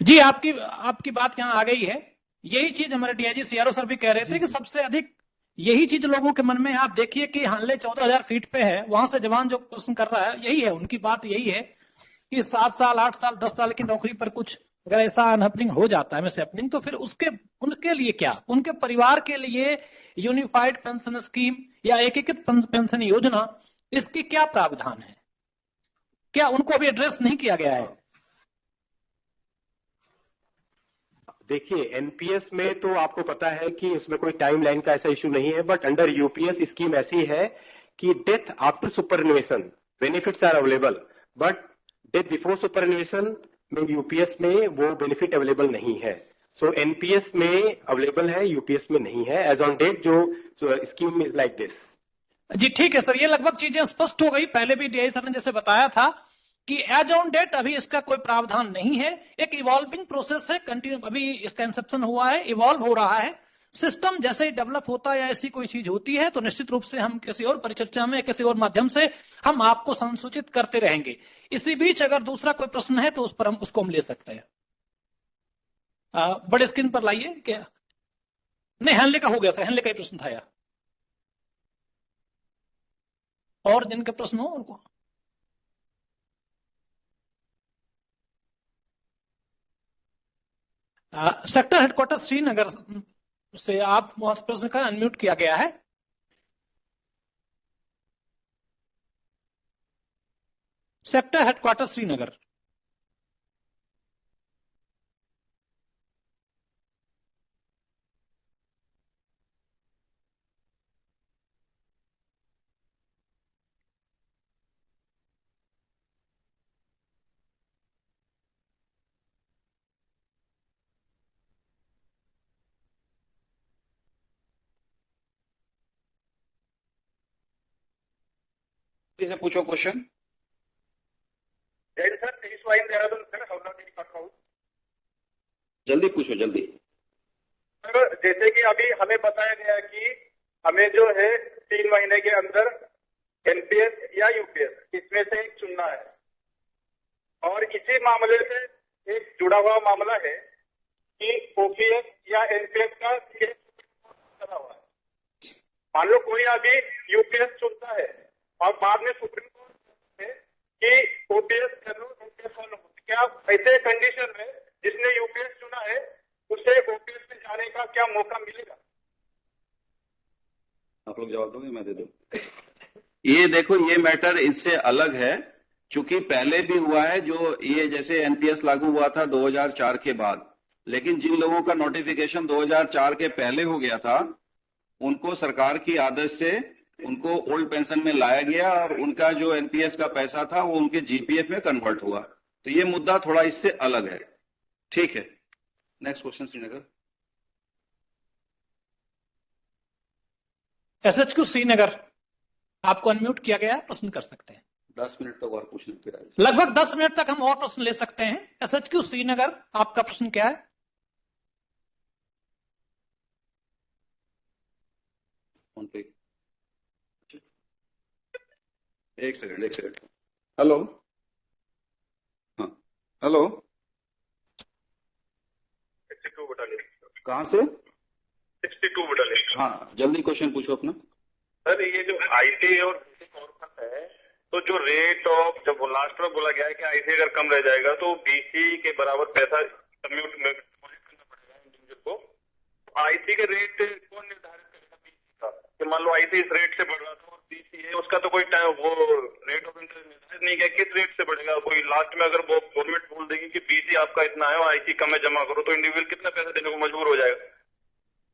[SPEAKER 1] जी, आपकी बात यहाँ आ गई है। यही चीज हमारे डीआईजी सीआरओ सर भी कह रहे थे कि सबसे अधिक यही चीज लोगों के मन में, आप देखिए कि हानले 14,000 फीट पे है, वहां से जवान जो क्वेश्चन कर रहा है यही है, उनकी बात यही है कि 7 साल 8 साल 10 साल की नौकरी पर कुछ अगर ऐसा अनहैपनिंग हो जाता है, मिसहैपनिंग, तो फिर उनके लिए क्या, उनके परिवार के लिए यूनिफाइड पेंशन स्कीम या एकीकृत पेंशन योजना, इसकी क्या प्रावधान है? क्या उनको अभी एड्रेस नहीं किया गया है?
[SPEAKER 5] देखिए, एनपीएस में तो आपको पता है कि इसमें कोई टाइमलाइन का ऐसा इशू नहीं है, बट अंडर यूपीएस स्कीम ऐसी है कि death after superannuation benefits are available, but death before superannuation में यूपीएस में वो बेनिफिट अवेलेबल नहीं है। सो एनपीएस में अवेलेबल है, यूपीएस में नहीं है एज ऑन डेट। जो स्कीम इज लाइक दिस।
[SPEAKER 1] जी ठीक है सर, ये लगभग चीजें स्पष्ट हो गई। पहले भी डीआई सर ने जैसे बताया था कि एज ऑन डेट अभी इसका कोई प्रावधान नहीं है, एक इवॉल्विंग प्रोसेस है, कंटिन्यू अभी इसका इंसेप्शन हुआ है, इवॉल्व हो रहा है। सिस्टम जैसे ही डेवलप होता है या ऐसी कोई चीज होती है तो निश्चित रूप से हम किसी और परिचर्चा में, किसी और माध्यम से हम आपको संसूचित करते रहेंगे। इसी बीच अगर दूसरा कोई प्रश्न है तो उस पर हम ले सकते हैं। बड़े स्क्रीन पर लाइए। क्या नहीं, हैंडले का हो गया सर, हैंडले का ही प्रश्न था यार। और जिनके प्रश्न हो उनको सेक्टर हेडक्वार्टर श्रीनगर से आप प्रश्न का अनम्यूट किया गया है। Sector headquarter Srinagar.
[SPEAKER 2] से पूछो क्वेश्चन। जल्दी पूछो जल्दी।
[SPEAKER 16] सर जैसे कि अभी हमें बताया गया कि हमें जो है 3 महीने के अंदर एनपीएस या यूपीएस इसमें से एक चुनना है, और इसी मामले से एक जुड़ा हुआ मामला है कि ओपीएस या एनपीएस का केस चला हुआ है। मान लो कोई अभी यूपीएस चुनता है और बाद में सुप्रीम कोर्ट में कि ओपीएस कर लो, ओपीएस कर लो, क्या ऐसे कंडीशन में जिसने यूपीएस चुना है उसे ओपीएस में जाने का क्या मौका मिलेगा?
[SPEAKER 2] आप लोग जवाब दोगे, मैं दे दूं? ये देखो, ये मैटर इससे अलग है, चूंकि पहले भी हुआ है जो ये जैसे एनपीएस लागू हुआ था 2004 के बाद, लेकिन जिन लोगों का नोटिफिकेशन 2004 के पहले हो गया था उनको सरकार की आदेश से उनको ओल्ड पेंशन में लाया गया और उनका जो एनपीएस का पैसा था वो उनके जीपीएफ में कन्वर्ट हुआ। तो ये मुद्दा थोड़ा इससे अलग है। ठीक है, नेक्स्ट क्वेश्चन श्रीनगर।
[SPEAKER 1] एसएचक्यू श्रीनगर, आपको अनम्यूट किया गया, प्रश्न कर सकते हैं।
[SPEAKER 2] 10 मिनट तक और पूछने के लिए
[SPEAKER 1] लगभग 10 मिनट तक हम और प्रश्न ले सकते हैं। एसएचक्यू श्रीनगर, आपका प्रश्न क्या है?
[SPEAKER 2] फोन पे एक सेकंड। हेलो, हाँ हेलो,
[SPEAKER 16] 62 बटालियन।
[SPEAKER 2] कहाँ से?
[SPEAKER 16] 62 बटालियन।
[SPEAKER 2] हाँ, जल्दी क्वेश्चन पूछो अपना।
[SPEAKER 16] सर ये जो आईटी और कॉर्पस है, तो जो रेट ऑफ, जब लास्ट में बोला गया है कि आईसी अगर कम रह जाएगा तो बीसी के बराबर पैसा कम्यूट करना पड़ेगा इंडिविजुअल को। आईसी के रेट कौन निर्धारित करेगा बीसी का? कि मान लो आईसी इस रेट से बढ़ रहा था और बीसी है उसका तो कोई टाइम वो रेट ऑफ इंटरेस्ट निर्धारित नहीं किया किस रेट से बढ़ेगा। कोई लास्ट में अगर वो गवर्नमेंट बोल देगी कि बीसी आपका इतना है और आईसी कम है जमा करो, तो इंडिविजुअल कितना पैसा देने को मजबूर हो जाएगा?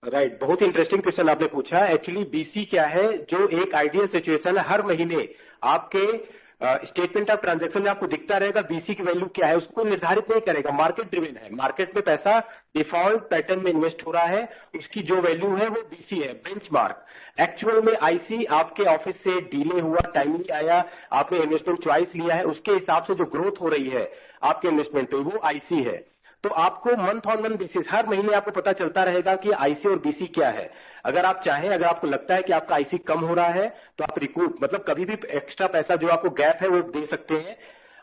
[SPEAKER 5] राइट, बहुत इंटरेस्टिंग क्वेश्चन आपने पूछा। एक्चुअली बीसी क्या है, जो एक आइडियल सिचुएशन है, हर महीने आपके स्टेटमेंट ऑफ ट्रांजैक्शन में आपको दिखता रहेगा बीसी की वैल्यू क्या है, उसको निर्धारित नहीं करेगा, मार्केट ड्रिवन है। मार्केट में पैसा डिफॉल्ट पैटर्न में इन्वेस्ट हो रहा है, उसकी जो वैल्यू है वो बीसी है, बेंचमार्क। एक्चुअल में आईसी आपके ऑफिस से डीले हुआ, टाइमली आया, आपने इन्वेस्टमेंट चॉइस लिया है, उसके हिसाब से जो ग्रोथ हो रही है आपके इन्वेस्टमेंट पे वो आईसी है। तो आपको मंथ ऑन मंथ बेसिस हर महीने आपको पता चलता रहेगा कि आईसी और बीसी क्या है। अगर आप चाहें, अगर आपको लगता है कि आपका आईसी कम हो रहा है तो आप रिकूप मतलब कभी भी एक्स्ट्रा पैसा जो आपको गैप है वो दे सकते हैं,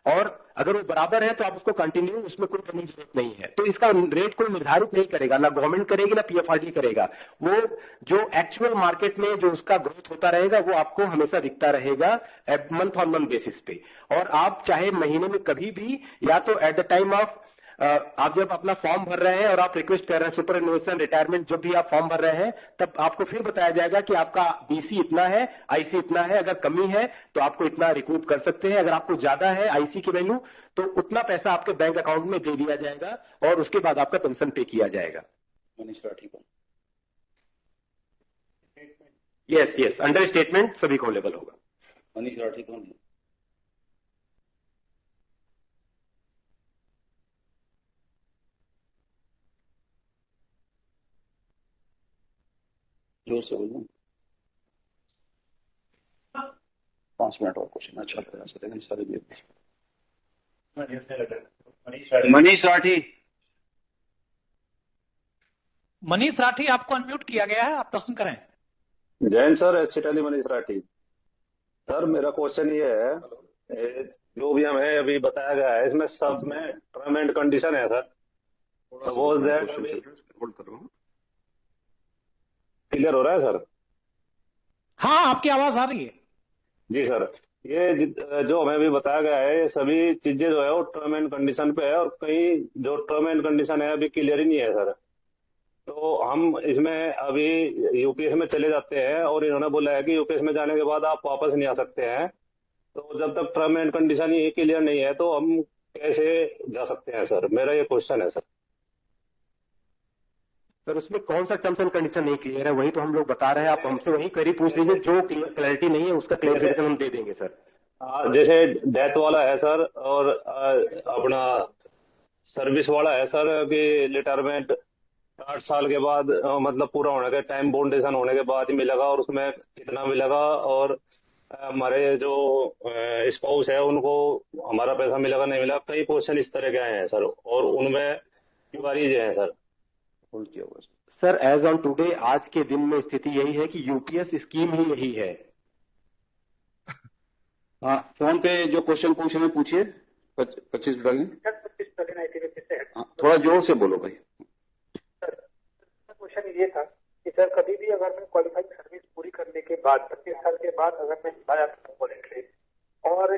[SPEAKER 5] और अगर वो बराबर है तो आप उसको कंटिन्यू, उसमें कोई करने की जरूरत नहीं है। तो इसका रेट कोई निर्धारित नहीं करेगा, ना गवर्नमेंट करेगी ना पीएफआरडी करेगा। वो जो एक्चुअल मार्केट में जो उसका ग्रोथ होता रहेगा वो आपको हमेशा दिखता रहेगा मंथ ऑन मंथ बेसिस पे। और आप चाहे महीने में कभी भी, या तो एट द टाइम ऑफ आप जब अपना फॉर्म भर रहे हैं और आप रिक्वेस्ट कर रहे हैं सुपर एनुएशन रिटायरमेंट, जब भी आप फॉर्म भर रहे हैं तब आपको फिर बताया जाएगा कि आपका बीसी इतना है, आईसी इतना है। अगर कमी है तो आपको इतना रिकूप कर सकते हैं, अगर आपको ज्यादा है आईसी की वैल्यू तो उतना पैसा आपके बैंक अकाउंट में दे दिया जाएगा और उसके बाद आपका पेंशन पे किया जाएगा।
[SPEAKER 2] मनीष राठी को
[SPEAKER 5] यस यस, अंडर स्टेटमेंट सभी को अवेलेबल होगा।
[SPEAKER 2] मनीष राठी कौन है? जोर से बोलो। 5 मिनट और क्वेश्चन अच्छा लग रहा है सारे भी। मनीष राठी,
[SPEAKER 1] मनीष राठी आपको अनम्यूट किया गया है, आप प्रश्न करें।
[SPEAKER 18] जैन सर, एक्सीटली मनीष राठी। सर मेरा क्वेश्चन ये है, जो भी हमें अभी बताया गया है इसमें सब में टर्म एंड कंडीशन है सर, सपोज दैट
[SPEAKER 2] होल्ड कर रहा हूँ।
[SPEAKER 18] क्लियर हो रहा है सर?
[SPEAKER 1] हाँ, आपकी आवाज आ रही है
[SPEAKER 18] जी सर। ये जो हमें अभी बताया गया है ये सभी चीजें जो है वो टर्म एंड कंडीशन पे है, और कहीं जो टर्म एंड कंडीशन है अभी क्लियर ही नहीं है सर। तो हम इसमें अभी यूपीएस में चले जाते हैं और इन्होंने बोला है कि यूपीएस में जाने के बाद आप वापस नहीं आ सकते हैं, तो जब तक टर्म एंड कंडीशन ये क्लियर नहीं है तो हम कैसे जा सकते हैं सर? मेरा ये क्वेश्चन है सर।
[SPEAKER 5] सर उसमें कौन सा टर्म्स एंड कंडीशन नहीं क्लियर है वही तो हम लोग बता रहे हैं, आप हमसे वही करी पूछ लीजिए, जो क्लैरिटी नहीं है उसका क्लैरिफिकेशन हम दे देंगे सर।
[SPEAKER 18] जैसे डेथ वाला है सर, और अपना सर्विस वाला है सर कि रिटायरमेंट 8 साल के बाद मतलब पूरा होने के टाइम बाउंडेशन होने के बाद ही मिलेगा, और उसमें कितना मिलेगा, और हमारे जो स्पाउस है उनको हमारा पैसा मिलेगा नहीं मिलेगा। कई क्वेश्चन इस तरह के आए हैं सर, और उनमें क्वेरीज हैं सर।
[SPEAKER 2] होल्ड किया हुआ
[SPEAKER 5] सर एज ऑन टुडे, आज के दिन में स्थिति यही है कि यूपीएस स्कीम ही यही है।
[SPEAKER 2] हाँ, फोन पे जो क्वेश्चन पूछ रहे हैं पूछिए। 25 डालें। हाँ, थोड़ा जोर से बोलो भाई।
[SPEAKER 16] क्वेश्चन ये था कि सर कभी भी अगर मैं क्वालिफाइंग सर्विस पूरी करने के बाद 25 साल के बाद अगर मैं चला जाता हूँ वॉलंटरी, और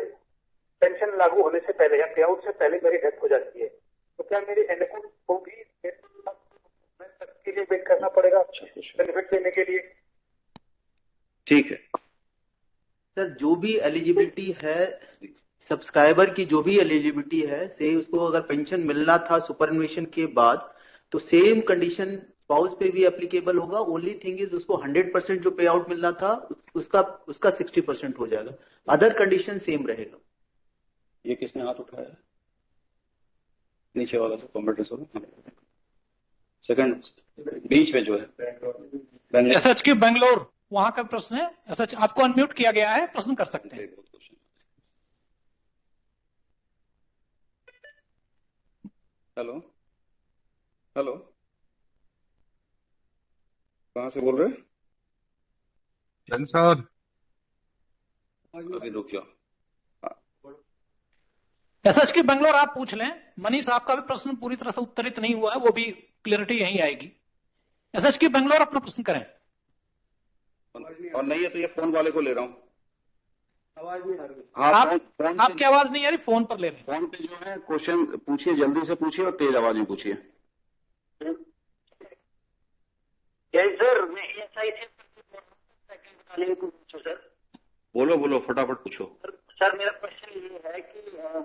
[SPEAKER 16] पेंशन लागू होने से पहले या पे आउट से पहले मेरी डेथ हो जाती है, तो क्या मेरी एनएफओ को भी के लिए वेट करना पड़ेगा बेनिफिट लेने के लिए?
[SPEAKER 2] ठीक है
[SPEAKER 6] सर, जो भी एलिजिबिलिटी है सब्सक्राइबर की, जो भी एलिजिबिलिटी है से उसको अगर पेंशन मिलना था सुपरएनुएशन के बाद तो सेम कंडीशन स्पाउस पे भी एप्लीकेबल होगा। ओनली थिंग इज उसको 100% जो पे आउट मिलना था उसका 60% हो जाएगा, अदर कंडीशन सेम रहेगा।
[SPEAKER 2] ये किसने हाथ उठाया? नीचे वाला तो कंप्यूटर सेकंड बीच में जो है
[SPEAKER 1] एसएचक्यू बेंगलोर, वहां का प्रश्न है। एसएच आपको अनम्यूट किया गया है, प्रश्न कर सकते हैं।
[SPEAKER 2] हेलो हेलो, कहाँ से बोल रहे हैं?
[SPEAKER 19] सर
[SPEAKER 2] अभी रुक जाओ।
[SPEAKER 1] एसएचक्यू बेंगलोर आप पूछ लें। मनीष, आपका भी प्रश्न पूरी तरह से उत्तरित नहीं हुआ है, वो भी क्लियरिटी यहीं आएगी। एसएचक्यू बेंगलोर अपना प्रश्न करें।
[SPEAKER 2] और नहीं है तो ये फोन वाले को ले रहा हूँ।
[SPEAKER 16] आवाज नहीं आ रही।
[SPEAKER 2] हाँ,
[SPEAKER 1] आपकी आवाज नहीं आ रही, फोन पर ले रहे हैं।
[SPEAKER 2] फोन पे जो है क्वेश्चन पूछिए, जल्दी से पूछिए और तेज आवाज में पूछिए।
[SPEAKER 20] सर मैं एएसआई से पूछूं सर?
[SPEAKER 2] बोलो बोलो, फटाफट पूछो।
[SPEAKER 20] सर मेरा क्वेश्चन ये है कि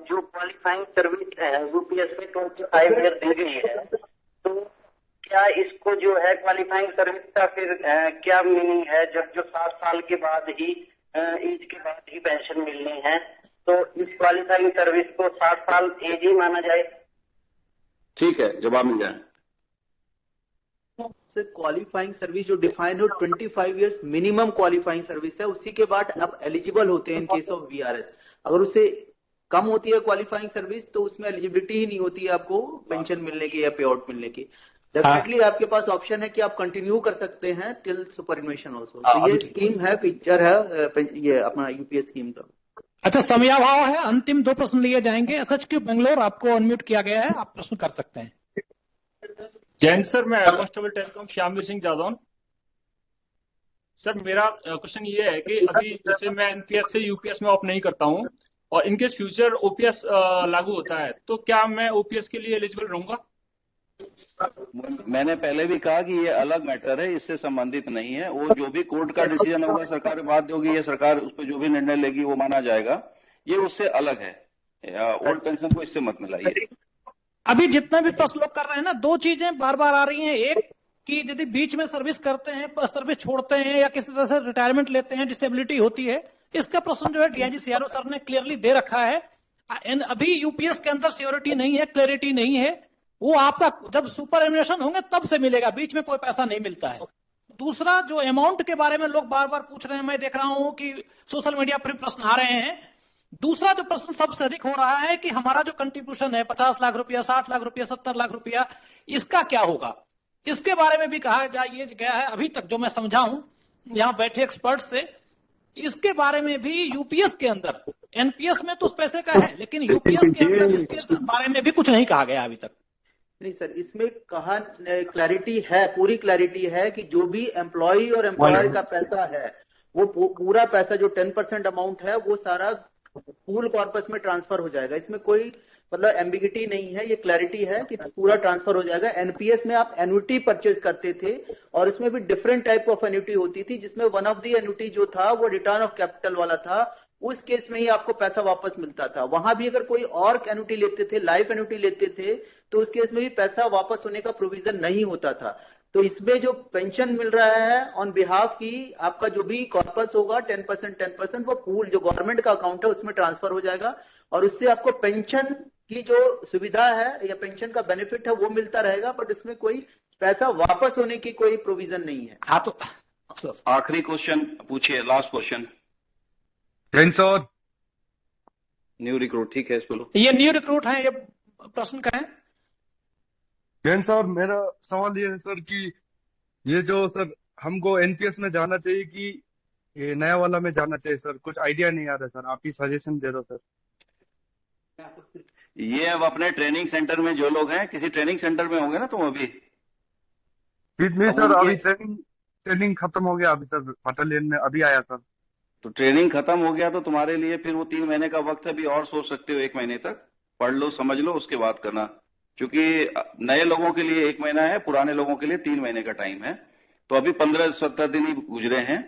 [SPEAKER 20] जो क्वालिफाइंग सर्विस है यूपीएस में 25 ईयर दी गई है, तो क्या इसको जो है क्वालिफाइंग सर्विस का फिर क्या मीनिंग है? जब जो 60 साल के बाद ही एज के बाद ही पेंशन मिलनी है, तो इस क्वालिफाइंग सर्विस को 60 साल एज ही माना जाए?
[SPEAKER 2] ठीक है, जवाब मिल जाए।
[SPEAKER 6] सर क्वालिफाइंग सर्विस जो डिफाइन हो 25 इयर्स मिनिमम क्वालिफाइंग सर्विस है, उसी के बाद अब एलिजिबल होते हैं इन केस ऑफ वीआरएस। अगर उसे कम होती है क्वालिफाइंग सर्विस तो उसमें एलिजिबिलिटी ही नहीं होती है आपको पेंशन मिलने की या पे आउट मिलने की। डेफिनेटली आपके पास ऑप्शन है कि आप कंटिन्यू कर सकते हैं टिल सुपरएनुएशन ऑल्सो। तो ये स्कीम है, फीचर है ये अपना यूपीएस स्कीम का।
[SPEAKER 1] अच्छा, समयाभाव है, अंतिम 2 प्रश्न लिए जाएंगे। एसएचक्यू बेंगलोर, आपको अनम्यूट किया गया है, आप प्रश्न कर सकते हैं।
[SPEAKER 19] जैन सर, मैं constable telecom Shyamveer Singh Jadaun. Sir मेरा क्वेश्चन ये है कि अभी जैसे मैं एनपीएस से यूपीएस में ऑप्ट नहीं करता हूँ और इनकेस फ्यूचर ओपीएस लागू होता है तो क्या मैं ओपीएस के लिए एलिजिबल रहूंगा?
[SPEAKER 2] मैंने पहले भी कहा कि ये अलग मैटर है, इससे संबंधित नहीं है। वो जो भी कोर्ट का डिसीजन होगा, सरकार बात होगी, ये सरकार उस पर जो भी निर्णय लेगी वो माना जाएगा। ये उससे अलग है। ओल्ड पेंशन को इससे मत मिलाइए।
[SPEAKER 1] अभी जितने भी प्रश्न लोग कर रहे हैं ना, 2 चीजें बार बार आ रही हैं। एक कि यदि बीच में सर्विस करते हैं, सर्विस छोड़ते हैं या किसी तरह से रिटायरमेंट लेते हैं, डिसेबिलिटी होती है, इसका प्रश्न जो है डीआईजी सीआरओ सर ने क्लियरली दे रखा है। अभी यूपीएस के अंदर सियोरिटी नहीं है, क्लैरिटी नहीं है। वो आपका जब सुपर एनुमेशन होंगे तब से मिलेगा, बीच में कोई पैसा नहीं मिलता है। दूसरा, जो अमाउंट के बारे में लोग बार बार पूछ रहे हैं, मैं देख रहा हूं कि सोशल मीडिया पर प्रश्न आ रहे हैं। दूसरा जो प्रश्न सबसे अधिक हो रहा है कि हमारा जो कंट्रीब्यूशन है 50 लाख रुपया, 60 लाख रुपया, 70 लाख रुपया, इसका क्या होगा? इसके बारे में भी कहा जाइए गया है अभी तक, जो मैं समझा हूं यहां बैठे एक्सपर्ट से। इसके बारे में भी यूपीएस के अंदर, एनपीएस में तो उस पैसे का है, लेकिन यूपीएस के अंदर इसके बारे में भी कुछ नहीं कहा गया अभी तक।
[SPEAKER 6] नहीं सर, इसमें कहा क्लैरिटी है, पूरी क्लैरिटी है कि जो भी एम्प्लॉय और एम्प्लॉयर का पैसा है वो पूरा पैसा जो 10% अमाउंट है वो सारा पूल कॉर्पस में ट्रांसफर हो जाएगा। इसमें कोई मतलब एम्बिगिटी नहीं है, ये क्लैरिटी है कि पूरा ट्रांसफर हो जाएगा। एनपीएस में आप एन्युटी परचेज करते थे और इसमें भी डिफरेंट टाइप ऑफ एन्युटी होती थी, जिसमें वन ऑफ दी एन्युटी जो था वो रिटर्न ऑफ कैपिटल वाला था। उस केस में ही आपको पैसा वापस मिलता था। वहां भी अगर कोई और एन्युटी लेते थे, लाइफ एन्युटी लेते थे, तो उस केस में भी पैसा वापस होने का प्रोविजन नहीं होता था। तो इसमें जो पेंशन मिल रहा है ऑन बिहाफ की, आपका जो भी कॉर्पस होगा 10% वो पूल जो गवर्नमेंट का अकाउंट है उसमें ट्रांसफर हो जाएगा और उससे आपको पेंशन की जो सुविधा है या पेंशन का बेनिफिट है वो मिलता रहेगा, बट इसमें कोई पैसा वापस होने की कोई प्रोविजन नहीं है।
[SPEAKER 2] हाँ, तो आखिरी क्वेश्चन पूछिए, last question.
[SPEAKER 17] Sir,
[SPEAKER 2] new recruit, ठीक है, बोलो।
[SPEAKER 1] ये न्यू रिक्रूट है, ये प्रश्न करें।
[SPEAKER 17] जैन साहब, मेरा सवाल ये है सर कि ये जो सर हमको एनपीएस में जाना चाहिए कि ये नया वाला में जाना चाहिए सर? कुछ आइडिया नहीं आ रहा सर, आप ही सजेशन दे दो सर।
[SPEAKER 2] ये अब अपने ट्रेनिंग सेंटर में जो लोग हैं, किसी ट्रेनिंग सेंटर में होंगे ना तुम अभी?
[SPEAKER 17] नहीं सर, अभी ट्रेनिंग खत्म हो गया अभी सर, बटालियन में अभी आया सर।
[SPEAKER 2] तो ट्रेनिंग खत्म हो गया तो तुम्हारे लिए फिर वो 3 महीने का वक्त है, अभी और सोच सकते हो। 1 महीने तक पढ़ लो, समझ लो, उसके बाद करना। क्योंकि नए लोगों के लिए 1 महीना है, पुराने लोगों के लिए 3 महीने का टाइम है। तो अभी 15-17 दिन ही गुजरे हैं,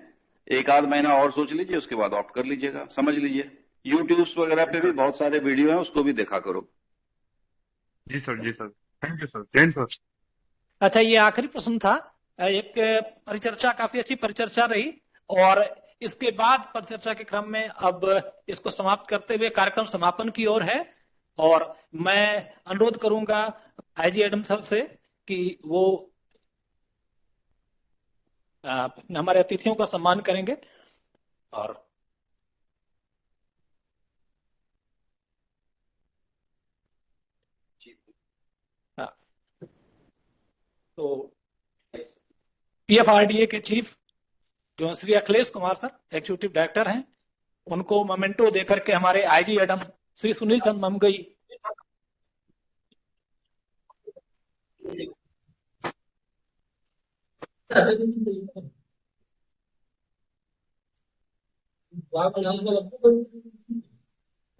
[SPEAKER 2] 1 आध महीना और सोच लीजिए, उसके बाद ऑप्ट कर लीजिएगा, समझ लीजिए। यूट्यूब वगैरह पे भी बहुत सारे वीडियो हैं, उसको भी देखा करो।
[SPEAKER 17] जी सर, जी sir, thank you sir. Jain sir.
[SPEAKER 1] अच्छा, ये आखिरी प्रश्न था। एक परिचर्चा, काफी अच्छी परिचर्चा रही और इसके बाद परिचर्चा के क्रम में अब इसको समाप्त करते हुए कार्यक्रम समापन की ओर है और मैं अनुरोध करूंगा आईजी एडम सर से कि वो हमारे अतिथियों का सम्मान करेंगे। और तो पीएफआरडीए के चीफ जो Shri Akhilesh Kumar sir executive director हैं, उनको मोमेंटो देकर के हमारे आईजी एडम श्री सुनील चंद ममगई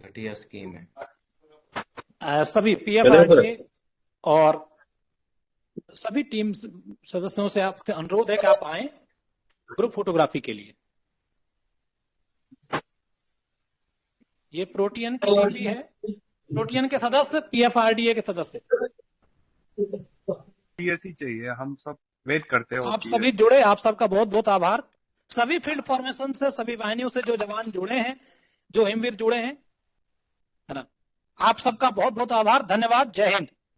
[SPEAKER 4] घटिया स्कीम है।
[SPEAKER 1] सभी पीएफआरडीए और सभी टीम सदस्यों से आपसे अनुरोध है कि आप आए ग्रुप फोटोग्राफी के लिए। ये प्रोटियन की टीम भी है, प्रोटियन के सदस्य, पीएफआरडीए के सदस्य।
[SPEAKER 17] ऐसी चाहिए, हम सब वेट करते हैं।
[SPEAKER 1] आप सभी जुड़े, आप सबका बहुत बहुत आभार। सभी फील्ड फॉर्मेशन से, सभी वाहिनियों से जो जवान जुड़े हैं, जो हिमवीर जुड़े हैं, है ना, आप सबका बहुत बहुत आभार, धन्यवाद। जय हिंद।